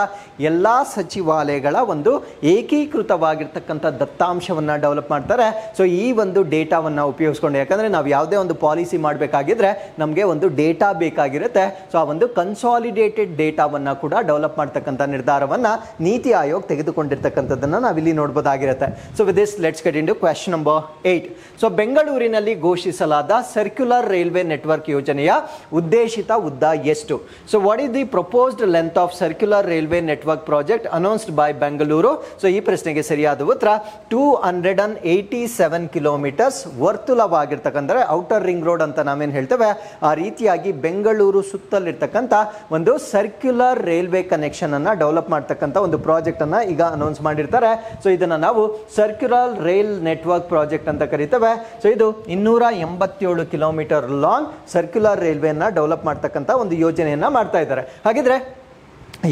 Speaker 1: ಎಲ್ಲಾ ಸಚಿವಾಲಯಗಳ ಒಂದು ಏಕೀಕೃತವಾಗಿರ್ತಕ್ಕಂಥ ದತ್ತಾಂಶವನ್ನ ಡೆವಲಪ್ ಮಾಡ್ತಾರೆ. ಸೊ ಈ ಒಂದು ಡೇಟಾವನ್ನ ಉಪಯೋಗಿಸ್ಕೊಂಡು, ಯಾಕಂದ್ರೆ ನಾವು ಯಾವುದೇ ಒಂದು ಪಾಲಿಸಿ ಮಾಡಬೇಕಾಗಿದ್ರೆ ನಮಗೆ ಒಂದು ಡೇಟಾ ಬೇಕಾಗಿರುತ್ತೆ. ಸೊ ಆ ಒಂದು ಕನ್ಸಾಲಿಡೇಟೆಡ್ ಡೇಟಾವನ್ನ ಕೂಡ ಡೆವಲಪ್ ಮಾಡ್ತಕ್ಕಂಥ ನಿರ್ಧಾರವನ್ನ ನೀತಿ ಆಯೋಗ್ ತೆಗೆದುಕೊಂಡಿರ್ತಕ್ಕಂಥದ್ದನ್ನ ನಾವಿಲ್ಲಿ ನೋಡಬಹುದಾಗಿರುತ್ತೆ. So with this let's get into question number 8. So ಬೆಂಗಳೂರಿನಲ್ಲಿ ಘೋಷಿಸಲಾದ ಸರ್ಕ್ಯುಲರ್ ರೈಲ್ವೆ ನೆಟ್ವರ್ಕ್ ಯೋಜನೆಯ ಉದ್ದೇಶಿತ ಉದ್ದ ಎಷ್ಟು? So what is the proposed length of circular railway network project announced by Bengaluru? So ಈ ಪ್ರಶ್ನೆಗೆ ಸರಿಯಾದ ಉತ್ತರ 287 ಕಿಲೋಮೀಟರ್ಸ್. ವರ್ತುಲವಾಗಿರ್ತಕ್ಕಂಥ ಔಟರ್ ರಿಂಗ್ ರೋಡ್ ಅಂತ ನಾವೇನು ಹೇಳ್ತೇವೆ, ಆ ರೀತಿಯಾಗಿ ಬೆಂಗಳೂರು ಸುತ್ತಲಿರ್ತಕ್ಕಂಥ ಒಂದು ಸರ್ಕ್ಯುಲರ್ ರೈಲ್ವೆ ಕನೆಕ್ಷನ್ ಅನ್ನ ಡೆವಲಪ್ ಮಾಡ್ತಕ್ಕಂಥ ಒಂದು ಪ್ರಾಜೆಕ್ಟ್ ಅನ್ನ ಈಗ ಅನೌನ್ಸ್ ಮಾಡಿರ್ತಾರೆ. ಸೊ ಇದನ್ನ ನಾವು ಸರ್ಕ್ಯುಲರ್ ರೈಲ್ ನೆಟ್ವರ್ಕ್ ಪ್ರಾಜೆಕ್ಟ್ ಅಂತ ಕರೀತೇವೆ. ಸೊ ಇದು 287 ಕಿಲೋಮೀಟರ್ ಲಾಂಗ್ ಸರ್ಕ್ಯುಲರ್ ರೈಲ್ವೆಯನ್ನ ಡೆವಲಪ್ ಮಾಡ್ತಕ್ಕಂಥ ಒಂದು ಯೋಜನೆಯನ್ನ ಮಾಡ್ತಾ ಇದ್ದಾರೆ. ಹಾಗಿದ್ರೆ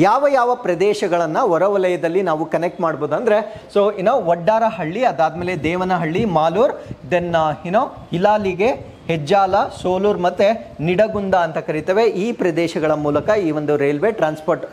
Speaker 1: ಯಾವ ಯಾವ ಪ್ರದೇಶಗಳನ್ನು ಹೊರವಲಯದಲ್ಲಿ ನಾವು ಕನೆಕ್ಟ್ ಮಾಡ್ಬೋದು ಅಂದರೆ, ಸೊ ವಡ್ಡಾರಹಳ್ಳಿ, ಅದಾದಮೇಲೆ ದೇವನಹಳ್ಳಿ, ಮಾಲೂರ್, ದೆನ್ ಇಲಾಲಿಗೆ, ಹೆಜ್ಜಾಲ, ಸೋಲೂರ್ ಮತ್ತೆ ನಿಡಗುಂದ ಅಂತ ಕರಿತೇವೆ. ಈ ಪ್ರದೇಶಗಳ ಮೂಲಕ ಈ ಒಂದು ರೈಲ್ವೆ ಟ್ರಾನ್ಸ್ಪೋರ್ಟ್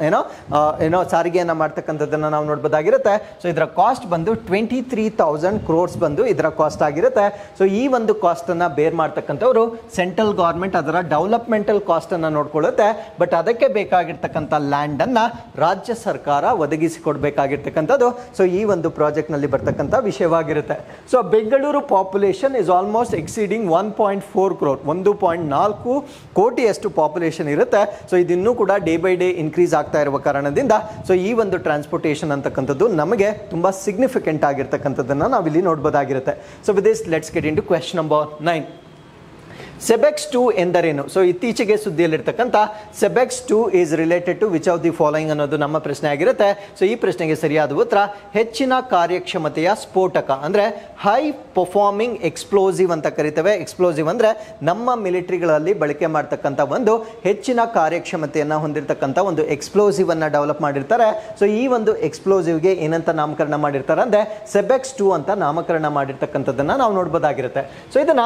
Speaker 1: ಸಾರಿಗೆಯನ್ನ ಮಾಡ್ತಕ್ಕಂಥದ್ದನ್ನ ನಾವು ನೋಡ್ಬೋದಾಗಿರುತ್ತೆ. ಸೊ ಇದರ ಕಾಸ್ಟ್ ಬಂದು 23,000 crores ಬಂದು ಇದರ ಕಾಸ್ಟ್ ಆಗಿರುತ್ತೆ. ಸೊ ಈ ಒಂದು ಕಾಸ್ಟ್ ಅನ್ನ ಬೇರ್ ಮಾಡ್ತಕ್ಕಂಥವ್ರು ಸೆಂಟ್ರಲ್ ಗವರ್ಮೆಂಟ್ ಅದರ ಡೆವಲಪ್ಮೆಂಟಲ್ ಕಾಸ್ಟ್ ಅನ್ನ ನೋಡ್ಕೊಳ್ಳುತ್ತೆ. ಬಟ್ ಅದಕ್ಕೆ ಬೇಕಾಗಿರ್ತಕ್ಕಂಥ ಲ್ಯಾಂಡ್ ಅನ್ನ ರಾಜ್ಯ ಸರ್ಕಾರ ಒದಗಿಸಿಕೊಡ್ಬೇಕಾಗಿರ್ತಕ್ಕಂಥದ್ದು ಸೊ ಈ ಒಂದು ಪ್ರಾಜೆಕ್ಟ್ ನಲ್ಲಿ ಬರ್ತಕ್ಕಂಥ ವಿಷಯವಾಗಿರುತ್ತೆ. So Bengaluru population is almost exceeding 1.4 crore, 1.4 ಕೋಟಿಯಷ್ಟು ಪಾಪ್ಯುಲೇಷನ್ ಇರುತ್ತೆ. ಸೊ ಇದಿನ್ನೂ ಕೂಡ ಡೇ ಬೈ ಡೇ ಇನ್ಕ್ರೀಸ್ ಆಗ್ತಾ ಇರುವ ಕಾರಣದಿಂದ ಸೊ ಈ ಒಂದು ಟ್ರಾನ್ಸ್ಪೋರ್ಟೇಷನ್ ಅಂತಕ್ಕಂಥದ್ದು ನಮಗೆ ತುಂಬಾ ಸಿಗ್ನಿಫಿಕೆಂಟ್ ಆಗಿರ್ತಕ್ಕಂಥದ್ದನ್ನ ನಾವಿಲ್ಲಿ ನೋಡ್ಬೋದಾಗಿರುತ್ತೆ. So with this let's get into question number 9. SEBEX 2 ಎಂದರೇನು? ಸೊ ಇತ್ತೀಚೆಗೆ ಸುದ್ದಿಯಲ್ಲಿರ್ತಕ್ಕಂಥ SEBEX 2 is related to which of the following ಅನ್ನೋದು ನಮ್ಮ ಪ್ರಶ್ನೆ ಆಗಿರುತ್ತೆ. ಸೊ ಈ ಪ್ರಶ್ನೆಗೆ ಸರಿಯಾದ ಉತ್ತರ ಹೆಚ್ಚಿನ ಕಾರ್ಯಕ್ಷಮತೆಯ ಸ್ಫೋಟಕ, ಅಂದ್ರೆ ಹೈ ಪರ್ಫಾರ್ಮಿಂಗ್ ಎಕ್ಸ್ಪ್ಲೋಸಿವ್ ಅಂತ ಕರಿತೇವೆ. ಎಕ್ಸ್ಪ್ಲೋಸಿವ್ ಅಂದ್ರೆ ನಮ್ಮ ಮಿಲಿಟರಿಗಳಲ್ಲಿ ಬಳಕೆ ಮಾಡ್ತಕ್ಕಂಥ ಒಂದು ಹೆಚ್ಚಿನ ಕಾರ್ಯಕ್ಷಮತೆಯನ್ನ ಹೊಂದಿರತಕ್ಕಂಥ ಒಂದು ಎಕ್ಸ್ಪ್ಲೋಸಿವ್ ಅನ್ನ ಡೆವಲಪ್ ಮಾಡಿರ್ತಾರೆ. ಸೊ ಈ ಒಂದು ಎಕ್ಸ್ಪ್ಲೋಸಿವ್ಗೆ ಏನಂತ ನಾಮಕರಣ ಮಾಡಿರ್ತಾರೆ ಅಂದ್ರೆ ಸೆಬೆಕ್ಸ್ 2 ಅಂತ ನಾಮಕರಣ ಮಾಡಿರ್ತಕ್ಕಂಥದ್ದನ್ನ ನಾವು ನೋಡ್ಬೋದಾಗಿರುತ್ತೆ. ಸೊ ಇದನ್ನ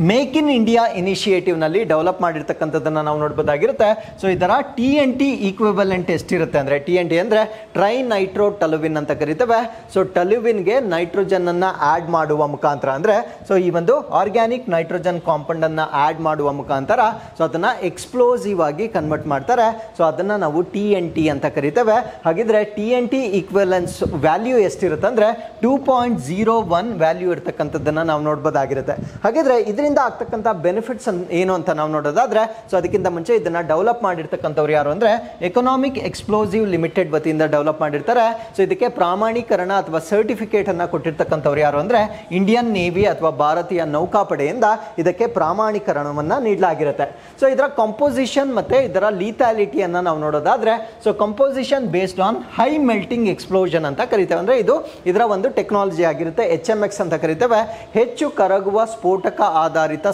Speaker 1: ಮೇಕ್ ಇನ್ ಇಂಡಿಯಾ ಇನಿಷಿಯೇಟಿವ್ ನಲ್ಲಿ ಡೆವಲಪ್ ಮಾಡಿರ್ತಕ್ಕಂಥದ್ದನ್ನ ನಾವು ನೋಡ್ಬೋದಾಗಿರುತ್ತೆ. ಸೊ ಇದರ TNT ಈಕ್ವಿವೆಲೆಂಟ್ ಎಷ್ಟಿರುತ್ತೆ ಅಂದ್ರೆ, TNT ಅಂದ್ರೆ ಟ್ರೈ ನೈಟ್ರೋ ಟಲುವಿನ್ ಅಂತ ಕರಿತೇವೆ. ಸೊ ಟಲುವಿನ್ಗೆ ನೈಟ್ರೋಜನ್ ಅನ್ನ ಆಡ್ ಮಾಡುವ ಮುಖಾಂತರ, ಅಂದ್ರೆ ಸೊ ಈ ಒಂದು ಆರ್ಗ್ಯಾನಿಕ್ ನೈಟ್ರೋಜನ್ ಕಾಂಪೌಂಡ್ ಅನ್ನ ಆಡ್ ಮಾಡುವ ಮುಖಾಂತರ ಸೊ ಅದನ್ನ ಎಕ್ಸ್ಪ್ಲೋಸಿವ್ ಆಗಿ ಕನ್ವರ್ಟ್ ಮಾಡ್ತಾರೆ. ಸೊ ಅದನ್ನ ನಾವು TNT ಅಂತ ಕರಿತೇವೆ. ಹಾಗಿದ್ರೆ TNT ಈಕ್ವಿವೆಲೆನ್ಸ್ ವ್ಯಾಲ್ಯೂ ಎಷ್ಟಿರುತ್ತೆ ಅಂದ್ರೆ 2.01 ವ್ಯಾಲ್ಯೂ ಇರ್ತಕ್ಕಂಥದ್ದನ್ನ ನಾವು ನೋಡ್ಬೋದಾಗಿರುತ್ತೆ. ಹಾಗಿದ್ರೆ ಇದರಿಂದ ಆಗ್ತಕ್ಕಂಥ ಬೆನಿಫಿಟ್ಸ್ ಏನು ಅಂತ ನಾವು ನೋಡೋದಾದ್ರೆ, ಸೊ ಅದಕ್ಕಿಂತ ಮುಂಚೆ ಇದನ್ನ ಡೆವಲಪ್ ಮಾಡಿರ್ತಕ್ಕಂಥವ್ರು ಯಾರು ಅಂದ್ರೆ ಎಕನಾಮಿಕ್ ಎಕ್ಸ್ಪ್ಲೋಸಿವ್ ಲಿಮಿಟೆಡ್ ವತಿಯಿಂದ ಡೆವಲಪ್ ಮಾಡಿರ್ತಾರೆ. ಸೊ ಇದಕ್ಕೆ ಪ್ರಾಮಾಣೀಕರಣ ಅಥವಾ ಸರ್ಟಿಫಿಕೇಟ್ ಅನ್ನ ಕೊಟ್ಟಿರ್ತಕ್ಕಂಥವ್ರು ಯಾರು ಅಂದ್ರೆ ಇಂಡಿಯನ್ ನೇವಿ ಅಥವಾ ಭಾರತೀಯ ನೌಕಾಪಡೆಯಿಂದ ಇದಕ್ಕೆ ಪ್ರಾಮಾಣೀಕರಣವನ್ನ ನೀಡಲಾಗಿರುತ್ತೆ. ಸೊ ಇದರ ಕಂಪೋಸಿಷನ್ ಮತ್ತೆ ಇದರ ಲೀಥಾಲಿಟಿಯನ್ನ ನಾವು ನೋಡೋದಾದ್ರೆ, so composition based on high melting explosion ಅಂತ ಕರಿತೇವೆ. ಅಂದ್ರೆ ಇದು ಇದರ ಒಂದು ಟೆಕ್ನಾಲಜಿ ಆಗಿರುತ್ತೆ. HMX ಅಂತ ಕರಿತೇವೆ, ಹೆಚ್ಚು ಕರಗುವ ಸ್ಫೋಟಕ ಆಧಾರಿತ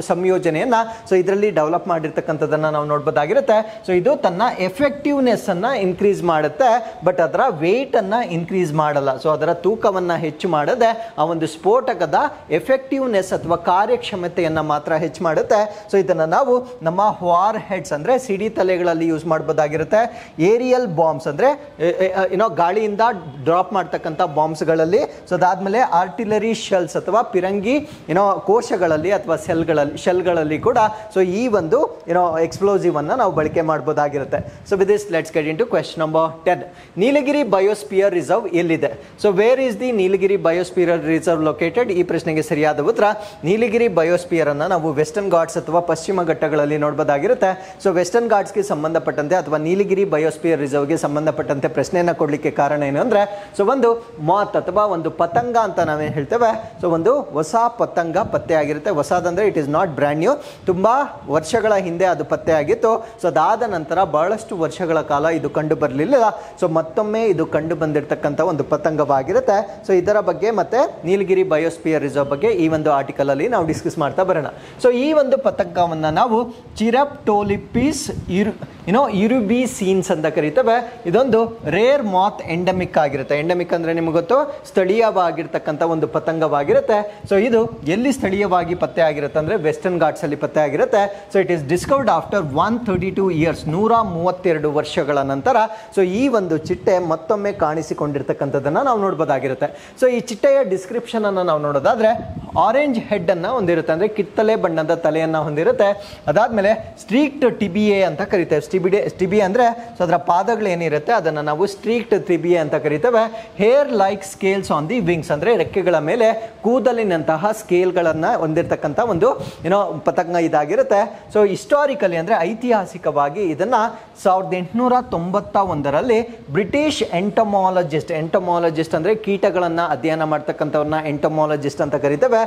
Speaker 1: ಸಂಯೋಜನೆಯನ್ನ ಸೊ ಇದರಲ್ಲಿ ಡೆವಲಪ್ ಮಾಡಿರ್ತಕ್ಕಂಥದ್ದನ್ನ ನಾವು ನೋಡಬಹುದಾಗಿರುತ್ತೆ. ಸೊ ಇದು ತನ್ನ ಎಫೆಕ್ಟಿವ್ನೆಸ್ ಅನ್ನ ಇನ್ಕ್ರೀಸ್ ಮಾಡುತ್ತೆ, ಬಟ್ ಅದರ ವೇಟ್ ಅನ್ನ ಇನ್ಕ್ರೀಸ್ ಮಾಡಲ್ಲ. ಸೊ ಅದರ ತೂಕವನ್ನ ಹೆಚ್ಚು ಮಾಡದೆ ಆ ಒಂದು ಸ್ಫೋಟಕದ ಎಫೆಕ್ಟಿವ್ನೆಸ್ ಅಥವಾ ಕಾರ್ಯಕ್ಷಮತೆಯನ್ನ ಮಾತ್ರ ಹೆಚ್ಚು ಮಾಡುತ್ತೆ. ಸೊ ಇದನ್ನ ನಾವು ನಮ್ಮ ವಾರ್ ಹೆಡ್ಸ್ ಅಂದ್ರೆ ಸಿಡಿ ತಲೆಗಳಲ್ಲಿ ಯೂಸ್ ಮಾಡಬಹುದಾಗಿರುತ್ತೆ. ಏರಿಯಲ್ ಬಾಂಬ್ಸ್ ಅಂದ್ರೆ ಗಾಳಿಯಿಂದ ಡ್ರಾಪ್ ಮಾಡ್ತಕ್ಕಂಥ ಬಾಂಬ್ಸ್ಗಳಲ್ಲಿ, ಸೊ ಅದಾದ್ಮೇಲೆ ಆರ್ಟಿಲರಿ ಶೆಲ್ಸ್ ಅಥವಾ ಪಿರಂಗಿ ಕೋಶಗಳಲ್ಲಿ ಅಥವಾ ಶೆಲ್ಗಳಲ್ಲಿ ಕೂಡ ಸೊ ಈ ಒಂದು ಎಕ್ಸ್ಪ್ಲೋಸಿವ್ ಅನ್ನ ನಾವು ಬಳಕೆ ಮಾಡಬಹುದಾಗಿರುತ್ತೆ. So with this let's get into question number 10. Nilgiri biosphere reserve ಎಲ್ಲಿದೆ? So where is the Nilgiri biosphere reserve located? ಈ ಪ್ರಶ್ನೆಗೆ ಸರಿಯಾದ ಉತ್ತರ ನೀಲಗಿರಿ ಬಯೋಸ್ಪಿಯರ್ ಅನ್ನ ನಾವು ವೆಸ್ಟರ್ನ್ ಘಾಟ್ಸ್ ಅಥವಾ ಪಶ್ಚಿಮ ಘಟ್ಟಗಳಲ್ಲಿ ನೋಡಬಹುದಾಗಿರುತ್ತೆ. ಸೊ ವೆಸ್ಟರ್ನ್ ಘಾಟ್ಸ್ಗೆ ಸಂಬಂಧಪಟ್ಟಂತೆ ಅಥವಾ ನೀಲಗಿರಿ ಬಯೋಸ್ಪಿಯರ್ ರಿಸರ್ವ್ಗೆ ಸಂಬಂಧಪಟ್ಟಂತೆ ಪ್ರಶ್ನೆಯನ್ನ ಕೊಡ್ಲಿಕ್ಕೆ ಕಾರಣ ಏನು ಅಂದ್ರೆ, ಸೊ ಒಂದು ಮಾತ್ ಅಥವಾ ಒಂದು ಪತಂಗ ಅಂತ ನಾವೇನು ಹೇಳ್ತೇವೆ, ಸೊ ಒಂದು ಹೊಸ ಪತಂಗ ಪತ್ತೆ ಆಗಿರುತ್ತೆ. ಹೊಸದಂದ್ರೆ it is not brand new, ತುಂಬಾ ವರ್ಷಗಳ ಹಿಂದೆ ಅದು ಪತ್ತೆ ಆಗಿತ್ತು. ಸೊ ಅದಾದ ನಂತರ ಬಹಳಷ್ಟು ವರ್ಷಗಳ ಕಾಲ ಇದು ಕಂಡು ಬರಲಿಲ್ಲ. ಸೊ ಮತ್ತೊಮ್ಮೆ ಇದು ಕಂಡು ಬಂದಿರತಕ್ಕಂಥ ಒಂದು ಪತಂಗವಾಗಿರುತ್ತೆ. ಸೊ ಇದರ ಬಗ್ಗೆ ಮತ್ತೆ ನೀಲಗಿರಿ ಬಯೋಸ್ಪಿಯರ್ ರಿಸರ್ವ್ ಬಗ್ಗೆ ಈ ಒಂದು ಆರ್ಟಿಕಲ್ ಅಲ್ಲಿ ನಾವು ಡಿಸ್ಕಸ್ ಮಾಡ್ತಾ ಬರೋಣ. ಸೊ ಈ ಒಂದು ಪತಂಗವನ್ನ ನಾವು ಚಿರಪ್ಟೋಲಿಪಿಸ್ ಇರುಬಿಸೀನ್ಸ್ ಅಂತ ಕರೀತೇವೆ. ಇದೊಂದು ರೇರ್ ಮಾತ್ ಎಂಡಮಿಕ್ ಆಗಿರುತ್ತೆ. ಎಂಡಮಿಕ್ ಅಂದ್ರೆ ನಿಮ್ಗೆ ಗೊತ್ತು, ಸ್ಥಳೀಯವಾಗಿರ್ತಕ್ಕಂಥ ಒಂದು ಪತಂಗವಾಗಿರುತ್ತೆ. ಸೊ ಇದು ಎಲ್ಲಿ ಸ್ಥಳೀಯವಾಗಿ ಪತ್ತೆ ಆಗಿರುತ್ತೆ ಅಂದ್ರೆ ವೆಸ್ಟರ್ನ್ ಘಾಟ್ಸ್ ಅಲ್ಲಿ ಪತ್ತೆ ಆಗಿರುತ್ತೆ. So it is discovered after 132 years, 132 ವರ್ಷಗಳ ನಂತರ ಸೊ ಈ ಒಂದು ಚಿಟ್ಟೆ ಮತ್ತೊಮ್ಮೆ ಕಾಣಿಸಿಕೊಂಡಿರ್ತಕ್ಕಂಥದ್ದನ್ನ ನಾವು ನೋಡಬಹುದಾಗಿರುತ್ತೆ. ಸೊ ಈ ಚಿಟ್ಟೆಯ ಡಿಸ್ಕ್ರಿಪ್ಷನ್ ಅನ್ನ ನಾವು ನೋಡೋದಾದ್ರೆ ಆರೆಂಜ್ ಹೆಡ್ ಅನ್ನ ಹೊಂದಿರುತ್ತೆ, ಅಂದ್ರೆ ಕಿತ್ತಳೆ ಬಣ್ಣದ ತಲೆಯನ್ನ ಹೊಂದಿರುತ್ತೆ. ಅದಾದ್ಮೇಲೆ ಸ್ಟ್ರೀಕ್ಡ್ ಟಿಬಿಎ ಅಂತ ಕರಿತೇವೆ. ಟಿಬಿಎ ಅಂದ್ರೆ ಸೊ ಅದರ ಪಾದಗಳು ಏನಿರುತ್ತೆ ಅದನ್ನ ನಾವು ಸ್ಟ್ರೀಕ್ಡ್ ಟಿಬಿಎ ಅಂತ ಕರಿತೇವೆ. Hair like scales on the wings, ಅಂದ್ರೆ ರೆಕ್ಕೆಗಳ ಮೇಲೆ ಕೂದಲಿನಂತಹ ಸ್ಕೇಲ್ಗಳನ್ನ ಹೊಂದಿರತಕ್ಕಂಥ ಒಂದು ಪತಂಗ ಇದಾಗಿರುತ್ತೆ. ಸೊ ಹಿಸ್ಟಾರಿಕಲಿ ಅಂದ್ರೆ ಐತಿಹಾಸಿಕವಾಗಿ ಇದನ್ನ 1891ರಲ್ಲಿ ಬ್ರಿಟಿಷ್ ಎಂಟಮಾಲಜಿಸ್ಟ್ ಅಂದ್ರೆ ಕೀಟಗಳನ್ನ ಅಧ್ಯಯನ ಮಾಡ್ತಕ್ಕಂಥವ್ರನ್ನ ಎಂಟಮಾಲಜಿಸ್ಟ್ ಅಂತ ಕರಿತೇವೆ.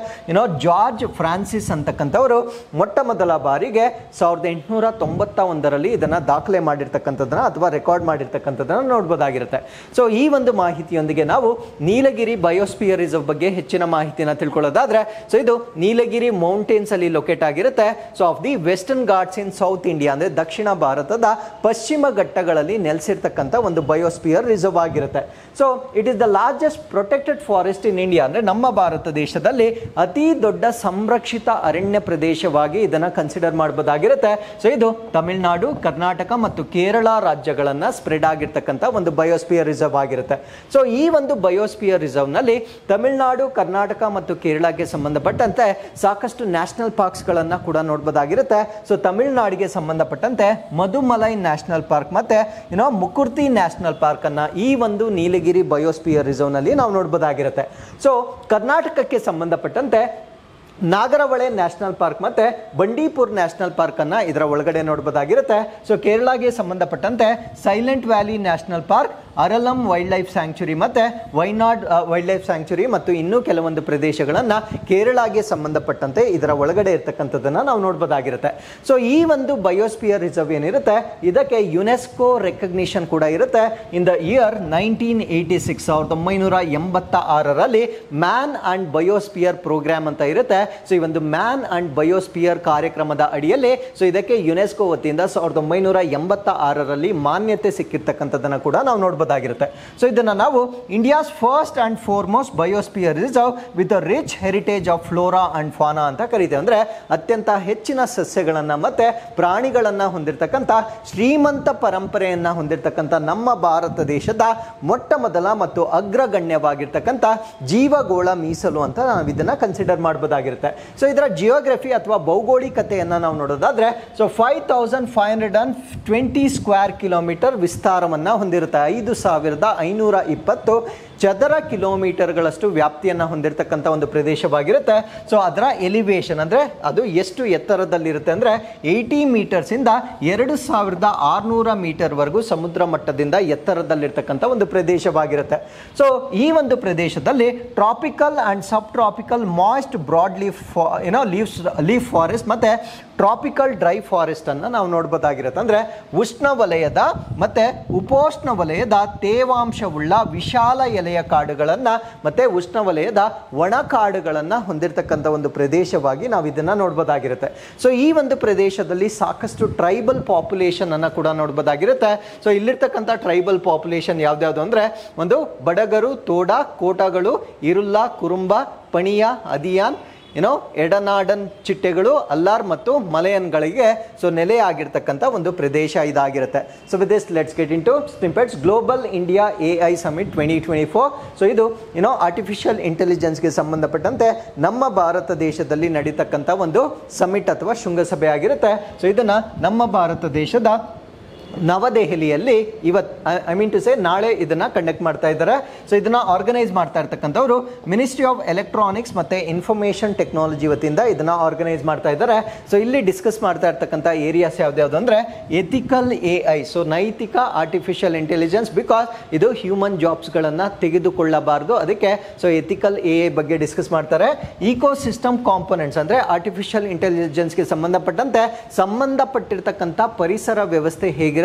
Speaker 1: ಜಾರ್ಜ್ ಫ್ರಾನ್ಸಿಸ್ ಅಂತಕ್ಕಂಥವರು ಮೊಟ್ಟ ಮೊದಲ ಬಾರಿಗೆ 1891ರಲ್ಲಿ ಇದನ್ನ ದಾಖಲೆ ಮಾಡಿರ್ತಕ್ಕಂಥದ್ದನ್ನ ಅಥವಾ ರೆಕಾರ್ಡ್ ಮಾಡಿರ್ತಕ್ಕಂಥದ್ದನ್ನ ನೋಡಬಹುದಾಗಿರುತ್ತೆ. ಸೊ ಈ ಒಂದು ಮಾಹಿತಿಯೊಂದಿಗೆ ನಾವು ನೀಲಗಿರಿ ಬಯೋಸ್ಪಿಯರ್ ರಿಸರ್ವ್ ಬಗ್ಗೆ ಹೆಚ್ಚಿನ ಮಾಹಿತಿನ ತಿಳ್ಕೊಳ್ಳೋದಾದ್ರೆ, ಸೊ ಇದು ನೀಲಗಿರಿ ಮೌಂಟೇನ್ಸ್ ಅಲ್ಲಿ ಲೊಕೇಟ್ ಆಗಿರುತ್ತೆ. So of the western Ghats in south India, ಅಂದ್ರೆ ದಕ್ಷಿಣ ಭಾರತದ ಪಶ್ಚಿಮ ಘಟ್ಟಗಳಲ್ಲಿ ನೆಲೆಸಿರ್ತಕ್ಕಂಥ ಒಂದು ಬಯೋಸ್ಪಿಯರ್ ರಿಸರ್ವ್ ಆಗಿರುತ್ತೆ. So it is the largest protected forest in India, ಅಂದ್ರೆ ನಮ್ಮ ಭಾರತ ದೇಶದಲ್ಲಿ ಅತಿ ದೊಡ್ಡ ಸಂರಕ್ಷಿತ ಅರಣ್ಯ ಪ್ರದೇಶವಾಗಿ ಇದನ್ನ ಕನ್ಸಿಡರ್ ಮಾಡಬಹುದಾಗಿರುತ್ತೆ. ಸೊ ಇದು ತಮಿಳುನಾಡು, ಕರ್ನಾಟಕ ಮತ್ತು ಕೇರಳ ರಾಜ್ಯಗಳನ್ನ ಸ್ಪ್ರೆಡ್ ಆಗಿರ್ತಕ್ಕಂಥ ಒಂದು ಬಯೋಸ್ಪಿಯರ್ ರಿಸರ್ವ್ ಆಗಿರುತ್ತೆ. ಸೊ ಈ ಒಂದು ಬಯೋಸ್ಪಿಯರ್ ರಿಸರ್ವ್ ನಲ್ಲಿ ತಮಿಳುನಾಡು, ಕರ್ನಾಟಕ ಮತ್ತು ಕೇರಳಕ್ಕೆ ಸಂಬಂಧಪಟ್ಟಂತೆ ಸಾಕಷ್ಟು ನ್ಯಾಷನಲ್ ಪಾರ್ಕ್ಸ್ ಗಳನ್ನ ಕೂಡ ನೋಡಬಹುದಾಗಿರುತ್ತೆ. ಸೊ ತಮಿಳುನಾಡಿಗೆ ಸಂಬಂಧಪಟ್ಟಂತೆ ಮಧುಮಲೈ ನ್ಯಾಷನಲ್ ಪಾರ್ಕ್ ಮತ್ತೆ ಮುಕುರ್ತಿ ನ್ಯಾಷನಲ್ ಪಾರ್ಕ್ ಅನ್ನ ಈ ಒಂದು ನೀಲಗಿರಿ ಬಯೋಸ್ಪಿಯರ್ ರಿಸರ್ವ್ ನಲ್ಲಿ ನಾವು ನೋಡಬಹುದಾಗಿರುತ್ತೆ. ಸೊ ಕರ್ನಾಟಕಕ್ಕೆ ಸಂಬಂಧಪಟ್ಟಂತೆ ನಾಗರಹೊಳೆ ನ್ಯಾಷನಲ್ ಪಾರ್ಕ್ ಮತ್ತೆ ಬಂಡೀಪುರ್ ನ್ಯಾಷನಲ್ ಪಾರ್ಕ್ ಅನ್ನ ಇದರ ಒಳಗಡೆ ನೋಡಬಹುದಾಗಿರುತ್ತೆ. ಸೊ ಕೇರಳಗೆ ಸಂಬಂಧಪಟ್ಟಂತೆ silent valley national park, Aralam wildlife sanctuary ಮತ್ತೆ ವೈನಾಡ್ ವೈಲ್ಡ್ ಲೈಫ್ ಸ್ಯಾಂಕ್ಚುರಿ ಮತ್ತು ಇನ್ನೂ ಕೆಲವೊಂದು ಪ್ರದೇಶಗಳನ್ನ ಕೇರಳಗೆ ಸಂಬಂಧಪಟ್ಟಂತೆ ಇದರ ಒಳಗಡೆ ಇರ್ತಕ್ಕಂಥದ್ದನ್ನ ನಾವು ನೋಡಬಹುದಾಗಿರುತ್ತೆ. ಸೊ ಈ ಒಂದು ಬಯೋಸ್ಪಿಯರ್ ರಿಸರ್ವ್ ಏನಿರುತ್ತೆ ಇದಕ್ಕೆ ಯುನೆಸ್ಕೋ ರೆಕಗ್ನಿಷನ್ ಕೂಡ ಇರುತ್ತೆ. ಇನ್ ದ ಇಯರ್ 1986 1986ರಲ್ಲಿ ಮ್ಯಾನ್ ಅಂಡ್ ಬಯೋಸ್ಪಿಯರ್ ಪ್ರೋಗ್ರಾಮ್ ಅಂತ ಇರುತ್ತೆ. ಸೊ ಈ ಒಂದು ಮ್ಯಾನ್ ಅಂಡ್ ಬಯೋಸ್ಪಿಯರ್ ಕಾರ್ಯಕ್ರಮದ ಅಡಿಯಲ್ಲಿ ಸೊ ಇದಕ್ಕೆ ಯುನೆಸ್ಕೋ ವತಿಯಿಂದ 1986ರಲ್ಲಿ ಮಾನ್ಯತೆ ಸಿಕ್ಕಿರ್ತಕ್ಕಂಥದ್ದನ್ನ ಕೂಡ ನಾವು ನೋಡಬಹುದಾಗಿರುತ್ತೆ. ಸೊ ಇದನ್ನ ನಾವು India's first and foremost biosphere reserve with a rich heritage of flora and fauna ಅಂತ ಕರೀತೇವೆ. ಅಂದ್ರೆ ಅತ್ಯಂತ ಹೆಚ್ಚಿನ ಸಸ್ಯಗಳನ್ನ ಮತ್ತೆ ಪ್ರಾಣಿಗಳನ್ನ ಹೊಂದಿರತಕ್ಕಂಥ ಶ್ರೀಮಂತ ಪರಂಪರೆಯನ್ನ ಹೊಂದಿರತಕ್ಕಂಥ ನಮ್ಮ ಭಾರತ ದೇಶದ ಮೊಟ್ಟ ಮೊದಲ ಮತ್ತು ಅಗ್ರಗಣ್ಯವಾಗಿರ್ತಕ್ಕಂಥ ಜೀವಗೋಳ ಮೀಸಲು ಅಂತ ನಾವು ಇದನ್ನ ಕನ್ಸಿಡರ್ ಮಾಡಬಹುದಾಗಿರುತ್ತೆ. ಸೊ ಇದರ ಜಿಯೋಗ್ರಫಿ ಅಥವಾ ಭೌಗೋಳಿಕತೆಯನ್ನ ನಾವು ನೋಡೋದಾದ್ರೆ ಸೊ 5520 ಸ್ಕ್ವೇರ್ ಕಿಲೋಮೀಟರ್ ವಿಸ್ತಾರವನ್ನ ಹೊಂದಿರುತ್ತೆ. 5520 ಚದರ ಕಿಲೋಮೀಟರ್ಗಳಷ್ಟು ವ್ಯಾಪ್ತಿಯನ್ನ ಹೊಂದಿರತಕ್ಕಂಥ ಒಂದು ಪ್ರದೇಶವಾಗಿರುತ್ತೆ. ಸೊ ಅದರ ಎಲಿವೇಶನ್ ಅಂದ್ರೆ ಅದು ಎಷ್ಟು ಎತ್ತರದಲ್ಲಿರುತ್ತೆ ಅಂದ್ರೆ 80 ಮೀಟರ್ಸ್ ಇಂದ 2600 ಮೀಟರ್ ವರೆಗೂ ಸಮುದ್ರ ಮಟ್ಟದಿಂದ ಎತ್ತರದಲ್ಲಿರ್ತಕ್ಕಂಥ ಒಂದು ಪ್ರದೇಶವಾಗಿರುತ್ತೆ. ಸೊ ಈ ಒಂದು ಪ್ರದೇಶದಲ್ಲಿ tropical and sub tropical moist broad leaf forest ಮತ್ತೆ ಟ್ರಾಪಿಕಲ್ ಡ್ರೈ ಫಾರೆಸ್ಟ್ ಅನ್ನ ನಾವು ನೋಡಬಹುದಾಗಿರುತ್ತೆ. ಅಂದ್ರೆ ಉಷ್ಣವಲಯದ ಮತ್ತೆ ಉಪೋಷ್ಣ ವಲಯದ ತೇವಾಂಶವುಳ್ಳ ವಿಶಾಲ ಎಲೆಯ ಕಾಡುಗಳನ್ನ ಮತ್ತೆ ಉಷ್ಣವಲಯದ ಒಣ ಕಾಡುಗಳನ್ನ ಹೊಂದಿರತಕ್ಕಂಥ ಒಂದು ಪ್ರದೇಶವಾಗಿ ನಾವು ಇದನ್ನ ನೋಡಬಹುದಾಗಿರುತ್ತೆ. ಸೊ ಈ ಒಂದು ಪ್ರದೇಶದಲ್ಲಿ ಸಾಕಷ್ಟು ಟ್ರೈಬಲ್ ಪಾಪ್ಯುಲೇಷನ್ ಅನ್ನ ಕೂಡ ನೋಡಬಹುದಾಗಿರುತ್ತೆ. ಸೊ ಇಲ್ಲಿರ್ತಕ್ಕಂಥ ಟ್ರೈಬಲ್ ಪಾಪ್ಯುಲೇಷನ್ ಯಾವ್ದ್ಯಾವ್ದು ಅಂದ್ರೆ ಒಂದು ಬಡಗರು, ತೋಡ, ಕೋಟಗಳು, ಇರುಲ್ಲ, ಕುರುಂಬ, ಪಣಿಯ, ಅದಿಯಾನ್, ಎಡನಾಡನ್ ಚಿಟ್ಟೆಗಳು, ಅಲ್ಲಾರ್ ಮತ್ತು ಮಲಯನ್ಗಳಿಗೆ ಸೊ ನೆಲೆ ಆಗಿರ್ತಕ್ಕಂಥ ಒಂದು ಪ್ರದೇಶ ಇದಾಗಿರುತ್ತೆ. So with this let's get into snippets. Global India AI summit 2024. So ಇದು ಆರ್ಟಿಫಿಷಿಯಲ್ ಇಂಟೆಲಿಜೆನ್ಸ್ಗೆ ಸಂಬಂಧಪಟ್ಟಂತೆ ನಮ್ಮ ಭಾರತ ದೇಶದಲ್ಲಿ ನಡೀತಕ್ಕಂಥ ಒಂದು ಸಮಿಟ್ ಅಥವಾ ಶೃಂಗಸಭೆ ಆಗಿರುತ್ತೆ. ಸೊ ಇದನ್ನ ನಮ್ಮ ಭಾರತ ದೇಶದ ನವದೆಹಲಿಯಲ್ಲಿ ನಾಳೆ ಇದನ್ನ ಕಂಡಕ್ಟ್ ಮಾಡ್ತಾ ಇದ್ದಾರೆ. ಸೊ ಇದನ್ನ ಆರ್ಗನೈಸ್ ಮಾಡ್ತಾ ಇರ್ತಕ್ಕಂಥವ್ರು ಮಿನಿಸ್ಟ್ರಿ ಆಫ್ ಎಲೆಕ್ಟ್ರಾನಿಕ್ಸ್ ಮತ್ತೆ ಇನ್ಫಾರ್ಮೇಶನ್ ಟೆಕ್ನಾಲಜಿ ವತಿಯಿಂದ ಇದನ್ನ ಆರ್ಗನೈಸ್ ಮಾಡ್ತಾ ಇದ್ದಾರೆ. ಸೊ ಇಲ್ಲಿ ಡಿಸ್ಕಸ್ ಮಾಡ್ತಾ ಇರ್ತಕ್ಕಂಥ ಏರಿಯಾಸ್ ಯಾವ್ದು ಅಂದ್ರೆ ಎಥಿಕಲ್ AI, ಸೊ ನೈತಿಕ ಆರ್ಟಿಫಿಷಿಯಲ್ ಇಂಟೆಲಿಜೆನ್ಸ್, ಬಿಕಾಸ್ ಇದು ಹ್ಯೂಮನ್ ಜಾಬ್ಸ್ ಗಳನ್ನ ತೆಗೆದುಕೊಳ್ಳಬಾರದು, ಅದಕ್ಕೆ ಸೊ ಎಥಿಕಲ್ AI ಬಗ್ಗೆ ಡಿಸ್ಕಸ್ ಮಾಡ್ತಾರೆ. ಈಕೋ ಸಿಸ್ಟಮ್ ಕಾಂಪೋನೆಂಟ್ಸ್ ಅಂದ್ರೆ ಆರ್ಟಿಫಿಷಿಯಲ್ ಇಂಟೆಲಿಜೆನ್ಸ್ಗೆ ಸಂಬಂಧಪಟ್ಟಿರ್ತಕ್ಕಂಥ ಪರಿಸರ ವ್ಯವಸ್ಥೆ ಹೇಗಿರುತ್ತೆ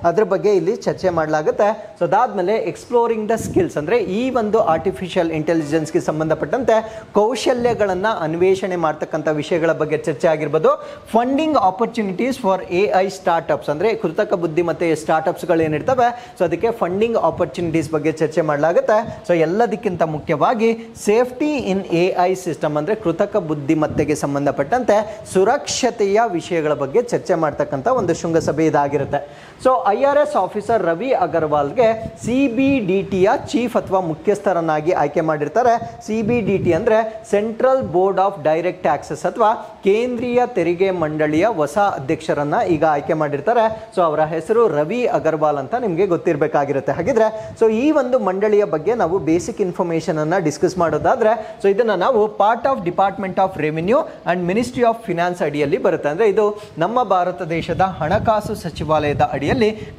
Speaker 1: ಅದ್ರ ಬಗ್ಗೆ ಇಲ್ಲಿ ಚರ್ಚೆ ಮಾಡಲಾಗುತ್ತೆ. ಸೊ ಅದಾದ್ಮೇಲೆ ಎಕ್ಸ್ಪ್ಲೋರಿಂಗ್ ದ ಸ್ಕಿಲ್ಸ್ ಅಂದ್ರೆ ಈ ಒಂದು ಆರ್ಟಿಫಿಷಿಯಲ್ ಇಂಟೆಲಿಜೆನ್ಸ್ಗೆ ಸಂಬಂಧಪಟ್ಟಂತೆ ಕೌಶಲ್ಯಗಳನ್ನ ಅನ್ವೇಷಣೆ ಮಾಡ್ತಕ್ಕಂಥ ವಿಷಯಗಳ ಬಗ್ಗೆ ಚರ್ಚೆ ಆಗಿರ್ಬೋದು. Funding opportunities for AI startups ಅಂದ್ರೆ ಕೃತಕ ಬುದ್ಧಿ ಮತ್ತೆ ಸ್ಟಾರ್ಟ್ಅಪ್ಸ್ ಗಳು ಏನಿರ್ತವೆ ಸೊ ಅದಕ್ಕೆ ಫಂಡಿಂಗ್ ಆಪರ್ಚುನಿಟೀಸ್ ಬಗ್ಗೆ ಚರ್ಚೆ ಮಾಡಲಾಗುತ್ತೆ. ಸೊ ಎಲ್ಲದಕ್ಕಿಂತ ಮುಖ್ಯವಾಗಿ ಸೇಫ್ಟಿ ಇನ್ AI ಸಿಸ್ಟಮ್ ಅಂದ್ರೆ ಕೃತಕ ಬುದ್ಧಿಮತ್ತೆಗೆ ಸಂಬಂಧಪಟ್ಟಂತೆ ಸುರಕ್ಷತೆಯ ವಿಷಯಗಳ ಬಗ್ಗೆ ಚರ್ಚೆ ಮಾಡ್ತಕ್ಕಂಥ ಒಂದು ಶೃಂಗಸಭೆ ಇದಾಗಿರುತ್ತೆ. ಸೊ IRS ಆಫೀಸರ್ ರವಿ ಅಗರ್ವಾಲ್ಗೆ CBDTಯ ಚೀಫ್ ಅಥವಾ ಮುಖ್ಯಸ್ಥರನ್ನಾಗಿ ಆಯ್ಕೆ ಮಾಡಿರ್ತಾರೆ. CBDT ಅಂದ್ರೆ central board of direct taxes ಅಥವಾ ಕೇಂದ್ರೀಯ ತೆರಿಗೆ ಮಂಡಳಿಯ ಹೊಸ ಅಧ್ಯಕ್ಷರನ್ನ ಈಗ ಆಯ್ಕೆ ಮಾಡಿರ್ತಾರೆ. ಸೊ ಅವರ ಹೆಸರು ರವಿ ಅಗರ್ವಾಲ್ ಅಂತ ನಿಮಗೆ ಗೊತ್ತಿರಬೇಕಾಗಿರುತ್ತೆ. ಹಾಗಿದ್ರೆ ಸೊ ಈ ಒಂದು ಮಂಡಳಿಯ ಬಗ್ಗೆ ನಾವು ಬೇಸಿಕ್ ಇನ್ಫಾರ್ಮೇಶನ್ ಅನ್ನ ಡಿಸ್ಕಸ್ ಮಾಡೋದಾದ್ರೆ ಸೊ ಇದನ್ನ ನಾವು part of department of revenue and ministry of finance ಅಡಿಯಲ್ಲಿ ಬರುತ್ತೆ. ಅಂದ್ರೆ ಇದು ನಮ್ಮ ಭಾರತ ದೇಶದ ಹಣಕಾಸು ಸಚಿವಾಲಯದ ಅಡಿಯಲ್ಲಿ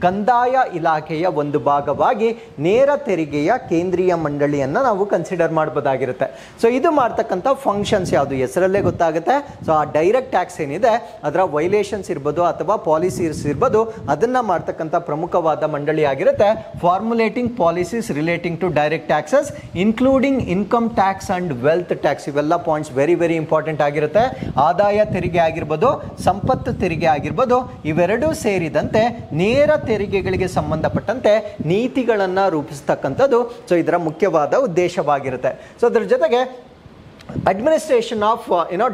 Speaker 1: ಕಂದಾಯ ಇಲಾಖೆಯ ಒಂದು ಭಾಗವಾಗಿ ನೇರ ತೆರಿಗೆಯ ಕೇಂದ್ರೀಯ ಮಂಡಳಿಯನ್ನ ನಾವು ಕನ್ಸಿಡರ್ ಮಾಡಬಹುದಾಗಿರುತ್ತೆ. ಸೊ ಇದು ಮಾಡ್ತಕ್ಕಂಥ ಫಂಕ್ಷನ್ಸ್ ಯಾವುದು ಹೆಸರಲ್ಲೇ ಗೊತ್ತಾಗುತ್ತೆ. ಸೊ ಆ ಡೈರೆಕ್ಟ್ ಟ್ಯಾಕ್ಸ್ ಏನಿದೆ ಅದರ ವೈಲೇಷನ್ಸ್ ಇರ್ಬೋದು ಅಥವಾ ಪಾಲಿಸೀಸ್ ಇರ್ಬೋದು ಅದನ್ನ ಮಾಡ್ತಕ್ಕಂಥ ಪ್ರಮುಖವಾದ ಮಂಡಳಿ ಆಗಿರುತ್ತೆ. Formulating policies relating to direct taxes including income tax and wealth tax, ಇವೆಲ್ಲ ಪಾಯಿಂಟ್ಸ್ ವೆರಿ ವೆರಿ ಇಂಪಾರ್ಟೆಂಟ್ ಆಗಿರುತ್ತೆ. ಆದಾಯ ತೆರಿಗೆ ಆಗಿರ್ಬೋದು, ಸಂಪತ್ತು ತೆರಿಗೆ ಆಗಿರ್ಬೋದು, ಇವೆರಡೂ ಸೇರಿದಂತೆ ನೇರ ತೆರಿಗೆಗಳಿಗೆ ಸಂಬಂಧಪಟ್ಟಂತೆ ನೀತಿಗಳನ್ನ ರೂಪಿಸ್ತಕ್ಕಂಥದ್ದು ಸೊ ಇದರ ಮುಖ್ಯವಾದ ಉದ್ದೇಶವಾಗಿರುತ್ತೆ. ಸೊ ಅದರ ಜೊತೆಗೆ administration of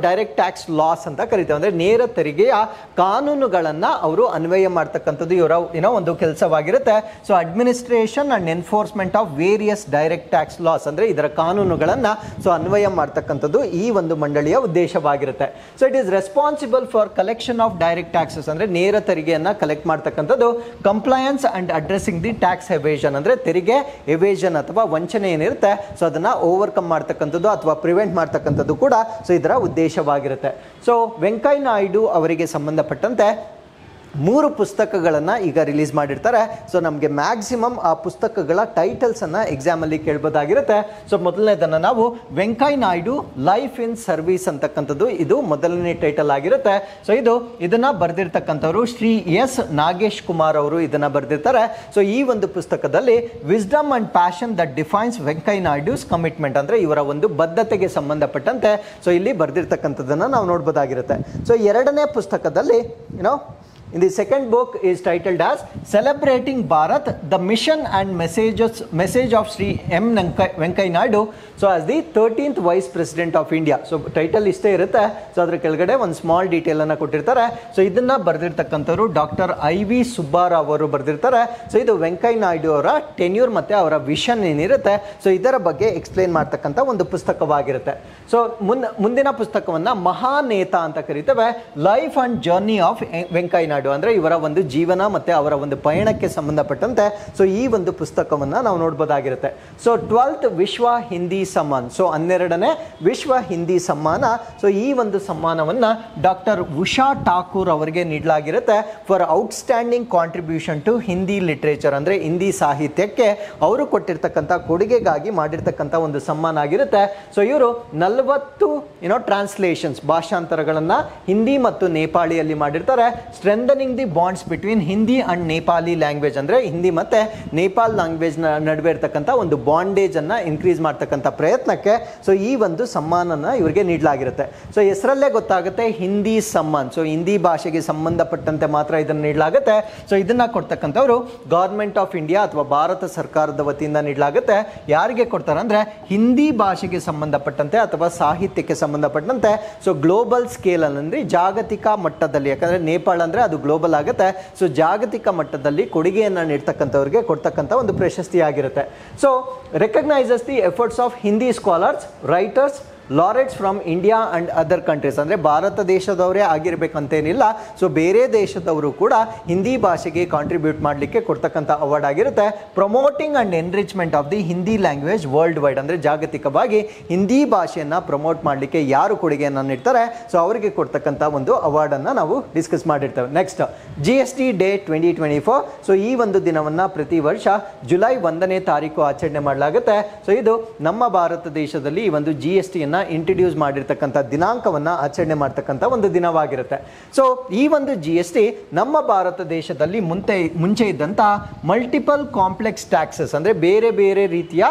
Speaker 1: direct tax loss ಅಂತ ಕರಿತೇವೆ. ಅಂದರೆ ನೇರ ತೆರಿಗೆಯ ಕಾನೂನುಗಳನ್ನು ಅವರು ಅನ್ವಯ ಮಾಡ್ತಕ್ಕಂಥದ್ದು ಇವರ ಒಂದು ಕೆಲಸವಾಗಿರುತ್ತೆ. So administration and enforcement of various direct tax laws, ಅಂದರೆ ಇದರ ಕಾನೂನುಗಳನ್ನು ಅನ್ವಯ ಮಾಡ್ತಕ್ಕಂಥದ್ದು ಈ ಒಂದು ಮಂಡಳಿಯ ಉದ್ದೇಶವಾಗಿರುತ್ತೆ. So it is responsible for collection of direct taxes, ಅಂದರೆ ನೇರ ತೆರಿಗೆಯನ್ನು ಕಲೆಕ್ಟ್ ಮಾಡ್ತಕ್ಕಂಥದ್ದು, compliance and addressing the tax evasion, ಅಂದರೆ ತೆರಿಗೆ ಎವೇಷನ್ ಅಥವಾ ವಂಚನೆ ಏನಿರುತ್ತೆ ಸೊ ಅದನ್ನು ಓವರ್ಕಮ್ ಮಾಡ್ತಕ್ಕಂಥದ್ದು ಅಥವಾ ಪ್ರಿವೆಂಟ್ ಮಾಡ್ತಕ್ಕಂಥದ್ದು ಕೂಡ ಸೊ ಇದರ ಉದ್ದೇಶವಾಗಿರುತ್ತೆ. ಸೊ ವೆಂಕಯ್ಯ ನಾಯ್ಡು ಅವರಿಗೆ ಸಂಬಂಧಪಟ್ಟಂತೆ 3 ಪುಸ್ತಕಗಳನ್ನು ಈಗ ರಿಲೀಸ್ ಮಾಡಿರ್ತಾರೆ. ಸೊ ನಮಗೆ ಮ್ಯಾಕ್ಸಿಮಮ್ ಆ ಪುಸ್ತಕಗಳ ಟೈಟಲ್ಸನ್ನು ಎಕ್ಸಾಮಲ್ಲಿ ಕೇಳ್ಬೋದಾಗಿರುತ್ತೆ. ಸೊ ಮೊದಲನೇದನ್ನು ನಾವು Venkaiah Naidu life in service ಅಂತಕ್ಕಂಥದ್ದು ಇದು ಮೊದಲನೇ ಟೈಟಲ್ ಆಗಿರುತ್ತೆ. ಸೊ ಇದನ್ನು ಬರೆದಿರ್ತಕ್ಕಂಥವ್ರು ಶ್ರೀ ಎಸ್ ನಾಗೇಶ್ ಕುಮಾರ್ ಅವರು ಇದನ್ನು ಬರೆದಿರ್ತಾರೆ. ಸೊ ಈ ಒಂದು ಪುಸ್ತಕದಲ್ಲಿ wisdom and passion that defines Venkaiah Naidu's commitment, ಅಂದರೆ ಇವರ ಒಂದು ಬದ್ಧತೆಗೆ ಸಂಬಂಧಪಟ್ಟಂತೆ ಸೊ ಇಲ್ಲಿ ಬರೆದಿರ್ತಕ್ಕಂಥದ್ದನ್ನು ನಾವು ನೋಡ್ಬೋದಾಗಿರುತ್ತೆ. ಸೊ ಎರಡನೇ ಪುಸ್ತಕದಲ್ಲಿ in the second book is titled as Celebrating Bharat, the Mission and Message of Sri M. Venkaiah Naidu, so as the 13th Vice President of India. So title ಇಷ್ಟೇ ಇರುತ್ತೆ. ಸೊ ಅದರ ಕೆಳಗಡೆ ಒಂದು ಸ್ಮಾಲ್ ಡೀಟೇಲ್ ಅನ್ನು ಕೊಟ್ಟಿರ್ತಾರೆ. So ಇದನ್ನ ಬರೆದಿರ್ತಕ್ಕಂಥವ್ರು doctor IV Subbarao ಅವರು ಬರೆದಿರ್ತಾರೆ. So ಇದು ವೆಂಕಯ್ಯ ನಾಯ್ಡು ಅವರ ಟೆನ್ಯೂರ್ ಮತ್ತು ಅವರ ವಿಷನ್ ಏನಿರುತ್ತೆ ಸೊ ಇದರ ಬಗ್ಗೆ ಎಕ್ಸ್ಪ್ಲೇನ್ ಮಾಡ್ತಕ್ಕಂಥ ಒಂದು ಪುಸ್ತಕವಾಗಿರುತ್ತೆ. ಸೊ ಮುಂದಿನ ಪುಸ್ತಕವನ್ನು ಮಹಾನೇತಾ ಅಂತ ಕರಿತೇವೆ. Life and journey of Venkaiah Naidu, ಅಂದರೆ ಇವರ ಒಂದು ಜೀವನ ಮತ್ತು ಅವರ ಒಂದು ಪಯಣಕ್ಕೆ ಸಂಬಂಧಪಟ್ಟಂತೆ ಸೊ ಈ ಒಂದು ಪುಸ್ತಕವನ್ನು ನಾವು ನೋಡ್ಬೋದಾಗಿರುತ್ತೆ. ಸೊ 12th ವಿಶ್ವ ಹಿಂದಿ ಸಮ್ಮಾನ್, ಸೊ 12ನೇ ವಿಶ್ವ ಹಿಂದಿ ಸಮ್ಮಾನ. ಸೊ ಈ ಒಂದು ಸಮ್ಮಾನವನ್ನು ಡಾಕ್ಟರ್ ಉಷಾ ಠಾಕೂರ್ ಅವರಿಗೆ ನೀಡಲಾಗಿರುತ್ತೆ for outstanding contribution to Hindi literature, ಅಂದರೆ ಹಿಂದಿ ಸಾಹಿತ್ಯಕ್ಕೆ ಅವರು ಕೊಟ್ಟಿರ್ತಕ್ಕಂಥ ಕೊಡುಗೆಗಾಗಿ ಮಾಡಿರ್ತಕ್ಕಂಥ ಒಂದು ಸಮ್ಮಾನ ಆಗಿರುತ್ತೆ. ಸೊ ಇವರು 40 ಟ್ರಾನ್ಸ್ಲೇಷನ್ಸ್ ಭಾಷಾಂತರಗಳನ್ನು ಹಿಂದಿ ಮತ್ತು ನೇಪಾಳಿಯಲ್ಲಿ ಮಾಡಿರ್ತಾರೆ. Strengthening the bonds between Hindi and Nepali language, ಅಂದರೆ ಹಿಂದಿ ಮತ್ತು ನೇಪಾಲ್ ಲ್ಯಾಂಗ್ವೇಜ್ ನಡುವೆ ಇರ್ತಕ್ಕಂಥ ಒಂದು ಬಾಂಡೇಜ್ ಅನ್ನು ಇನ್ಕ್ರೀಸ್ ಮಾಡ್ತಕ್ಕಂಥ ಪ್ರಯತ್ನಕ್ಕೆ ಸೊ ಈ ಒಂದು ಸಮ್ಮಾನನ ಇವರಿಗೆ ನೀಡಲಾಗಿರುತ್ತೆ. ಸೊ ಹೆಸರಲ್ಲೇ ಗೊತ್ತಾಗುತ್ತೆ ಹಿಂದಿ ಸಮ್ಮಾನ್. ಸೊ ಹಿಂದಿ ಭಾಷೆಗೆ ಸಂಬಂಧಪಟ್ಟಂತೆ ಮಾತ್ರ ಇದನ್ನು ನೀಡಲಾಗುತ್ತೆ. ಸೊ ಇದನ್ನು ಕೊಡ್ತಕ್ಕಂಥವ್ರು ಗೌರ್ಮೆಂಟ್ ಆಫ್ ಇಂಡಿಯಾ ಅಥವಾ ಭಾರತ ಸರ್ಕಾರದ ವತಿಯಿಂದ ನೀಡಲಾಗುತ್ತೆ. ಯಾರಿಗೆ ಕೊಡ್ತಾರೆ ಅಂದರೆ ಹಿಂದಿ ಭಾಷೆಗೆ ಸಂಬಂಧಪಟ್ಟಂತೆ ಅಥವಾ ಸಾಹಿತ್ಯಕ್ಕೆ ಸಂಬಂಧಪಟ್ಟಂತೆ ಸೊ ಗ್ಲೋಬಲ್ ಸ್ಕೇಲ್ ಅಂದರೆ ಜಾಗತಿಕ ಮಟ್ಟದಲ್ಲಿ, ಯಾಕಂದರೆ ನೇಪಾಳ ಅಂದರೆ ಅದು ಗ್ಲೋಬಲ್ ಆಗುತ್ತೆ. ಸೊ ಜಾಗತಿಕ ಮಟ್ಟದಲ್ಲಿ ಕೊಡುಗೆಯನ್ನು ನೀಡ್ತಕ್ಕಂಥವ್ರಿಗೆ ಕೊಡ್ತಕ್ಕಂಥ ಒಂದು ಪ್ರಶಸ್ತಿ ಆಗಿರುತ್ತೆ. So recognises the efforts of Hindi scholars, writers, laureates from India and other countries, ಅಂದರೆ ಭಾರತ ದೇಶದವರೇ ಆಗಿರಬೇಕಂತೇನಿಲ್ಲ. ಸೊ ಬೇರೆ ದೇಶದವರು ಕೂಡ ಹಿಂದಿ ಭಾಷೆಗೆ ಕಾಂಟ್ರಿಬ್ಯೂಟ್ ಮಾಡಲಿಕ್ಕೆ ಕೊಡ್ತಕ್ಕಂಥ ಅವಾರ್ಡ್ ಆಗಿರುತ್ತೆ. Promoting and enrichment of the Hindi language world wide, ಅಂದರೆ ಜಾಗತಿಕವಾಗಿ ಹಿಂದಿ ಭಾಷೆಯನ್ನು ಪ್ರಮೋಟ್ ಮಾಡಲಿಕ್ಕೆ ಯಾರು ಕೊಡುಗೆಯನ್ನು ನೀಡ್ತಾರೆ ಸೊ ಅವರಿಗೆ ಕೊಡ್ತಕ್ಕಂಥ ಒಂದು ಅವಾರ್ಡನ್ನು ನಾವು ಡಿಸ್ಕಸ್ ಮಾಡಿರ್ತೇವೆ. Next GST day 2024. ಸೊ ಈ ಒಂದು ದಿನವನ್ನು ಪ್ರತಿ ವರ್ಷ ಜುಲೈ 1ನೇ ತಾರೀಕು ಆಚರಣೆ ಮಾಡಲಾಗುತ್ತೆ. ಸೊ ಇದು ನಮ್ಮ ಭಾರತ ದೇಶದಲ್ಲಿ ಈ ಒಂದು GSTಯನ್ನು ಇಂಟ್ರಡ್ಯೂಸ್ ಮಾಡಿರ್ತಕ್ಕಂಥ ದಿನಾಂಕವನ್ನು ಆಚರಣೆ ಮಾಡ್ತಕ್ಕಂಥ ಒಂದು ದಿನವಾಗಿರುತ್ತೆ. ಸೊ ಈ ಒಂದು GST ನಮ್ಮ ಭಾರತ ದೇಶದಲ್ಲಿ ಮುಂಚೆ ಇದ್ದಂತಹ ಮಲ್ಟಿಪಲ್ ಕಾಂಪ್ಲೆಕ್ಸ್ ಟ್ಯಾಕ್ಸಸ್, ಅಂದರೆ ಬೇರೆ ಬೇರೆ ರೀತಿಯ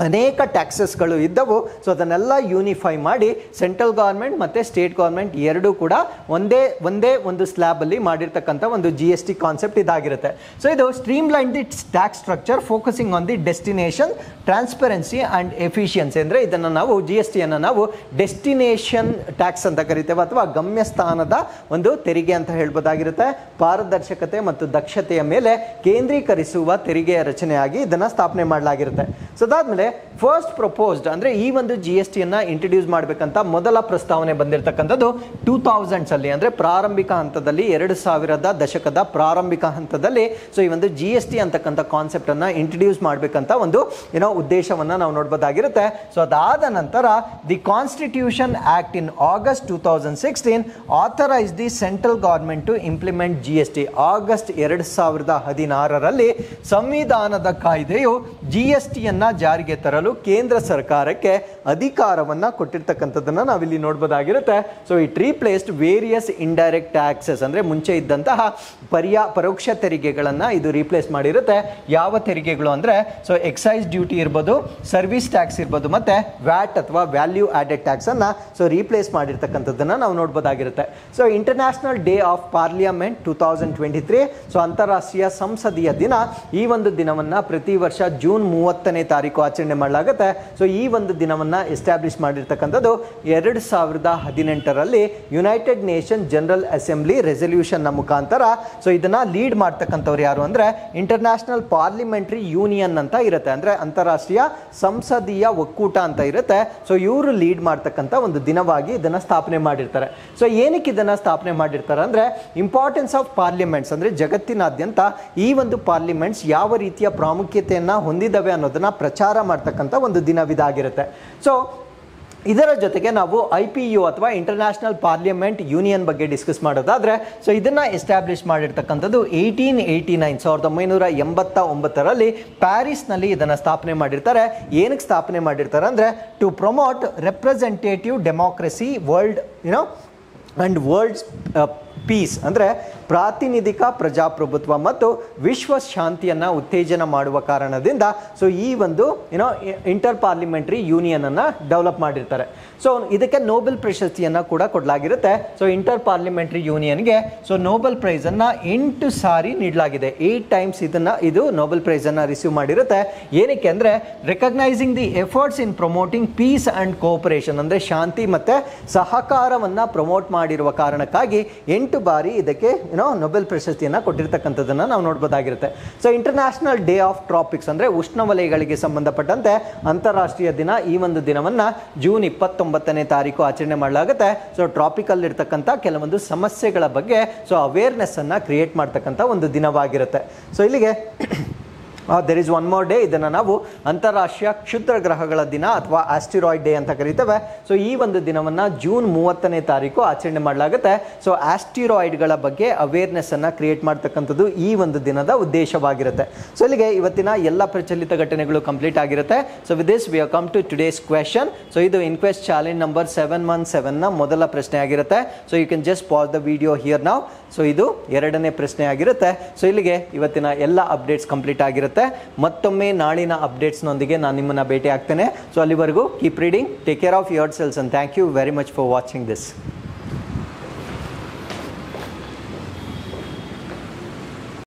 Speaker 1: ಅನೇಕ ಟ್ಯಾಕ್ಸಸ್ಗಳು ಇದ್ದವು. ಸೊ ಅದನ್ನೆಲ್ಲ ಯೂನಿಫೈ ಮಾಡಿ ಸೆಂಟ್ರಲ್ ಗೌರ್ಮೆಂಟ್ ಮತ್ತು ಸ್ಟೇಟ್ ಗೌರ್ಮೆಂಟ್ ಎರಡೂ ಕೂಡ ಒಂದೇ ಒಂದು ಸ್ಲ್ಯಾಬಲ್ಲಿ ಮಾಡಿರ್ತಕ್ಕಂಥ ಒಂದು GST ಕಾನ್ಸೆಪ್ಟ್ ಇದಾಗಿರುತ್ತೆ. ಸೊ ಇದು streamline the tax structure focusing on the destination, transparency and efficiency, ಅಂದರೆ ಇದನ್ನು ನಾವು GSTಯನ್ನು ನಾವು ಡೆಸ್ಟಿನೇಷನ್ ಟ್ಯಾಕ್ಸ್ ಅಂತ ಕರಿತೇವೆ ಅಥವಾ ಗಮ್ಯಸ್ಥಾನದ ಒಂದು ತೆರಿಗೆ ಅಂತ ಹೇಳ್ಬೋದಾಗಿರುತ್ತೆ. ಪಾರದರ್ಶಕತೆ ಮತ್ತು ದಕ್ಷತೆಯ ಮೇಲೆ ಕೇಂದ್ರೀಕರಿಸುವ ತೆರಿಗೆಯ ರಚನೆಯಾಗಿ ಇದನ್ನು ಸ್ಥಾಪನೆ ಮಾಡಲಾಗಿರುತ್ತೆ. ಸೊ ಅದಾದಮೇಲೆ ಫಸ್ಟ್ ಪ್ರಪೋಸ್ಡ್, ಅಂದರೆ ಈ ಒಂದು GSTಯನ್ನು ಇಂಟ್ರಡ್ಯೂಸ್ ಮಾಡಬೇಕಂತ ಮೊದಲ ಪ್ರಸ್ತಾವನೆ ಬಂದಿರತಕ್ಕಂಥದ್ದು 2000s ಅಲ್ಲಿ, ಅಂದರೆ ಪ್ರಾರಂಭಿಕ ಹಂತದಲ್ಲಿ 2000 ದಶಕದ ಪ್ರಾರಂಭಿಕ ಹಂತದಲ್ಲಿ ಸೊ ಈ ಒಂದು GST ಅಂತಕ್ಕಂಥ ಕಾನ್ಸೆಪ್ಟನ್ನು ಇಂಟ್ರಡ್ಯೂಸ್ ಮಾಡಬೇಕಂತ ಒಂದು ಉದ್ದೇಶವನ್ನು ನಾವು ನೋಡ್ಬೋದಾಗಿರುತ್ತೆ. ಸೊ ಅದಾದ ನಂತರ the constitution act in August 2016 authorise the central government to implement GST. August 2016ರಲ್ಲಿ ಸಂವಿಧಾನದ ಕಾಯ್ದೆಯು GSTಯನ್ನು ಜಾರಿಗೆ ತರಲು ಕೇಂದ್ರ ಸರ್ಕಾರಕ್ಕೆ ಅಧಿಕಾರವನ್ನು ಕೊಟ್ಟಿರ್ತಕ್ಕಂಥದ್ದನ್ನು ನಾವಿಲ್ಲಿ ನೋಡ್ಬೋದಾಗಿರುತ್ತೆ. So it replaced various indirect taxes, ಅಂದರೆ ಮುಂಚೆ ಇದ್ದಂತಹ ಪರೋಕ್ಷ ತೆರಿಗೆಗಳನ್ನು ಇದು ರೀಪ್ಲೇಸ್ ಮಾಡಿರುತ್ತೆ. ಯಾವ ತೆರಿಗೆಗಳು ಅಂದರೆ ಸೊ ಎಕ್ಸೈಸ್ ಡ್ಯೂಟಿ ಇರ್ಬೋದು, ಸರ್ವಿಸ್ ಟ್ಯಾಕ್ಸ್ ಇರ್ಬೋದು, ಮತ್ತು ವ್ಯಾಟ್ ಅಥವಾ ವ್ಯಾಲ್ಯೂ ಆಡೆಡ್ ಟ್ಯಾಕ್ಸನ್ನು ಸೊ ರೀಪ್ಲೇಸ್ ಮಾಡಿರ್ತಕ್ಕಂಥದ್ದನ್ನು ನಾವು ನೋಡ್ಬೋದಾಗಿರುತ್ತೆ. So international day of parliament 2023, so ಅಂತಾರಾಷ್ಟ್ರೀಯ ಸಂಸದೀಯ ದಿನ, ಈ ಒಂದು ದಿನವನ್ನು ಪ್ರತಿ ವರ್ಷ ಜೂನ್ 30ನೇ ತಾರೀಕು ಆಚರಣೆ ಆಚರಣೆ ಮಾಡಲಾಗುತ್ತೆ. ಸೊ ಈ ಒಂದು ದಿನವನ್ನು ಎಸ್ಟಾಬ್ಲಿಷ್ ಮಾಡಿರ್ತಕ್ಕಂಥದ್ದು 2018ರಲ್ಲಿ ಯುನೈಟೆಡ್ ನೇಷನ್ ಜನರಲ್ ಅಸೆಂಬ್ಲಿ ರೆಸಲ್ಯೂಷನ್ನ ಮುಖಾಂತರ. ಸೊ ಇದನ್ನು ಲೀಡ್ ಮಾಡ್ತಕ್ಕಂಥವ್ರು ಯಾರು ಅಂದರೆ ಇಂಟರ್ನ್ಯಾಷನಲ್ ಪಾರ್ಲಿಮೆಂಟ್ರಿ ಯೂನಿಯನ್ ಅಂತ ಇರುತ್ತೆ, ಅಂದರೆ ಅಂತಾರಾಷ್ಟ್ರೀಯ ಸಂಸದೀಯ ಒಕ್ಕೂಟ ಅಂತ ಇರುತ್ತೆ. ಸೊ ಇವರು ಲೀಡ್ ಮಾಡ್ತಕ್ಕಂಥ ಒಂದು ದಿನವಾಗಿ ಇದನ್ನು ಸ್ಥಾಪನೆ ಮಾಡಿರ್ತಾರೆ. ಸೊ ಏನಕ್ಕೆ ಇದನ್ನು ಸ್ಥಾಪನೆ ಮಾಡಿರ್ತಾರೆ ಅಂದರೆ ಇಂಪಾರ್ಟೆನ್ಸ್ ಆಫ್ ಪಾರ್ಲಿಮೆಂಟ್ಸ್, ಅಂದರೆ ಜಗತ್ತಿನಾದ್ಯಂತ ಈ ಒಂದು ಪಾರ್ಲಿಮೆಂಟ್ಸ್ ಯಾವ ರೀತಿಯ ಪ್ರಾಮುಖ್ಯತೆಯನ್ನು ಹೊಂದಿದ್ದಾವೆ ಅನ್ನೋದನ್ನು ಪ್ರಚಾರ ಮಾಡ್ತಕ್ಕಂಥ ಒಂದು ದಿನವಿದಾಗಿರುತ್ತೆ. ಸೊ ಇದರ ಜೊತೆಗೆ ನಾವು IPU ಅಥವಾ ಇಂಟರ್ನ್ಯಾಷನಲ್ ಪಾರ್ಲಿಮೆಂಟ್ ಯೂನಿಯನ್ ಬಗ್ಗೆ ಡಿಸ್ಕಸ್ ಮಾಡೋದಾದರೆ, ಸೊ ಇದನ್ನು ಎಸ್ಟಾಬ್ಲಿಷ್ ಮಾಡಿರ್ತಕ್ಕಂಥದ್ದು 1989ರಲ್ಲಿ ಪ್ಯಾರಿಸ್ನಲ್ಲಿ ಇದನ್ನು ಸ್ಥಾಪನೆ ಮಾಡಿರ್ತಾರೆ. ಏನಕ್ಕೆ ಸ್ಥಾಪನೆ ಮಾಡಿರ್ತಾರೆ ಅಂದರೆ to promote representative democracy world and world's peace, ಅಂದರೆ ಪ್ರಾತಿನಿಧಿಕ ಪ್ರಜಾಪ್ರಭುತ್ವ ಮತ್ತು ವಿಶ್ವ ಶಾಂತಿಯನ್ನು ಉತ್ತೇಜನ ಮಾಡುವ ಕಾರಣದಿಂದ ಸೊ ಈ ಒಂದು ಇಂಟರ್ ಪಾರ್ಲಿಮೆಂಟ್ರಿ ಯೂನಿಯನನ್ನು ಡೆವಲಪ್ ಮಾಡಿರ್ತಾರೆ. ಸೊ ಇದಕ್ಕೆ ನೋಬೆಲ್ ಪ್ರಶಸ್ತಿಯನ್ನು ಕೂಡ ಕೊಡಲಾಗಿರುತ್ತೆ. ಸೊ ಇಂಟರ್ ಪಾರ್ಲಿಮೆಂಟ್ರಿ ಯೂನಿಯನ್ಗೆ ಸೊ ನೋಬೆಲ್ ಪ್ರೈಸನ್ನು 8 ಸಾರಿ ನೀಡಲಾಗಿದೆ. 8 ಟೈಮ್ಸ್ ಇದು ನೋಬೆಲ್ ಪ್ರೈಸನ್ನು ರಿಸೀವ್ ಮಾಡಿರುತ್ತೆ. ಏನಕ್ಕೆ ಅಂದರೆ recognising the efforts in promoting peace and cooperation, ಅಂದರೆ ಶಾಂತಿ ಮತ್ತು ಸಹಕಾರವನ್ನು ಪ್ರಮೋಟ್ ಮಾಡಿರುವ ಕಾರಣಕ್ಕಾಗಿ 8 ಬಾರಿ ಇದಕ್ಕೆ ನೊಬೆಲ್ ಪ್ರಶಸ್ತಿಯನ್ನು ಕೊಟ್ಟಿರ್ತಕ್ಕಂಥದ್ದನ್ನು ನಾವು ನೋಡ್ಬೋದಾಗಿರುತ್ತೆ. So international day of tropics, ಅಂದರೆ ಉಷ್ಣವಲಯಗಳಿಗೆ ಸಂಬಂಧಪಟ್ಟಂತೆ ಅಂತಾರಾಷ್ಟ್ರೀಯ ದಿನ. ಈ ಒಂದು ದಿನವನ್ನು ಜೂನ್ 29ನೇ ತಾರೀಕು ಆಚರಣೆ ಮಾಡಲಾಗುತ್ತೆ. ಸೊ ಟ್ರಾಪಿಕಲ್ ಇರ್ತಕ್ಕಂಥ ಕೆಲವೊಂದು ಸಮಸ್ಯೆಗಳ ಬಗ್ಗೆ ಸೊ ಅವೇರ್ನೆಸ್ ಅನ್ನು ಕ್ರಿಯೇಟ್ ಮಾಡ್ತಕ್ಕಂಥ ಒಂದು ದಿನವಾಗಿರುತ್ತೆ. ಸೊ ಇಲ್ಲಿಗೆ there is one more day. ಇದನ್ನು ನಾವು ಅಂತಾರಾಷ್ಟ್ರೀಯ ಕ್ಷುದ್ರ ಗ್ರಹಗಳ ದಿನ ಅಥವಾ ಆಸ್ಟಿರಾಯ್ಡ್ ಡೇ ಅಂತ ಕರೀತೇವೆ. ಸೊ ಈ ಒಂದು ದಿನವನ್ನು ಜೂನ್ 30ನೇ ತಾರೀಕು ಆಚರಣೆ ಮಾಡಲಾಗುತ್ತೆ. ಸೊ ಆಸ್ಟಿರಾಯ್ಡ್ಗಳ ಬಗ್ಗೆ ಅವೇರ್ನೆಸ್ಸನ್ನು ಕ್ರಿಯೇಟ್ ಮಾಡ್ತಕ್ಕಂಥದ್ದು ಈ ಒಂದು ದಿನದ ಉದ್ದೇಶವಾಗಿರುತ್ತೆ. ಸೊ ಇಲ್ಲಿಗೆ ಇವತ್ತಿನ ಎಲ್ಲ ಪ್ರಚಲಿತ ಘಟನೆಗಳು ಕಂಪ್ಲೀಟ್ ಆಗಿರುತ್ತೆ. So with this we have come to today's question. So ಇದು ಇನ್ಕ್ವೆಸ್ಟ್ ಚಾಲೆಂಜ್ ನಂಬರ್ 717ನ ಮೊದಲ ಪ್ರಶ್ನೆ ಆಗಿರುತ್ತೆ. So you can just pass the video here now. So ಇದು 2ನೇ ಪ್ರಶ್ನೆ ಆಗಿರುತ್ತೆ. ಸೊ ಇಲ್ಲಿಗೆ ಇವತ್ತಿನ ಎಲ್ಲ ಅಪ್ಡೇಟ್ಸ್ ಕಂಪ್ಲೀಟ್ ಆಗಿರುತ್ತೆ. ಮತ್ತೊಮ್ಮೆ ನಾಳಿನ ಅಪ್ಡೇಟ್ಸ್ನೊಂದಿಗೆ ನಾನು ನಿಮ್ಮನ್ನು ಭೇಟಿ ಆಗ್ತೇನೆ. ಸೊ ಅಲ್ಲಿವರೆಗೂ keep reading, take care of yourselves, and thank you very much for watching this.